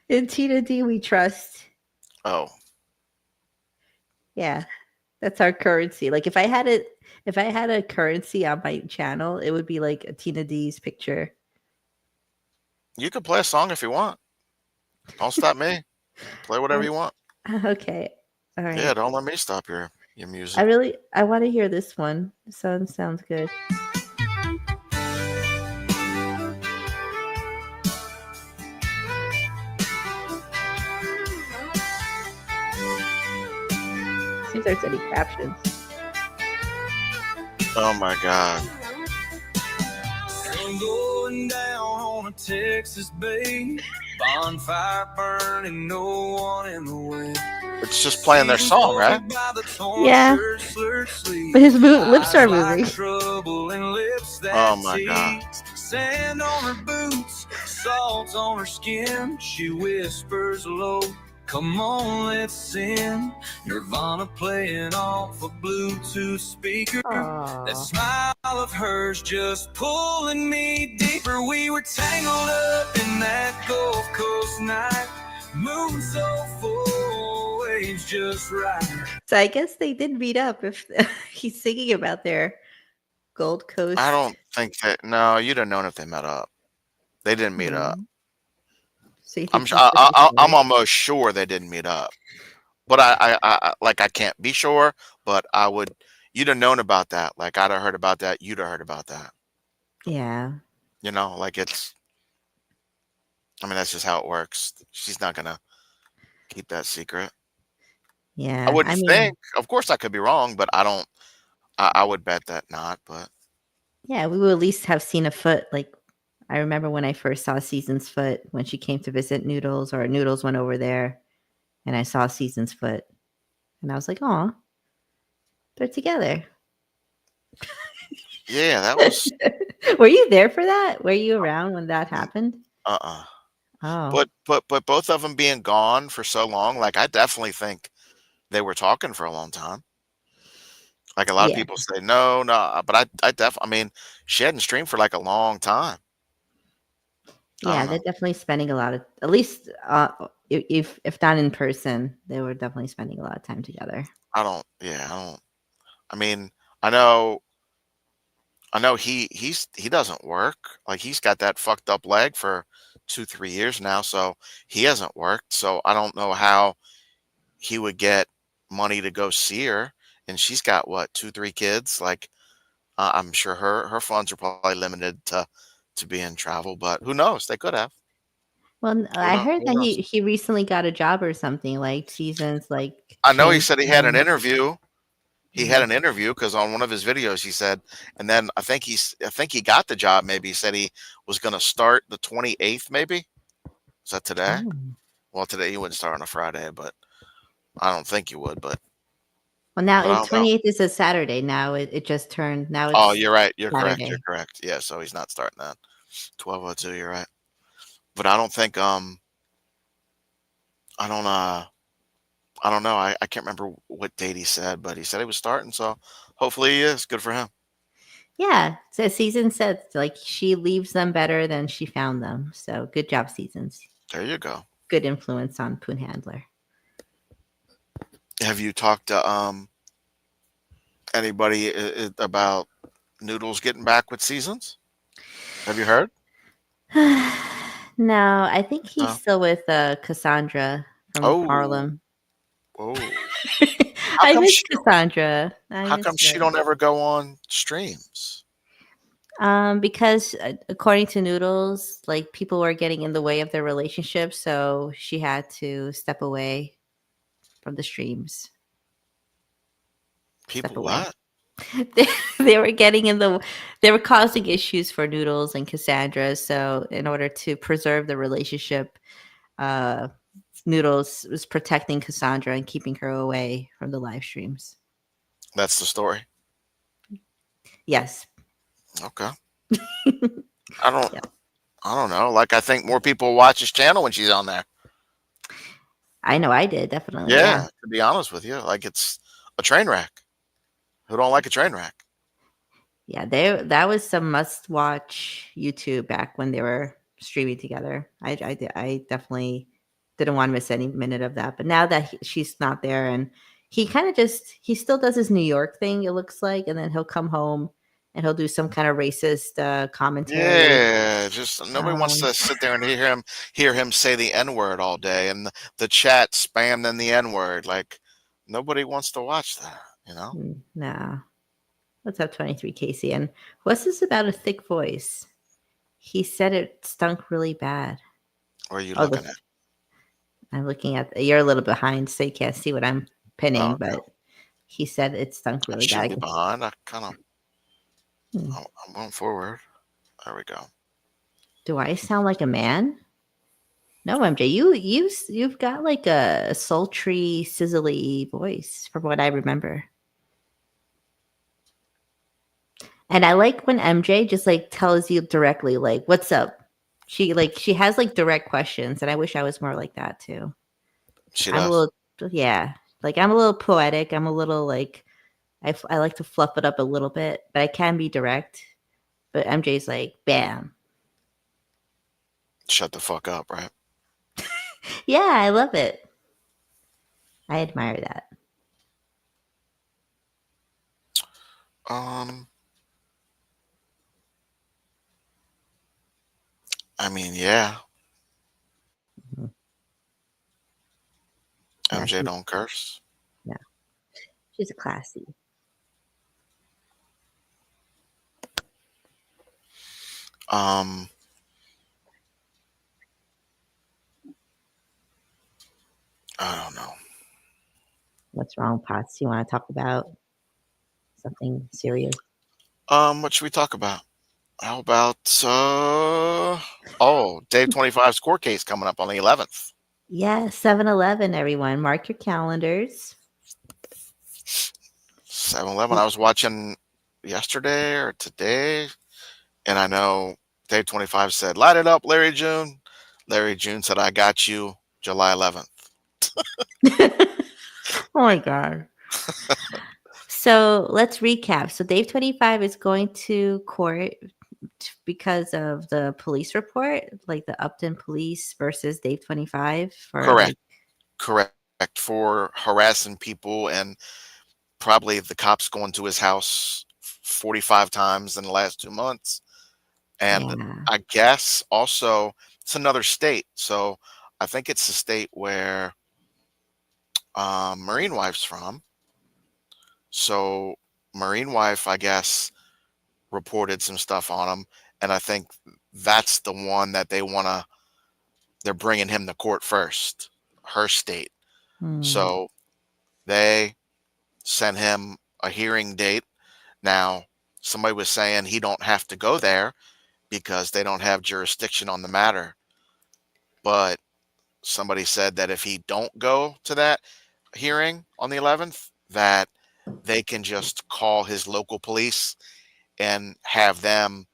In Tina D, we trust. Oh. Yeah. That's our currency. Like if I had a currency on my channel, it would be like a Tina D's picture. You can play a song if you want. Don't stop me. Play whatever you want. Okay. All right. Yeah, don't let me stop your music. I want to hear this one. This one sounds good. See if there's any captions. Oh my god. I'm going down on a Texas bay, bonfire burning, no one in the way. It's just playing their song, right? Yeah. But his lips are moving. Oh my god. Sand on her boots, salt on her skin. She whispers low, come on, let's sing. Nirvana playing off a Bluetooth speaker. Aww. That smile of hers just pulling me deeper. We were tangled up in that Gulf Coast night. Moon so full, waves just right. So I guess they did meet up if he's singing about their Gold Coast. I don't think that. No, you'd have known if they met up. They didn't meet up. So you I'm think I'm almost sure they didn't meet up. But I can't be sure. But I would. You'd have known about that. Like I'd have heard about that. You'd have heard about that. Yeah. You know, like it's. I mean, that's just how it works. She's not gonna keep that secret. Yeah. I would mean, think. Of course, I could be wrong, but I don't. I would bet that not. But yeah, we will at least have seen a foot. Like I remember when I first saw Season's foot when she came to visit Noodles, or Noodles went over there, and I saw Season's foot, and I was like, "Oh, they're together." yeah, that was. Were you there for that? Were you around when that happened? Oh. But both of them being gone for so long, like I definitely think they were talking for a long time. Like a lot of people say no, but I mean, she hadn't streamed for like a long time. Yeah, they're definitely spending a lot of, at least if not in person, they were definitely spending a lot of time together. I mean, I know he doesn't work. Like he's got that fucked up leg for 2-3 years now, so he hasn't worked. So I don't know how he would get money to go see her. And she's got what, 2-3 kids. Like I'm sure her funds are probably limited to be in travel, but who knows? They could have. Well, I heard that he recently got a job or something, like Seasons. Like I know he said he had an interview. He had an interview because on one of his videos he said, and then I think he got the job. Maybe he said he was going to start the 28th. Maybe is that today? Oh. Well, today he wouldn't start on a Friday, but I don't think he would. But well, now 28th is a Saturday. Now it just turned. Now it's oh, you're right. You're Saturday. correct. You're correct. Yeah, so he's not starting that 12:02. You're right. But I don't think I don't know. I can't remember what date he said, but he said he was starting. So hopefully he is. Good for him. Yeah. So Season said like she leaves them better than she found them. So good job, Seasons. There you go. Good influence on Poon Handler. Have you talked to anybody about Noodles getting back with Seasons? Have you heard? No, I think he's still with Cassandra from Harlem. Oh, I miss Cassandra. How come she don't ever go on streams? Because according to Noodles, like people were getting in the way of their relationship, so she had to step away from the streams. People what? They were getting they were causing issues for Noodles and Cassandra. So in order to preserve the relationship, Noodles was protecting Cassandra and keeping her away from the live streams. That's the story. Yes. Okay. I don't know. Like I think more people watch his channel when she's on there. I know I did, definitely. Yeah, to be honest with you. Like it's a train wreck. Who don't like a train wreck? Yeah, that was some must-watch YouTube back when they were streaming together. I definitely didn't want to miss any minute of that. But now that she's not there, and he kind of he still does his New York thing, it looks like, and then he'll come home and he'll do some kind of racist commentary. Yeah, just nobody wants to sit there and hear him say the N-word all day, and the chat spam then the N-word. Like nobody wants to watch that, you know? Nah. What's up, 23 Casey? And what's this about a thick voice? He said it stunk really bad. What are you looking at? I'm looking at. You're a little behind, so you can't see what I'm pinning. But he said it stunk really bad. Be behind. I kind of. I'm going forward. There we go. Do I sound like a man? No, MJ. You've got like a sultry, sizzly voice, from what I remember. And I like when MJ just like tells you directly, like, "What's up?" She has like direct questions, and I wish I was more like that too. I'm a little, like I'm a little poetic. I'm a little like, I like to fluff it up a little bit, but I can be direct. But MJ's like, bam. Shut the fuck up, right? Yeah, I love it. I admire that. I mean, yeah. Yeah, MJ don't curse. Yeah, she's a classy. I don't know. What's wrong, Potts? You want to talk about something serious? What should we talk about? How about Dave 25's court case coming up on the 11th. Yeah, 7-Eleven, everyone. Mark your calendars. 7-Eleven. I was watching yesterday or today, and I know Dave 25 said, "Light it up, Larry June." Larry June said, "I got you, July 11th." Oh my God. So let's recap. So Dave 25 is going to court because of the police report, like the Upton police versus Dave 25. Correct. Correct. For harassing people, and probably the cops going to his house 45 times in the last 2 months. And Yeah. I guess also it's another state. So I think it's the state where Marine Wife's from. So Marine Wife, I guess, reported some stuff on him. And I think that's the one that they're bringing him to court first, her state. So they sent him a hearing date. Now, somebody was saying he don't have to go there because they don't have jurisdiction on the matter. But somebody said that if he don't go to that hearing on the 11th, that they can just call his local police and have them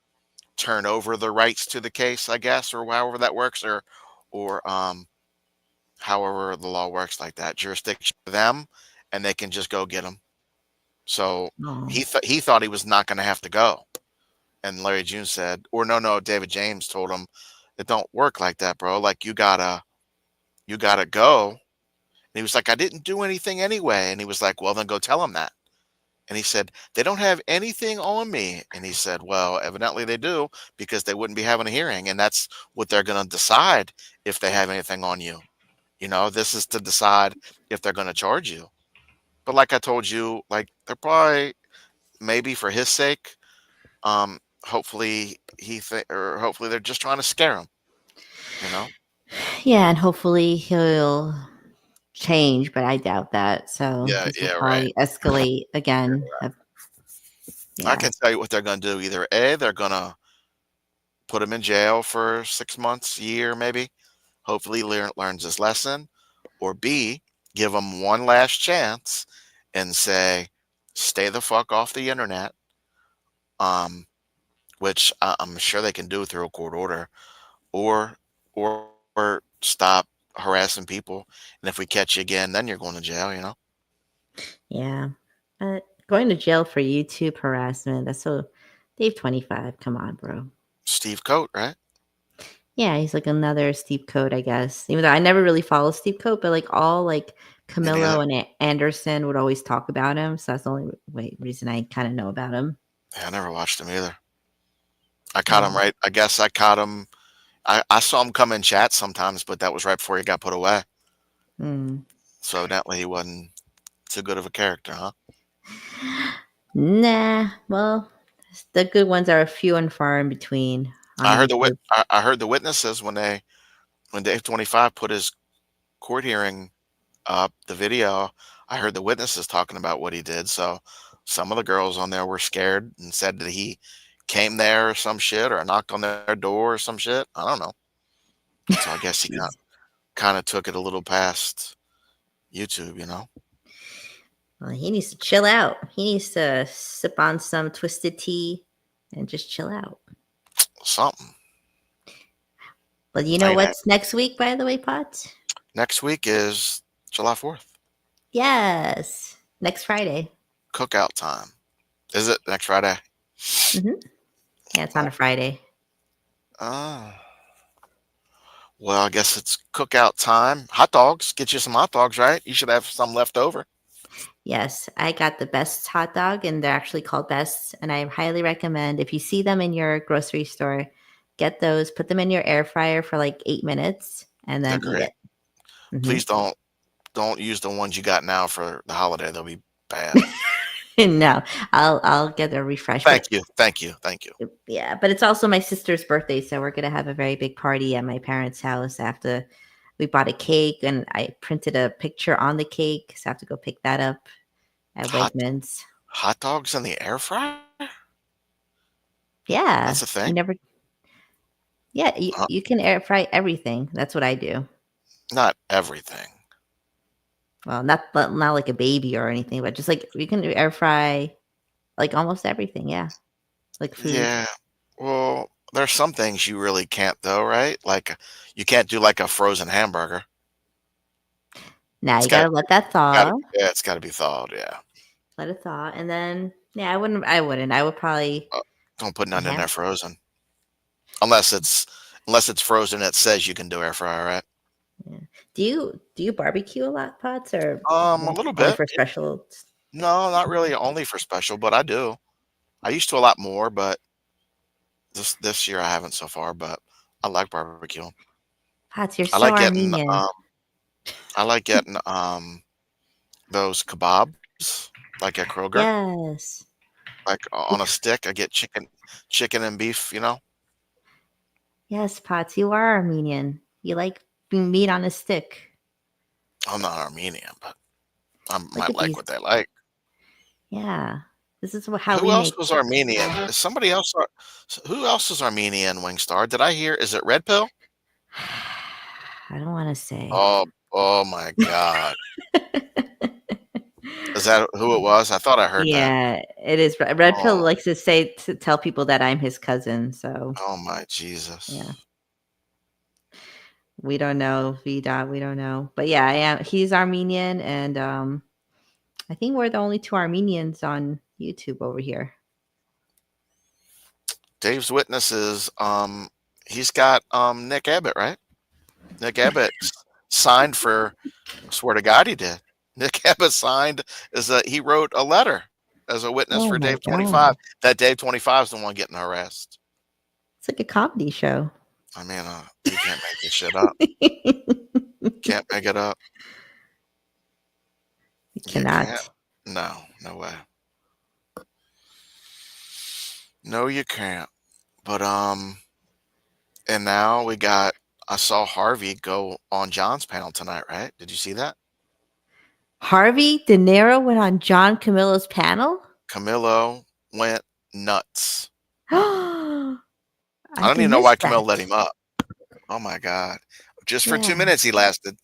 turn over the rights to the case, I guess, or however that works, or however the law works like that, jurisdiction to them, and they can just go get him. So he thought he was not going to have to go. And Larry June said, or no, David James told him, it don't work like that, bro. Like you gotta go. And he was like, I didn't do anything anyway. And he was like, well, then go tell him that. And he said, they don't have anything on me. And he said, well, evidently they do, because they wouldn't be having a hearing. And that's what they're going to decide if they have anything on you. You know, this is to decide if they're going to charge you. But like I told you, like they're probably, maybe for his sake, hopefully hopefully they're just trying to scare him, you know? Yeah, and hopefully he'll change, but I doubt that. So Yeah, this will probably escalate again. I can tell you what they're going to do. Either A, they're going to put him in jail for 6 months, year, maybe. Hopefully learns his lesson. Or B, give him one last chance and say, stay the fuck off the internet. Which I'm sure they can do through a court order, or stop harassing people. And if we catch you again, then you're going to jail, you know? Yeah. But going to jail for YouTube harassment, that's so Dave 25. Come on, bro. Steve Coate, right? Yeah, he's like another Steve Coate, I guess. Even though I never really follow Steve Coate, but like all like Camillo and Anderson would always talk about him. So that's the only reason I kind of know about him. Yeah, I never watched him either. I caught him right. I guess I caught him. I saw him come in chat sometimes, but that was right before he got put away. So evidently he wasn't too good of a character, huh? Nah. Well, the good ones are few and far in between. I heard the witnesses when Dave 25 put his court hearing up, the video. I heard the witnesses talking about what he did. So some of the girls on there were scared and said that he came there or some shit, or knocked on their door or some shit. I don't know. So I guess he kind of took it a little past YouTube, you know? Well, he needs to chill out. He needs to sip on some twisted tea and just chill out. Something. But you know what's next week, by the way, Potts? Next week is July 4th. Yes. Next Friday. Cookout time. Is it next Friday? Mm-hmm. Yeah, it's on a Friday. Well, I guess it's cookout time. Hot dogs. Get you some hot dogs, right? You should have some left over. Yes, I got the Best hot dog, and they're actually called Best. And I highly recommend if you see them in your grocery store, get those, put them in your air fryer for like 8 minutes, and They're then eat great. it. Mhm. Please don't use the ones you got now for the holiday. They'll be bad. No, I'll get a refresh. Thank you. Yeah, but it's also my sister's birthday, so we're gonna have a very big party at my parents' house after we bought a cake, and I printed a picture on the cake, so I have to go pick that up at Wegmans. Hot dogs in the air fryer? Yeah, That's a thing? You never. Yeah, you can air fry everything. That's what I do. Not everything. Well, not like a baby or anything, but just like you can air fry like almost everything. Yeah, like food. Yeah. Well, there's some things you really can't though, right? Like you can't do like a frozen hamburger. Now you gotta let that thaw. It's gotta be thawed. Yeah. Let it thaw, and then I wouldn't. I would probably Don't put none in there frozen. Unless it's frozen, it says you can do air fryer, right? Yeah. Do you barbecue a lot, Pots, or A little only bit for special? No, not really. Only for special, but I do. I used to a lot more, but this year I haven't so far. But I like barbecue. Pots, you're I so like getting Armenian. Those kebabs like at Kroger. Yes. Like on a stick. I get chicken and beef. Yes, Pots, you are Armenian. You like meat on a stick. I'm not Armenian, but I Look might at like these- what they like. Yeah, this is how Who we else make. was Armenian? Is somebody else? Who else is Armenian? Wingstar? Did I hear? Is it Red Pill? I don't want to say. Oh my God! Is that who it was? I thought I heard that. Yeah, it is. Red Pill Oh. likes to tell people that I'm his cousin. So Oh my Jesus! yeah, we don't know VDOT. We don't know, but yeah, I am. He's Armenian, and I think we're the only two Armenians on YouTube over here. Dave's Witnesses. He's got Nick Abbott, right? Nick Abbott signed for. Swear to God, he did. Nick Abbott signed he wrote a letter as a witness Oh for my Dave God. 25. That Dave 25 is the one getting harassed. It's like a comedy show. I mean, you can't make this shit up. Can't make it up. You cannot. can't. No way. No, you can't. But and now I saw Harvey go on John's panel tonight, right? Did you see that? Harvey De Niro went on John Camillo's panel. Camillo went nuts. I I don't even know why Camillo let him up. Oh my God. Just for 2 Yeah. minutes he lasted.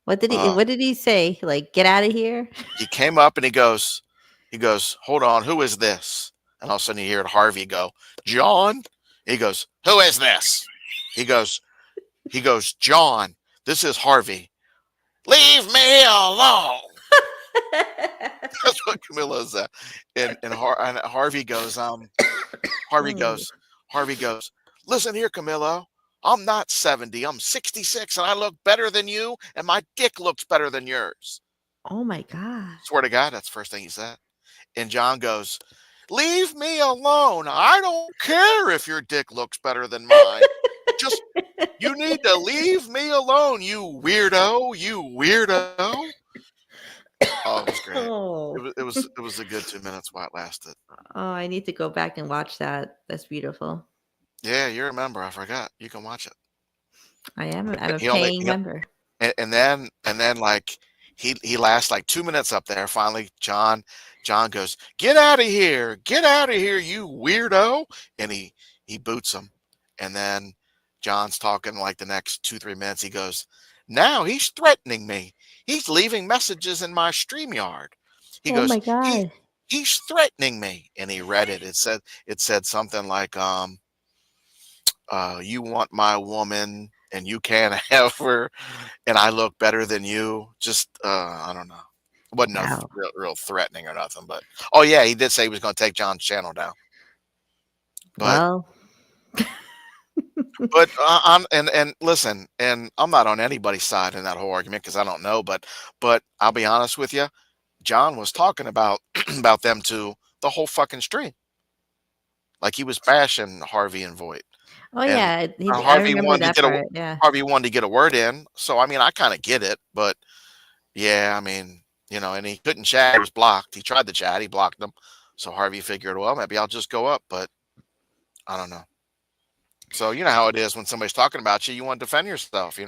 What did he say? Like, get out of here? He came up and he goes, hold on, who is this? And all of a sudden you hear Harvey go, John. He goes, who is this? He goes, John, this is Harvey. Leave me alone. That's what Camilla said. And Harvey goes, Harvey goes, listen here, Camillo. I'm not 70. I'm 66 and I look better than you and my dick looks better than yours. Oh my God. Swear to God, that's the first thing he said. And John goes, leave me alone. I don't care if your dick looks better than mine. Just, you need to leave me alone, you weirdo. Oh, it was great. Oh. It was a good 2 minutes while it lasted. Oh, I need to go back and watch that. That's beautiful. Yeah, you remember. I forgot. You can watch it. I'm a He only- paying he- member. And then like he lasts like 2 minutes up there. Finally, John goes, get out of here, you weirdo. And he boots him. And then John's talking like the next 2-3 minutes. He goes, now he's threatening me. He's leaving messages in my StreamYard. He Oh goes, my God. he's threatening me. And he read it. It said something like, you want my woman and you can't have her and I look better than you. Just I don't know. It wasn't nothing real threatening or nothing, but oh yeah, he did say he was going to take John's channel down. But Well, But and listen, and I'm not on anybody's side in that whole argument because I don't know, but I'll be honest with you, John was talking about about them to the whole fucking stream. Like he was bashing Harvey and Voight. Oh And yeah, I Harvey remember wanted to that get a part. Yeah. Harvey wanted to get a word in. So I mean, I kind of get it, but yeah, I mean, and he couldn't chat. He was blocked. He tried to chat. He blocked them. So Harvey figured, well, maybe I'll just go up, but I don't know. So you know how it is when somebody's talking about you, you want to defend yourself,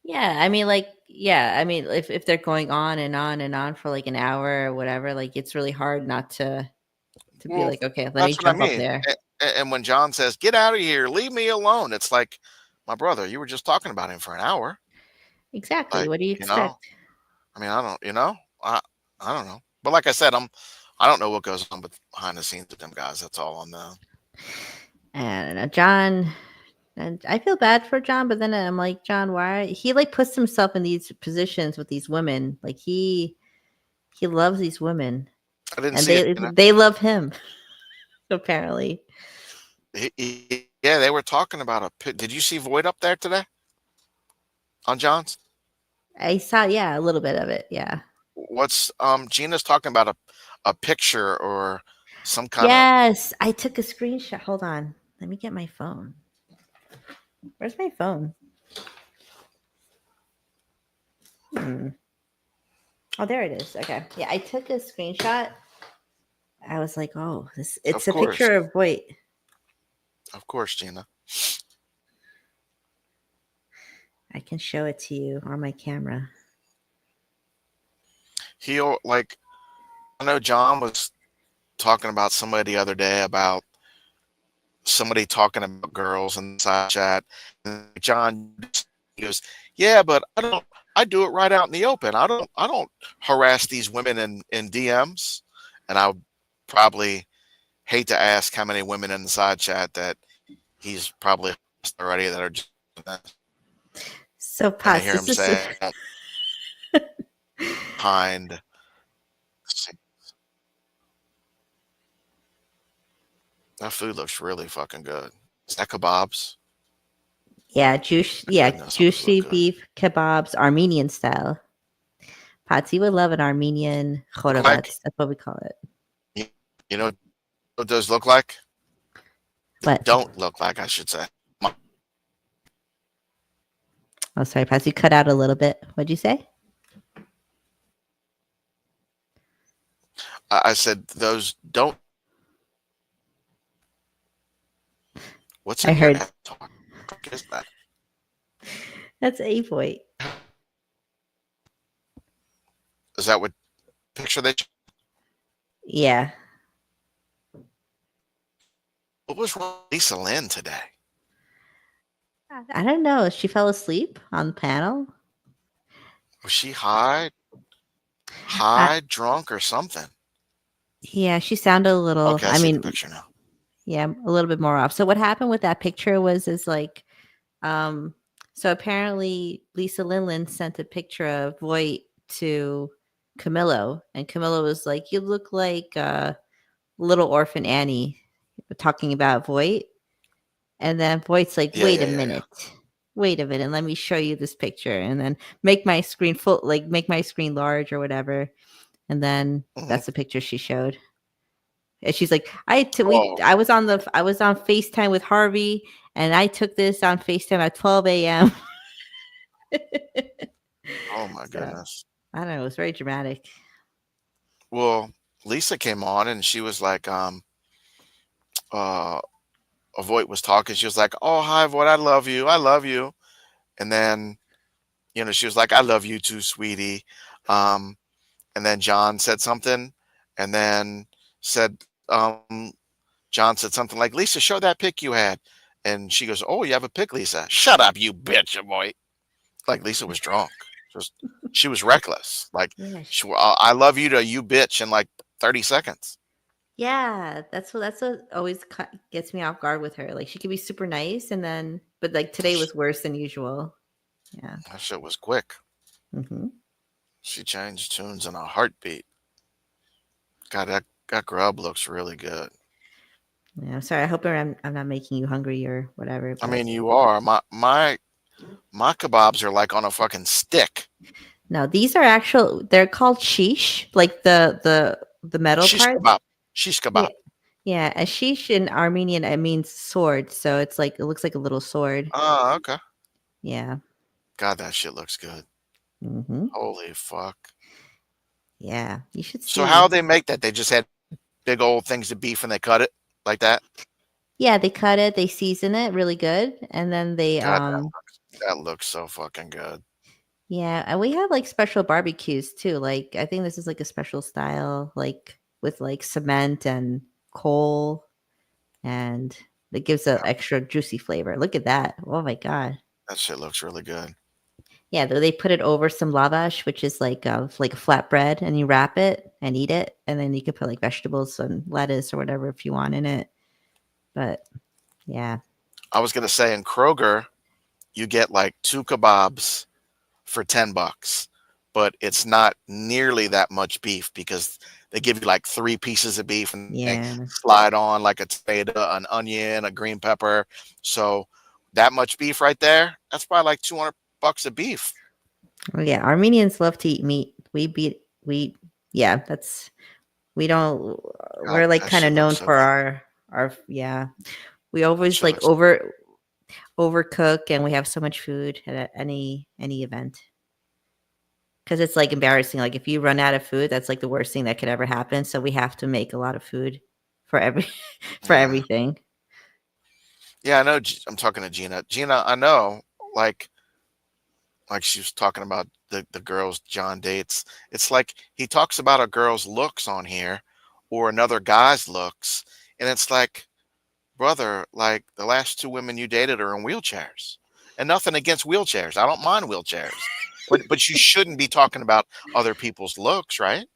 Yeah, I mean, if they're going on and on and on for like an hour or whatever, like it's really hard not to be Well, like, okay, let me that's what I jump up mean. there. And when John says, "Get out of here, leave me alone," it's like, my brother, you were just talking about him for an hour. Exactly. Like, What do you expect? I mean, I don't, I don't know. But like I said, I don't know what goes on behind the scenes with them guys. That's all I know. And John, and I feel bad for John, but then I'm like, John, why he like puts himself in these positions with these women? Like he loves these women, I didn't and see it. they love him. Apparently, Yeah, they were talking about Did you see Voight up there today on John's? I saw, a little bit of it. Yeah. What's Gina's talking about a picture or some kind of. Yes, I took a screenshot. Hold on, let me get my phone. Where's my phone? Oh, there it is. Okay. Yeah, I took a screenshot. I was like, oh, it's a picture of Voight. Of course, Gina. I can show it to you on my camera. I know John was talking about somebody the other day about somebody talking about girls in the side chat. And John goes, yeah, but I do it right out in the open. I don't harass these women in DMs. And I would probably hate to ask how many women in the side chat that he's probably already that are just so I hear him say behind. That food looks really fucking good. Is that kebabs? Yeah, juicy beef kebabs, Armenian style. Patsy would love an Armenian chorobats. That's what we call it. You know what those look like? What? Don't look like, I should say. Oh, sorry, Patsy, cut out a little bit. What'd you say? I said those don't. What's in I heard. What is that? That's a Voight. Is that what picture they? Yeah. What was wrong with Lisa Lynn today? I don't know. She fell asleep on the panel. Was she high, drunk, or something? Yeah, she sounded a little. Okay, I see the picture now. Yeah, a little bit more off. So what happened with that picture is like, so apparently Lisa Lindland sent a picture of Voight to Camilo, and Camilo was like, "You look like little orphan Annie," talking about Voight. And then Voight's like, wait a minute, let me show you this picture, and then make my screen full, like make my screen large or whatever. And then that's the picture she showed. And she's like, I was on FaceTime with Harvey, and I took this on FaceTime at 12 a.m. Oh my goodness. I don't know. It was very dramatic. Well, Lisa came on and she was like, Voight was talking. She was like, "Oh, hi, Voight. I love you. I love you." And then, she was like, "I love you too, sweetie." And then John said something, and then John said something like, "Lisa, show that pic you had." And she goes, "Oh, you have a pic, Lisa? Shut up, you bitch, Voight." Like Lisa was drunk. She was reckless. Like, I love you to you bitch in like 30 seconds. Yeah, that's what always gets me off guard with her. Like she could be super nice, but like today was worse than usual. Yeah, that shit was quick. Mm-hmm. She changed tunes in a heartbeat. God, that grub looks really good. Yeah, I'm sorry. I hope I'm not making you hungry or whatever. I But mean, you are. My kebabs are like on a fucking stick. no, these are actual. They're called shish, like the metal Shish parts. kebab. Shish Yeah, kebab. yeah. A shish in Armenian it means sword, so it's like it looks like a little sword. Oh, okay. Yeah. God, that shit looks good. Mm-hmm. Holy fuck. Yeah, you should So see. how they make that? They just had big old things of beef and they cut it like that? Yeah, they cut it, they season it really good, and then they God, that looks so fucking good. yeah, and we have like special barbecues too. Like I think this is like a special style, like with like cement and coal, and it gives an extra juicy flavor. Look at that! Oh my god! That shit looks really good. Yeah, they put it over some lavash, which is like a flatbread, and you wrap it and eat it, and then you can put like vegetables and lettuce or whatever if you want in it. But yeah, I was gonna say in Kroger, you get like 2 kebabs for $10, but it's not nearly that much beef because they give you like 3 pieces of beef and they yeah, slide on like a tomato, an onion, a green pepper. So that much beef right there, that's probably like $200 of beef. well, yeah. Armenians love to eat meat. We yeah. That's we don't. God, We're like that kind of shit known looks so for good. our yeah. We always Shit like looks so overcook, and we have so much food at any event because it's like embarrassing. Like if you run out of food, that's like the worst thing that could ever happen. So we have to make a lot of food for for Yeah. everything. Yeah, I know. I'm talking to Gina. Gina, I know. Like she was talking about the girls John dates. It's like he talks about a girl's looks on here or another guy's looks, and it's like, brother, like the last 2 women you dated are in wheelchairs. And nothing against wheelchairs. I don't mind wheelchairs. But you shouldn't be talking about other people's looks, right?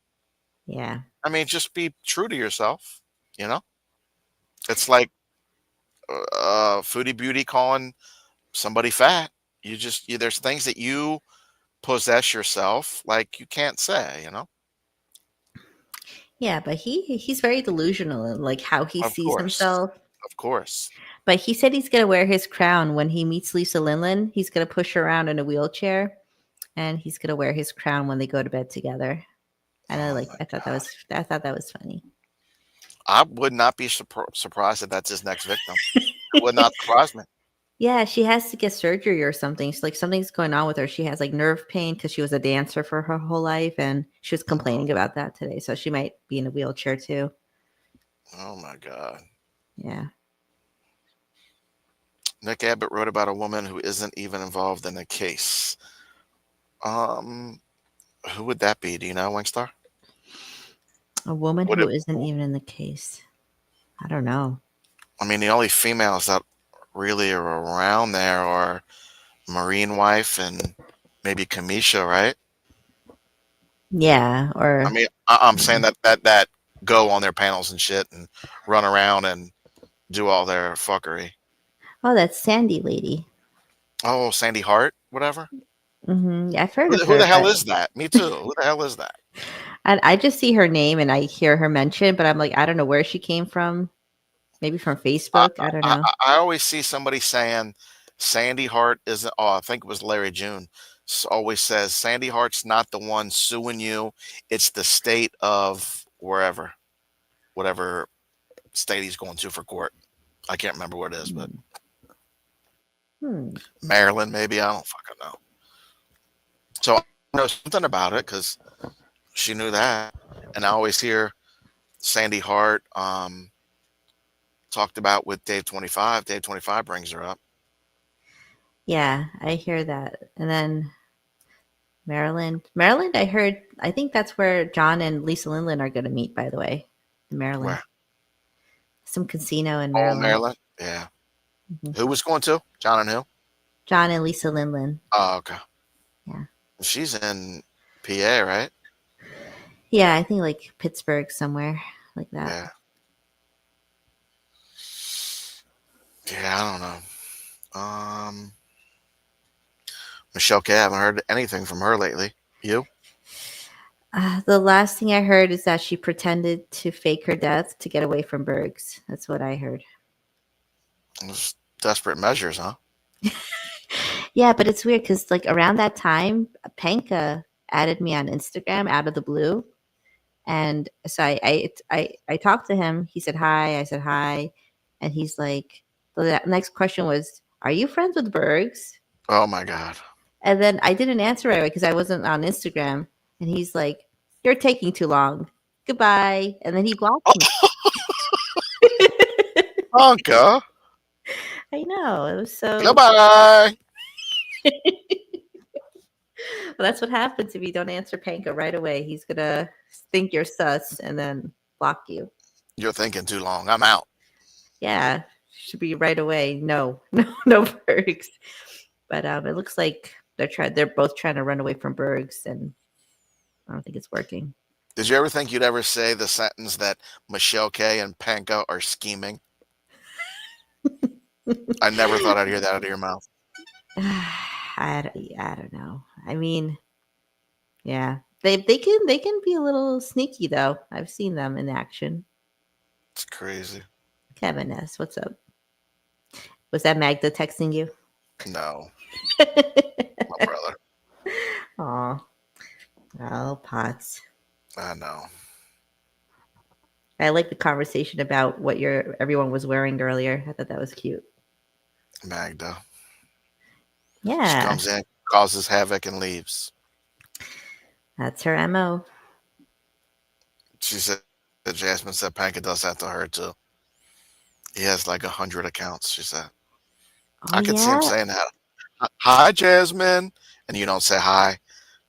Yeah. I mean, just be true to yourself, you know? It's like Foodie Beauty calling somebody fat. There's things that you possess yourself like you can't say, you know? Yeah, but he's very delusional in like how he Of sees course. himself. Of course. But he said he's gonna wear his crown when he meets Lisa Linlin. He's gonna push her around in a wheelchair, and he's gonna wear his crown when they go to bed together. And I thought that was funny. I would not be surprised if that's his next victim. It would not surprise me. Yeah, she has to get surgery or something. She's like something's going on with her. She has like nerve pain because she was a dancer for her whole life, and she was complaining about that today. So she might be in a wheelchair too. Oh my God. Yeah. Nick Abbott wrote about a woman who isn't even involved in the case. Who would that be? Do you know, Wingstar? A woman who isn't even in the case. I don't know. I mean, the only females that really are around there are Marine Wife and maybe Kamisha, right? Yeah, or I mean, I'm saying that go on their panels and shit and run around and do all their fuckery. oh, that's Sandy lady. Oh, Sandy Hart, whatever. Mm-hmm. Yeah, I've heard of her. Who the hell is that? Me too. Who the hell is that? And I just see her name and I hear her mentioned, but I'm like, I don't know where she came from. Maybe from Facebook. I don't know. I always see somebody saying Sandy Hart isn't. Oh, I think it was Larry June. Always says Sandy Hart's not the one suing you. It's the state of wherever, whatever state he's going to for court. I can't remember what it is, but Maryland, maybe. I don't fucking know. So I know something about it because she knew that, and I always hear Sandy Hart talked about with Dave 25. Dave 25 brings her up. Yeah, I hear that. And then Maryland, I think that's where John and Lisa Linlin are going to meet, by the way, in Maryland. Where? Some casino in Maryland. Oh, Maryland? Yeah. Mm-hmm. Who was going to? John and who? John and Lisa Linlin. Oh, okay. Yeah. She's in PA, right? Yeah, I think like Pittsburgh, somewhere like that. Yeah. Yeah, I don't know. Michelle K, I haven't heard anything from her lately. You? The last thing I heard is that she pretended to fake her death to get away from Bergs. That's what I heard. It was desperate measures, huh? Yeah, but it's weird because like around that time, Panka added me on Instagram out of the blue, and so I talked to him. He said hi. I said hi, and he's like, the next question was, "Are you friends with Bergs?" Oh my God. And then I didn't answer right away because I wasn't on Instagram, and he's like, "You're taking too long. Goodbye," and then he blocked me. Panka. I know, it was so. Goodbye. Well, that's what happens if you don't answer Panka right away. He's gonna think you're sus and then block you. You're thinking too long. I'm out. Yeah, should be right away. No, no Bergs. But it looks like they're both trying to run away from Bergs, and I don't think it's working. Did you ever think you'd ever say the sentence that Michelle K and Panka are scheming? I never thought I'd hear that out of your mouth. I don't know. I mean, yeah, they can be a little sneaky though. I've seen them in action. It's crazy. Kevin S., what's up? Was that Magda texting you? No, my brother. Aw, well, Potts. I know. I like the conversation about what everyone was wearing earlier. I thought that was cute. Magda. Yeah. She comes in, causes havoc, and leaves. That's her MO. She said that Jasmine said Panka does that to her too. He has like 100 accounts, she said. I could see him saying that. Hi, Jasmine. And you don't say hi.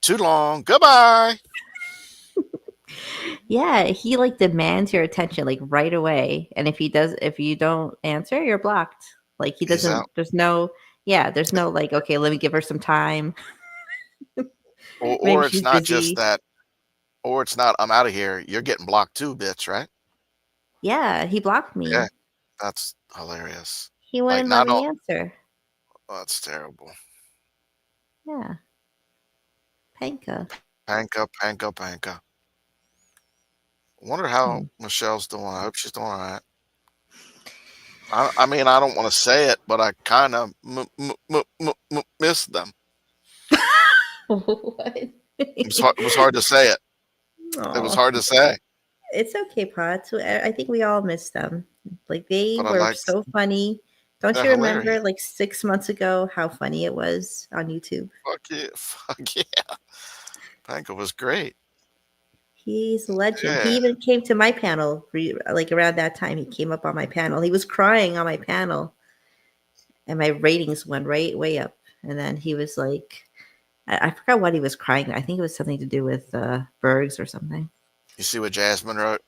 Too long. Goodbye. Yeah, he like demands your attention like right away. And if you don't answer, you're blocked. Like he doesn't, there's no like, okay, let me give her some time. Or it's not just that, or it's not, I'm out of here. You're getting blocked too, bitch, right? Yeah, he blocked me. Yeah, that's hilarious. He wouldn't let me answer. Oh, that's terrible. Yeah. Panka. Panka. Wonder how Michelle's doing. I hope she's doing all right. I mean, I don't want to say it, but I kind of miss them. What? It was hard to say it. Aww. It was hard to say. It's okay, Potts. I think we all miss them. Like they were so funny. Don't you remember hilarious. like 6 months ago how funny it was on YouTube? Fuck yeah. Panka was great. He's a legend. Yeah. He even came to my panel like around that time. He came up on my panel. He was crying on my panel, and my ratings went way up. And then he was like, I forgot what he was crying. I think it was something to do with Bergs or something. You see what Jasmine wrote?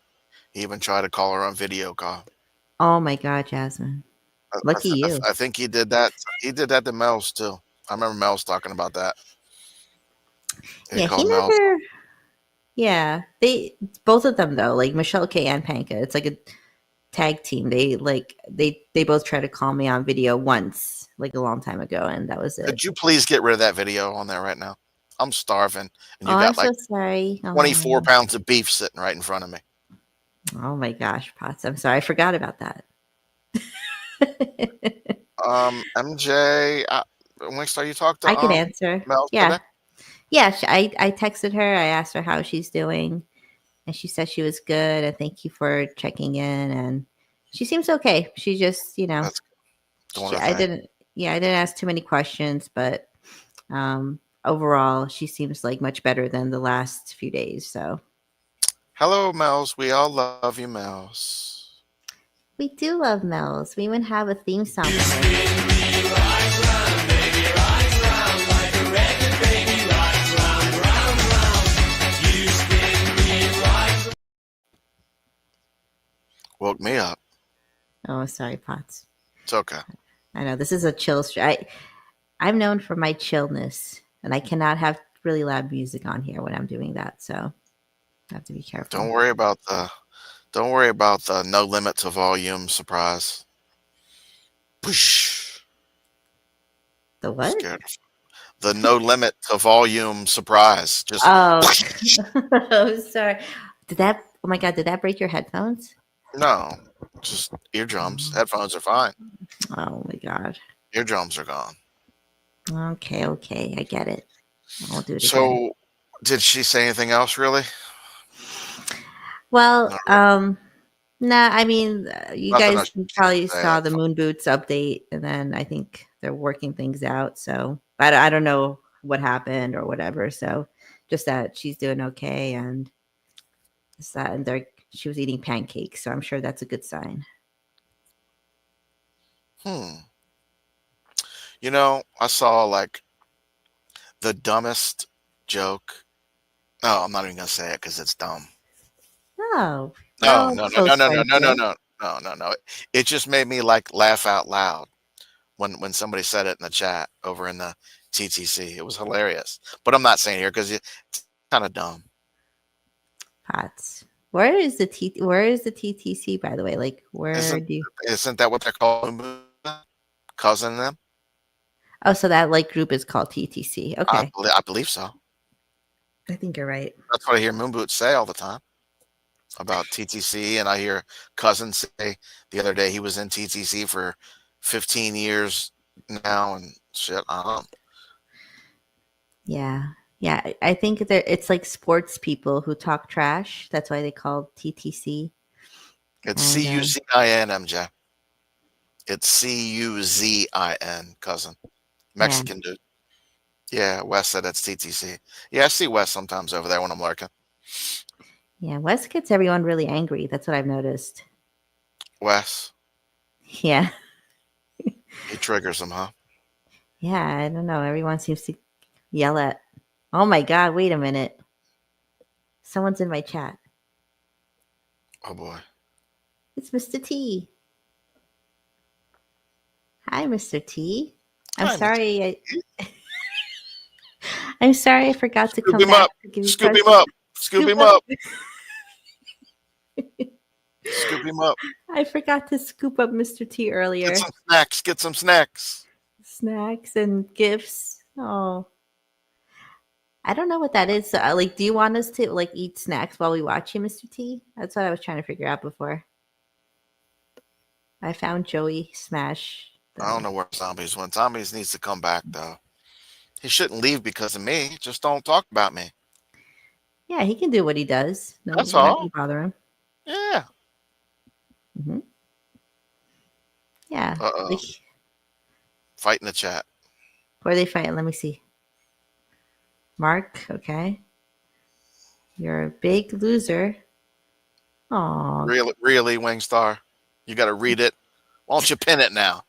He even tried to call her on video call. Oh my God, Jasmine. Lucky you. I think he did that. He did that to Mel's too. I remember Mel's talking about that. He never. Yeah, both of them though, like Michelle K and Panka. It's like a tag team. They both tried to call me on video once, like a long time ago, and that was it. Could you please get rid of that video on there right now? I'm starving, and you got I'm like so sorry. 24 pounds of beef sitting right in front of me. Oh my gosh, Potts! I'm sorry, I forgot about that. MJ, next time you talk to, I can answer. Mel Yeah. today? Yeah, I texted her. I asked her how she's doing, and she said she was good. And thank you for checking in. And she seems okay. She just, I didn't ask too many questions, but overall, she seems like much better than the last few days. So, hello, Mels. We all love you, Mels. We do love Mels. We even have a theme song. For her. Woke me up. Oh, sorry, Potts. It's okay. I know this is a chill stream. I'm known for my chillness, and I cannot have really loud music on here when I'm doing that. So I have to be careful. Don't worry about the no limit to volume surprise. Push. The what? the no limit to volume surprise. Just Oh, I'm sorry. Did that? Oh my God! Did that break your headphones? no, just eardrums. Headphones are fine. Oh my God. Eardrums are gone. Okay, okay, I get it. I'll do it again. So, did she say anything else? Really? Well, nah. I mean, you Nothing guys else probably to say. saw the Moon Boots update, and then I think they're working things out. So, but I don't know what happened or whatever. So, just that she's doing okay, and just that, and she was eating pancakes. So I'm sure that's a good sign. You know, I saw like the dumbest joke. No, I'm not even gonna say it because it's dumb. Oh, No, well, no, no, close no, no, no, friends no, no, here. no, no, no, no. It just made me like laugh out loud when somebody said it in the chat over in the TTC. It was hilarious. But I'm not saying it here because it's kind of dumb. Pots. Where is the TTC, by the way? Like, where do you? Isn't that what they're called? Cousin them? Oh, so that like group is called TTC. Okay, I believe so. I think you're right. That's what I hear Moon Boots say all the time about TTC, and I hear Cousin say the other day he was in TTC for 15 years now and shit. I don't know. Yeah, yeah. I think it's like sports people who talk trash. That's why they call TTC. It's CUZIN, MJ. It's CUZIN, cousin. Mexican dude. Yeah, Wes said that's TTC. Yeah, I see Wes sometimes over there when I'm lurking. Yeah, Wes gets everyone really angry. That's what I've noticed. Wes. Yeah. He triggers them, huh? Yeah, I don't know. Everyone seems to yell at. Oh my God! Wait a minute. Someone's in my chat. Oh boy. It's Mr. T. Hi, Mr. T. I'm Hi, sorry. I'm sorry I forgot to Scoop come him back up. to give you Scoop him presents. up. Scoop him up. Scoop him up. I forgot to scoop up Mr. T earlier. Get some snacks. Get some snacks. Snacks and gifts. Oh, I don't know what that is. So, like, do you want us to like eat snacks while we watch you, Mr. T? That's what I was trying to figure out before. I found Joey Smash. I don't know where Zombies went. Zombies needs to come back though. He shouldn't leave because of me. Just don't talk about me. Yeah, he can do what he does. No, That's we're not all. gonna bother him. Yeah. Mm-hmm. Yeah. Uh-oh. Like, Fight in the chat. where are they fighting? Let me see. Mark, okay. You're a big loser. Aw. Really, Wingstar. You got to read it. Why don't you pin it now?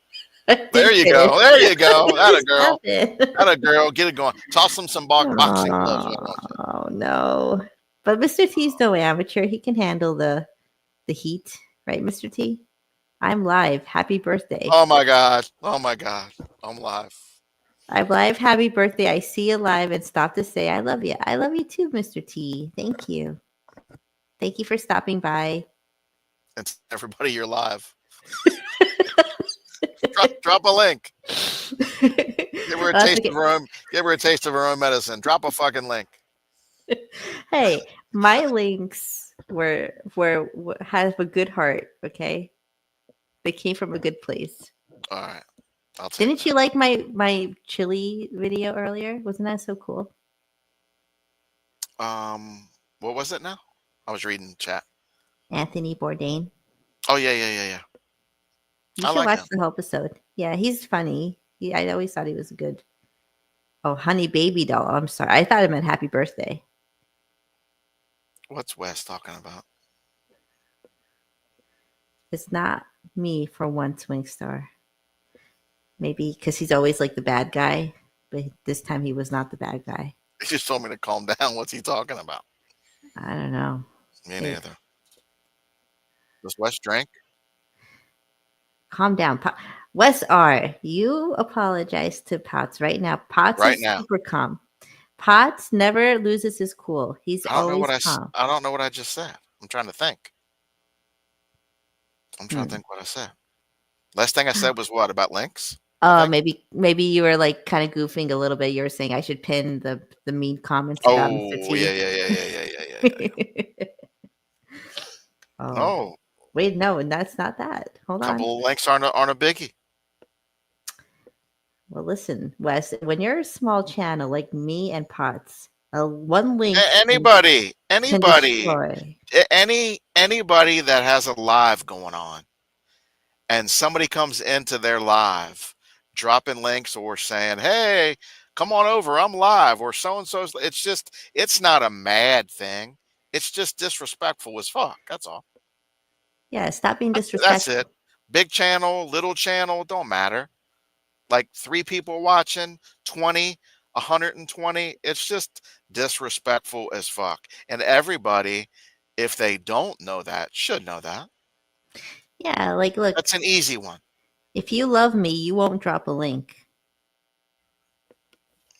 There There you go. There you go. That a girl. That a girl. Get it going. Toss him some boxing gloves. Why don't you? Oh no. But Mr. T's no amateur. He can handle the heat, right, Mr. T? I'm live. Happy birthday. Oh my God. Oh my God. I'm live. I'm live. Happy birthday. I see you live and stop to say I love you. I love you too, Mr. T. Thank you. Thank you for stopping by. And everybody, you're live. drop a link. Give her a taste of her own. Give her a taste of her own medicine. Drop a fucking link. Hey, my links have a good heart. Okay, they came from a good place. All right. Didn't you like my chili video earlier? Wasn't that so cool? What was it now? I was reading chat. Anthony Bourdain. Oh yeah. You I should like watch him. the whole episode. Yeah, he's funny. I always thought he was good. Oh, Honey Baby Doll. I'm sorry. I thought it meant happy birthday. What's Wes talking about? It's not me for once, Wingstar. Maybe because he's always like the bad guy, but this time he was not the bad guy. He just told me to calm down. What's he talking about? I don't know. Me neither. Does Wes drink? Calm down. Wes R., you apologize to Potts right now. Potts Right is now. super calm. Potts never loses his cool. He's I don't know always what calm. I don't know what I just said. I'm trying to think. I'm trying to think what I said. Last thing I said was what about links? Oh, maybe you were like kind of goofing a little bit. You were saying I should pin the mean comments about Mr. Oh, T. yeah. Oh, No, wait, no, and that's not that. Hold on. couple of links aren't a biggie. Well, listen, Wes, when you're a small channel like me and Potts, one link Anybody, can anybody, destroy. anybody that has a live going on, and somebody comes into their live, dropping links or saying, "Hey, come on over, I'm live," or so and so's. It's not a mad thing. It's just disrespectful as fuck. That's all. Yeah, stop being That's disrespectful. it. Big channel, little channel, don't matter. Like 3 people watching, 20, 120. It's just disrespectful as fuck. And everybody, if they don't know that, should know that. Yeah, like look, That's an easy one. if you love me, you won't drop a link.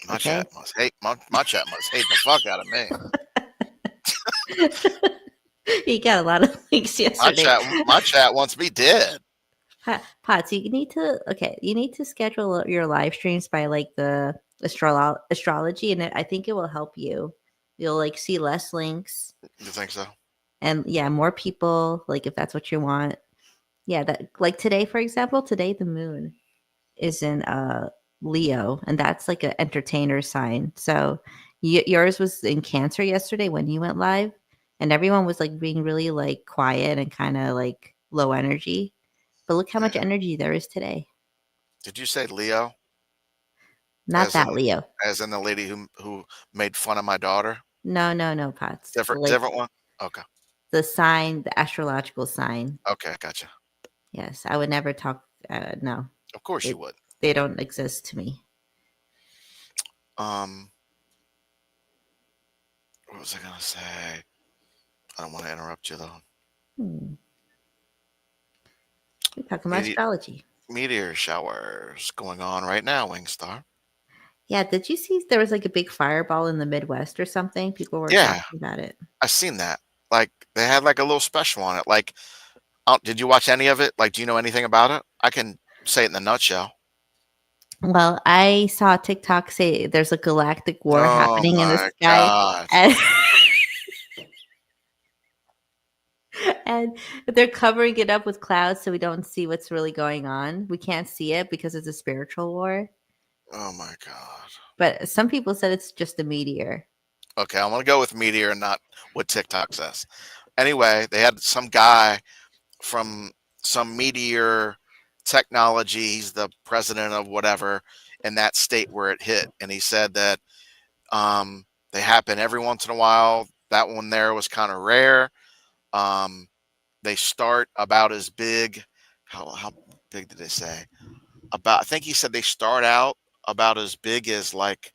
My Okay. chat must hate my chat must hate the fuck out of me. You got a lot of links yesterday. My chat wants me dead. Potts, you need to schedule your live streams by like the astrology, and I think it will help you. You'll like see less links. You think so? And yeah, more people, like if that's what you want. Yeah, that like today, for example, today the moon is in Leo, and that's like an entertainer sign. So yours was in Cancer yesterday when you went live, and everyone was like being really like quiet and kind of like low energy. But look how much energy there is today. Did you say Leo? Not that Leo. As in the lady who made fun of my daughter? No, Potts. Different one? Okay. The sign, the astrological sign. Okay, gotcha. Yes, I would never talk. No. Of course you would. They don't exist to me. What was I gonna say? I don't want to interrupt you though. We're talking about astrology. Meteor showers going on right now, Wingstar. Yeah, did you see there was like a big fireball in the Midwest or something? People were talking about it. I seen that. Like they had like a little special on it. Like, did you watch any of it? Like, do you know anything about it? I can say it in a nutshell. Well, I saw TikTok say there's a galactic war happening in the sky. And they're covering it up with clouds so we don't see what's really going on. We can't see it because it's a spiritual war. Oh my God. But some people said it's just a meteor. Okay, I'm going to go with meteor and not what TikTok says. Anyway, they had some guy from some meteor technology. He's the president of whatever in that state where it hit. And he said that they happen every once in a while. That one there was kind of rare. They start about as big. How big did they say? I think he said they start out about as big as like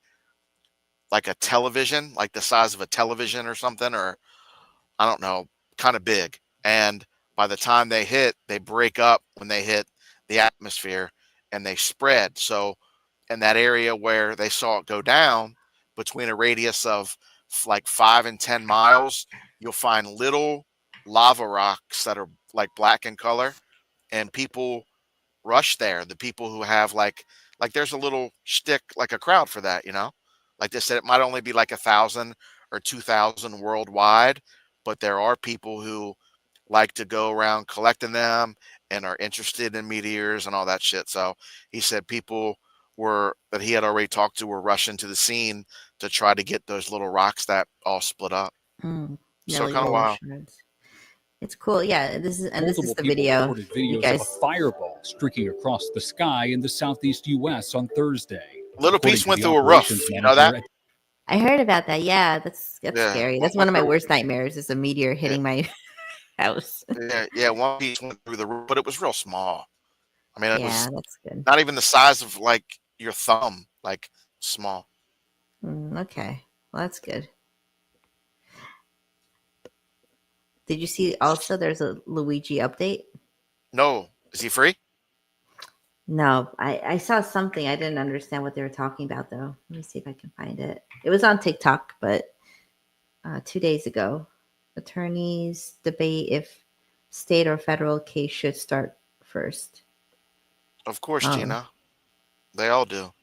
a television, like the size of a television or something, or I don't know, kind of big. And by the time they hit, they break up when they hit the atmosphere and they spread. So in that area where they saw it go down, between a radius of like 5 and 10 miles, you'll find little lava rocks that are like black in color, and people rush there. The people who have like there's a little shtick, like a crowd for that, you know. Like they said, it might only be like 1,000 or 2,000 worldwide, but there are people who like to go around collecting them and are interested in meteors and all that shit. So he said people that he had already talked to were rushing to the scene to try to get those little rocks that all split up. So like kind of wild. It's cool. Yeah, this is Multiple the people video. reported videos of a fireball streaking across the sky in the southeast U.S. on Thursday. Little According piece to went the through a roof. operations You know that? manager I heard about that. Yeah, that's Yeah. scary. That's one of my worst nightmares is a meteor hitting my house. Yeah, one piece went through the roof, but it was real small. I mean, it was that's good. not even the size of like your thumb, like small. Okay, well, that's good. Did you see also there's a Luigi update? No. Is he free? No, I saw something. I didn't understand what they were talking about, though. Let me see if I can find it. It was on TikTok, but 2 days ago. Attorneys debate if state or federal case should start first. Of course, Gina. They all do.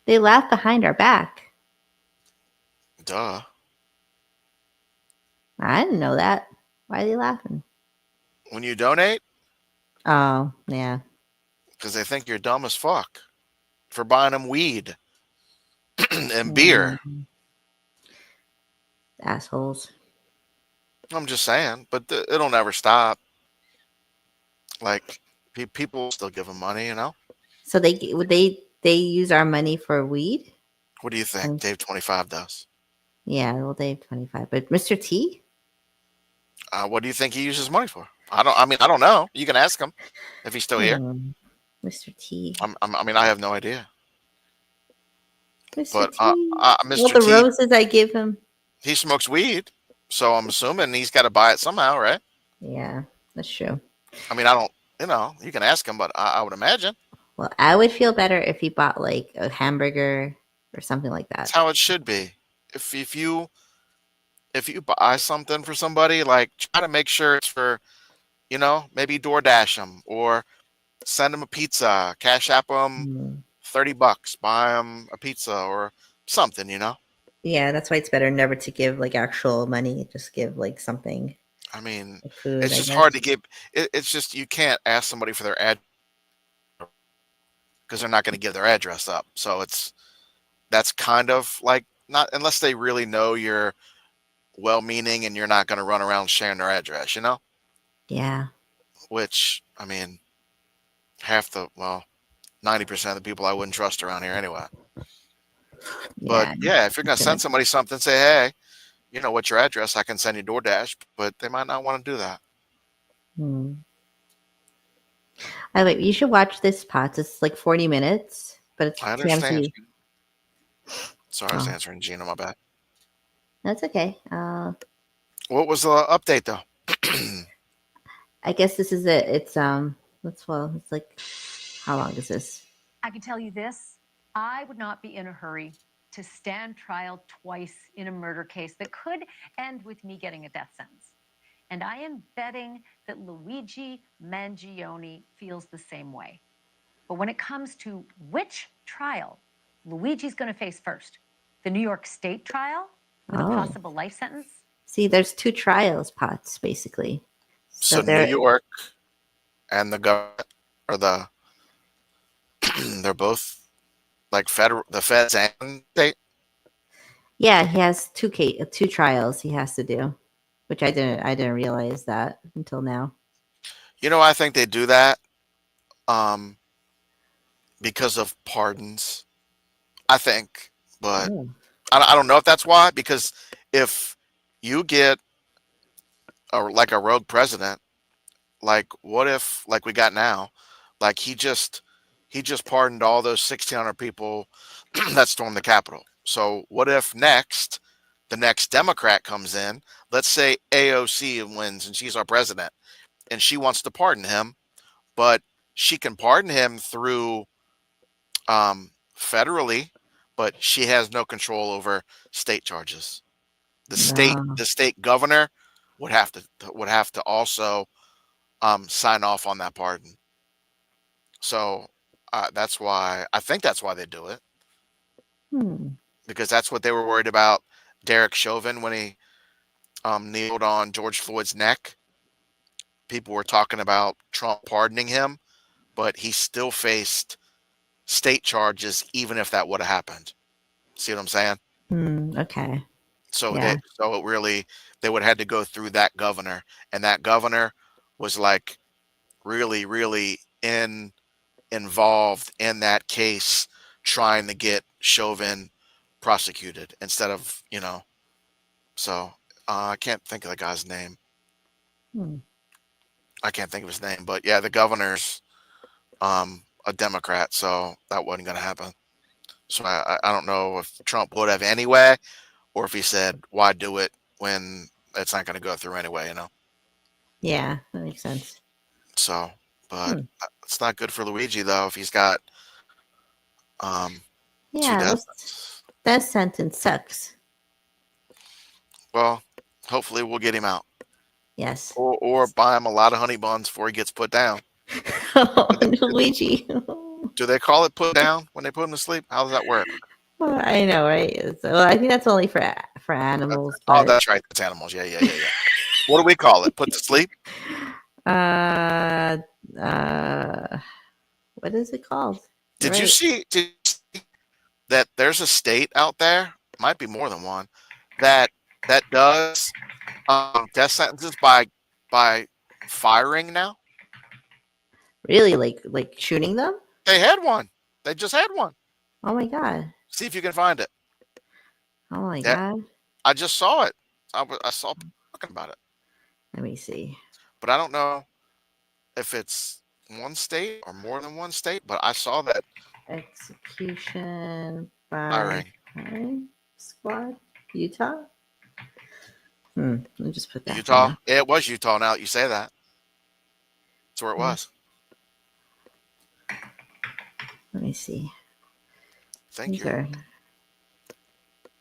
They laugh behind our back. Duh. I didn't know that. Why are they laughing? When you donate, Oh, yeah. because they think you're dumb as fuck for buying them weed and beer. Assholes. I'm just saying, but it'll never stop. Like people still give them money, you know. So they use our money for weed? What do you think? Dave 25 does. Yeah, well, Dave 25, but Mr. T? What do you think he uses money for? I don't know. You can ask him if he's still here. Mr. T. I have no idea. Mr. But T. Mr. Well, the T, roses I give him. he smokes weed, so I'm assuming he's got to buy it somehow, right? Yeah, that's true. I don't. You can ask him, but I would imagine. Well, I would feel better if he bought like a hamburger or something like that. That's how it should be. If you buy something for somebody, like try to make sure it's for, maybe DoorDash them or send them a pizza, Cash App them $30, buy them a pizza or something, Yeah, that's why it's better never to give like actual money. Just give like something. Like food, it's I just guess. hard to give. It's just you can't ask somebody for their address because they're not going to give their address up. So that's kind of like not unless they really know you're well-meaning and you're not going to run around sharing their address, Yeah. Which 90% of the people I wouldn't trust around here anyway. But yeah, if you're going to send somebody something, say, hey, what's your address? I can send you DoorDash, but they might not want to do that. Oh, wait, you should watch this, Potts. It's like 40 minutes, but it's I understand. TMZ. Sorry, I was answering Gina, my bad. That's okay. What was the update though? I guess this is it. It's it's like, how long is this? I can tell you this, I would not be in a hurry to stand trial twice in a murder case that could end with me getting a death sentence. And I am betting that Luigi Mangione feels the same way. But when it comes to which trial Luigi's going to face first, the New York State trial with a possible life sentence? See, there's two trials, Potts, basically. So New York and the government are they're both like the feds and state. Yeah, he has two trials he has to do, which I didn't realize that until now. I think they do that because of pardons. I think, but I don't know if that's why. Because if you get a rogue president, like what if like we got now, like he just pardoned all those 1,600 people that stormed the Capitol. So what if the next Democrat comes in, let's say AOC wins and she's our president and she wants to pardon him, but she can pardon him through federally, but she has no control over state charges. The state governor would have to also sign off on that pardon. So that's why they do it. Because that's what they were worried about Derek Chauvin when he kneeled on George Floyd's neck. People were talking about Trump pardoning him, but he still faced state charges even if that would have happened. See what I'm saying? Okay. So Yeah. they would have had to go through that governor, and that governor was like really, really involved in that case, trying to get Chauvin prosecuted instead of, so I can't think of the guy's name. I can't think of his name, but yeah, the governor's a Democrat, so that wasn't going to happen. So I don't know if Trump would have anyway, or if he said, why do it when it's not going to go through anyway, Yeah, that makes sense. So, but it's not good for Luigi though if he's got Yeah, that sentence sucks. Well, hopefully we'll get him out. Yes. Or buy him a lot of honey buns before he gets put down. Oh, Luigi. Do they call it put down when they put him to sleep? How does that work? Well, I know, right? So I think that's only for animals. Oh, But, that's right. That's animals. Yeah. What do we call it? Put to sleep? what is it called? Did you see that there's a state out there, might be more than one, that does death sentences by firing now? Really, like shooting them? They had one. They just had one. Oh my god! See if you can find it. Oh my Yeah. god! I just saw it. I saw people talking about it. Let me see. But I don't know if it's one state or more than one state. But I saw that Execution by firing. firing squad, Utah. Let me just put that. Utah. down. Yeah, it was Utah. Now that you say that, that's where it was. Let me see. Thank These you.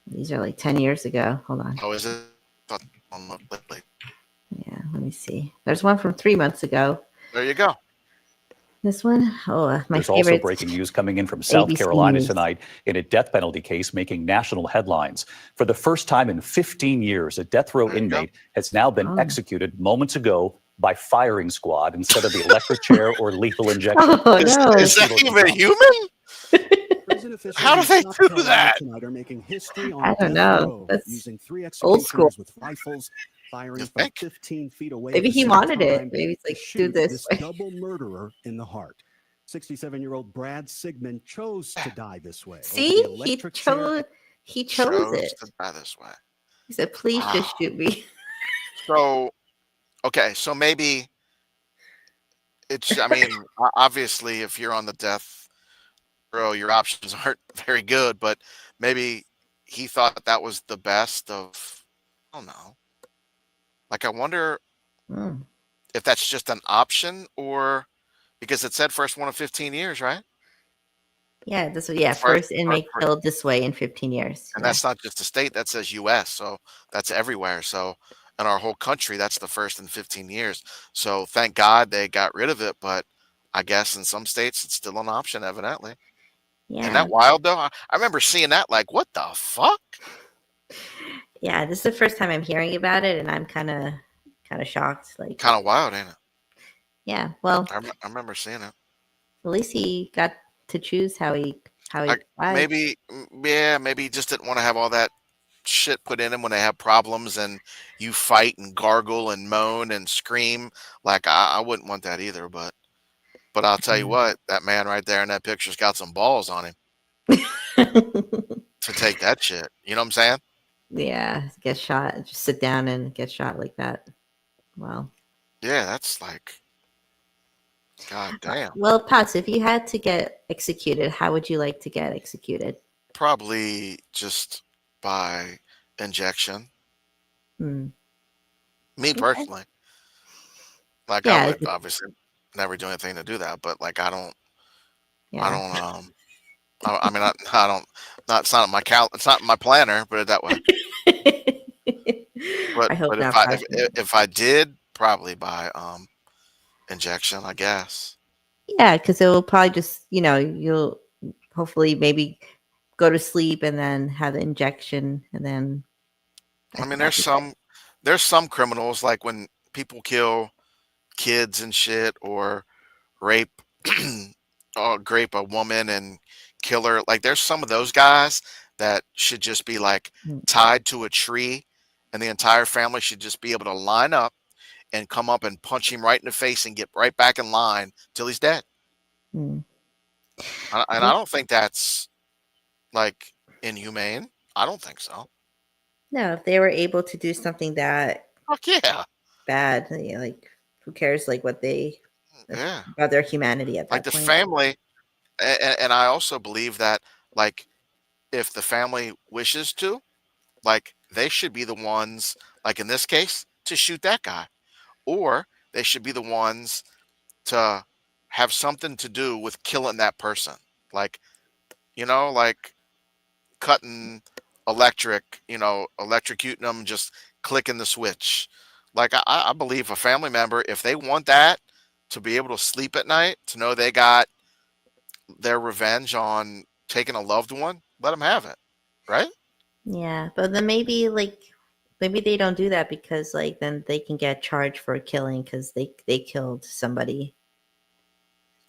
These are like 10 years ago. Hold on. Oh, is it? Thought on lately. Yeah, let me see. There's one from 3 months ago. There you go. This one, my There's favorite. also breaking news coming in from South ABC Carolina News. tonight in a death penalty case making national headlines. For the first time in 15 years, a death row inmate has now been executed moments ago by firing squad instead of the electric chair or lethal injection. Oh, no. Is that even human? How do they do that? Tonight are making history on I don't death know. row, That's using 3 old school. executioners with rifles firing from 15 feet away. Maybe at the he same wanted it. time Maybe to he's like, do shoot this. double murderer in the heart. 67-year-old Brad Sigmund chose to die this way. over See, the he electric chair. chose it. to die this way. He said, "Please just shoot me." So, okay, so maybe it's. I mean, obviously, if you're on the death row, your options aren't very good. But maybe he thought that was the best of. I don't know. Like, I wonder if that's just an option, or because it said first one of 15 years, right? Yeah, this was first inmate killed this way in 15 years. And that's not just a state, that says U.S., so that's everywhere. So in our whole country, that's the first in 15 years. So thank God they got rid of it, but I guess in some states it's still an option, evidently. Yeah. Isn't that wild, though? I remember seeing that, like, what the fuck? Yeah, this is the first time I'm hearing about it, and I'm kind of shocked. Like, Kind of wild, ain't it? yeah. Well, I remember seeing it. at least he got to choose how he died. Maybe he just didn't want to have all that shit put in him when they have problems and you fight and gargle and moan and scream. Like, I wouldn't want that either, but I'll tell you what, that man right there in that picture's got some balls on him to take that shit. You know what I'm saying? Yeah, get shot. Just sit down and get shot like that. Wow. Yeah, that's like, god damn. Well, Potts, if you had to get executed, how would you like to get executed? Probably just by injection. Me personally. Like, Yeah, I would obviously never do anything to do that, but like, I don't, I mean, I don't, it's not my it's not in my planner, put it that way. But, I hope but not, if I did, probably by injection, I guess. Yeah, because it will probably just, you'll hopefully maybe go to sleep and then have the injection and then. I mean, there's some criminals, like when people kill kids and shit, or rape a woman and kill her. Like, there's some of those guys that should just be like tied to a tree, and the entire family should just be able to line up and come up and punch him right in the face and get right back in line till he's dead. And I don't think that's like inhumane. I don't think so. No, if they were able to do something that Fuck yeah. bad, like who cares like what they about their humanity at that Like the point. family, and I also believe that, like, if the family wishes to, like, they should be the ones, like in this case, to shoot that guy, or they should be the ones to have something to do with killing that person, like, like cutting electrocuting them, just clicking the switch. Like, I believe a family member, if they want that to be able to sleep at night, to know they got their revenge on taking a loved one, let them have it, right? Yeah, but then maybe they don't do that because like then they can get charged for killing because they killed somebody.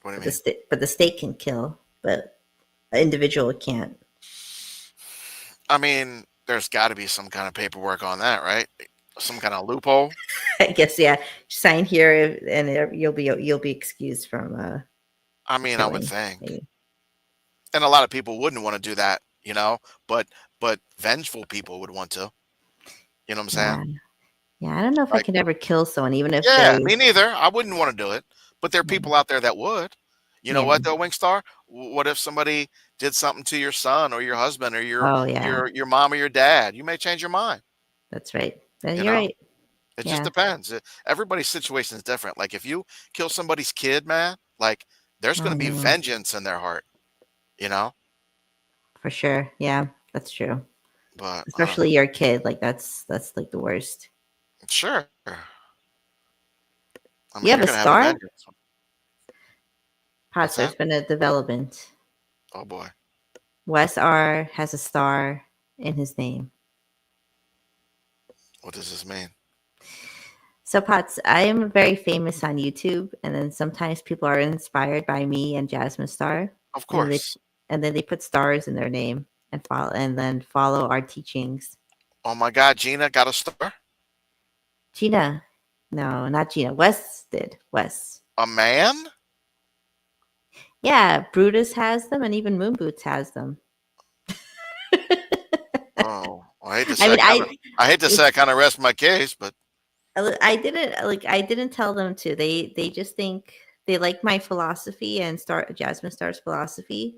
What do you The mean? but the state can kill, but an individual can't. I mean, there's got to be some kind of paperwork on that, right? Some kind of loophole. I guess yeah. Sign here and you'll be excused from. I mean, I would killing, think, maybe. and a lot of people wouldn't want to do that, you know, but vengeful people would want to. You know what I'm Yeah, saying? yeah. I don't know if I Like, could ever kill someone, even if yeah, they. me neither. I wouldn't want to do it, but there are people out there that would. You know Yeah. what though, Wingstar? What if somebody did something to your son or your husband or Oh yeah, your mom or your dad? You may change your mind. that's right. You You're know, right. it just Yeah, depends. Everybody's situation is different. Like if you kill somebody's kid, man, like there's going I to be know vengeance in their heart. You know, for sure. Yeah, that's true. but Especially your kid, like that's like the worst. sure. I You mean, have you're a gonna have a star? vengeance. What's Potts, there's that? been a development. Oh boy. Wes R has a star in his name. What does this mean? So Potts, I am very famous on YouTube, and then sometimes people are inspired by me and Jasmine Star. Of And then course. they put stars in their name and follow our teachings. Oh my God, Gina got a star. Gina, no, not Gina. Wes did. Wes. A man? Yeah, Brutus has them, and even Moon Boots has them. Oh, I hate to I say. mean, I hate to say I kind of rest my case, but I didn't tell them to. They just think they like my philosophy and Jasmine Star's philosophy,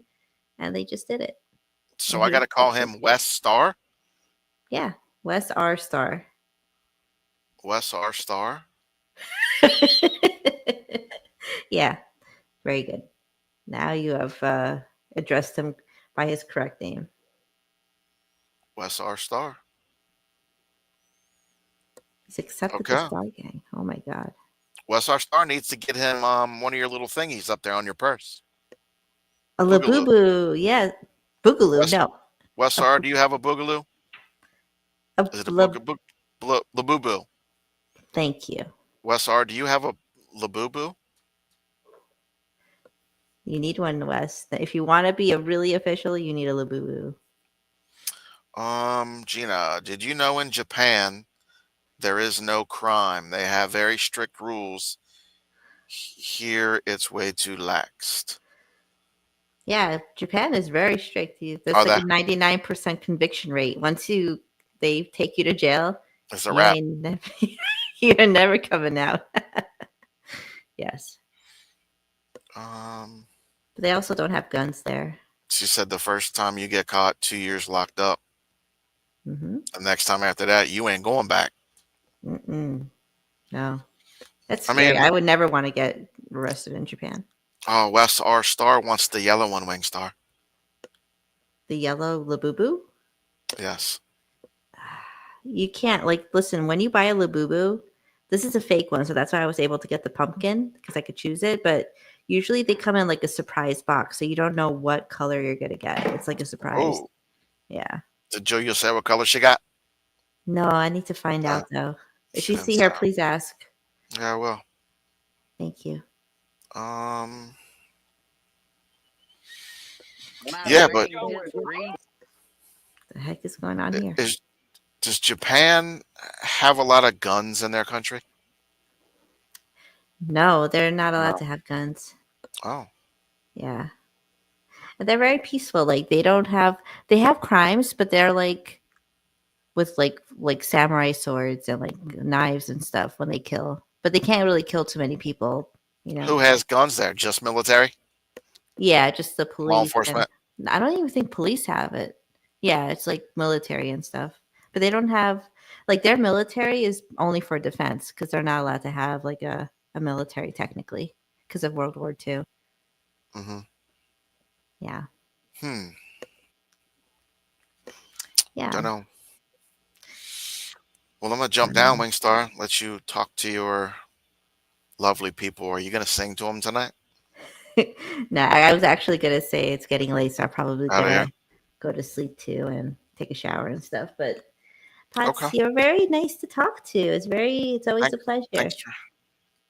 and they just did it. so And I he got to was call like, him Wes Star. yeah, Wes R Star. Wes R Star. Yeah, very good. Now you have addressed him by his correct name. Wes R Star. He's accepted Okay. the Star Gang. Oh my God. Wes R Star needs to get him one of your little thingies up there on your purse. A Boogaloo. Labubu, yeah. Boogaloo, Wes, no. Wes R, do you have a boogaloo? Is it a labubu? Thank you. Wes R, do you have a labubu? You need one, Wes. If you want to be a really official, you need a Labubu. Gina, did you know in Japan there is no crime? They have very strict rules. Here it's way too laxed. Yeah, Japan is very strict. That's Are like they? a 99% conviction rate. Once they take you to jail, It's a wrap. you're never coming out. Yes. But they also don't have guns there. She said the first time you get caught, 2 years locked up. Mm-hmm. The next time after that, you ain't going back. Mm-mm. No. That's I scary. mean- I would never want to get arrested in Japan. Oh, Wes R Star wants the yellow one, Wingstar. The yellow Labubu? Yes. You can't, listen, when you buy a Labubu, this is a fake one, so that's why I was able to get the pumpkin, because I could choose it, but usually they come in like a surprise box, so you don't know what color you're going to get. It's like a surprise. Oh, Yeah. did Julia say what color she got? No, I need to find out, though. If you Shouldn't see her, sound- please ask. Yeah, I will. Thank you. Yeah, but The heck is going on here? does Japan have a lot of guns in their country? No, they're not allowed No. to have guns. Oh, Yeah. And they're very peaceful. Like they have crimes, but they're like with like samurai swords and like knives and stuff when they kill. But they can't really kill too many people, you know. who has guns there? Just military? Yeah, just the police. Law and- enforcement? I don't even think police have it. Yeah, it's like military and stuff. But they don't have their military is only for defense because they're not allowed to have like a military technically because of World War II. Mm-hmm. Yeah. Yeah. Don't know. Well, I'm gonna jump down, Wingstar. Let you talk to your lovely people. Are you going to sing to them tonight? No, I was actually gonna say it's getting late, so I'm probably Oh, yeah. gonna go to sleep too and take a shower and stuff. But Potts, Okay. you're very nice to talk to. It's always a pleasure.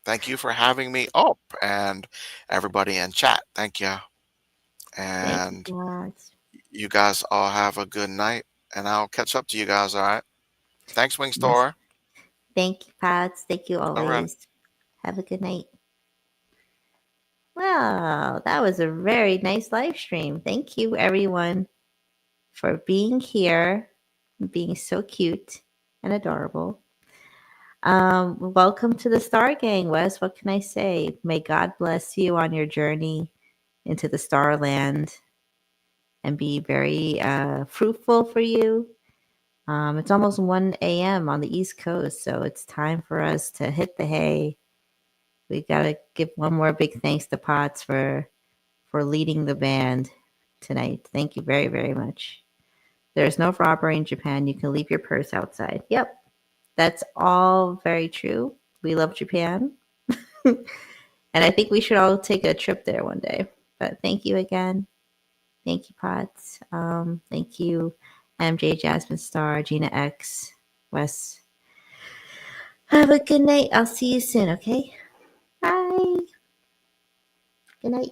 Thank you for having me up, and everybody in chat. Thank you. And Thank you, Potts. you guys all have a good night, and I'll catch up to you guys. All right. Thanks, Yes. Wingstore. Thank you, Potts. Thank you All right. always. Have a good night. Well, that was a very nice live stream. Thank you, everyone, for being here, being so cute and adorable. Welcome to the Star Gang, Wes. What can I say? May God bless you on your journey into the Starland and be very fruitful for you. It's almost 1 a.m. on the East Coast, so it's time for us to hit the hay. We got to give one more big thanks to Potts for leading the band tonight. Thank you very, very much. There's no robbery in Japan. You can leave your purse outside. Yep. That's all very true. We love Japan. And I think we should all take a trip there one day. But thank you again. Thank you, Potts. Thank you, MJ, Jasmine Star, Gina X, Wes. Have a good night. I'll see you soon, okay? Bye. Good night.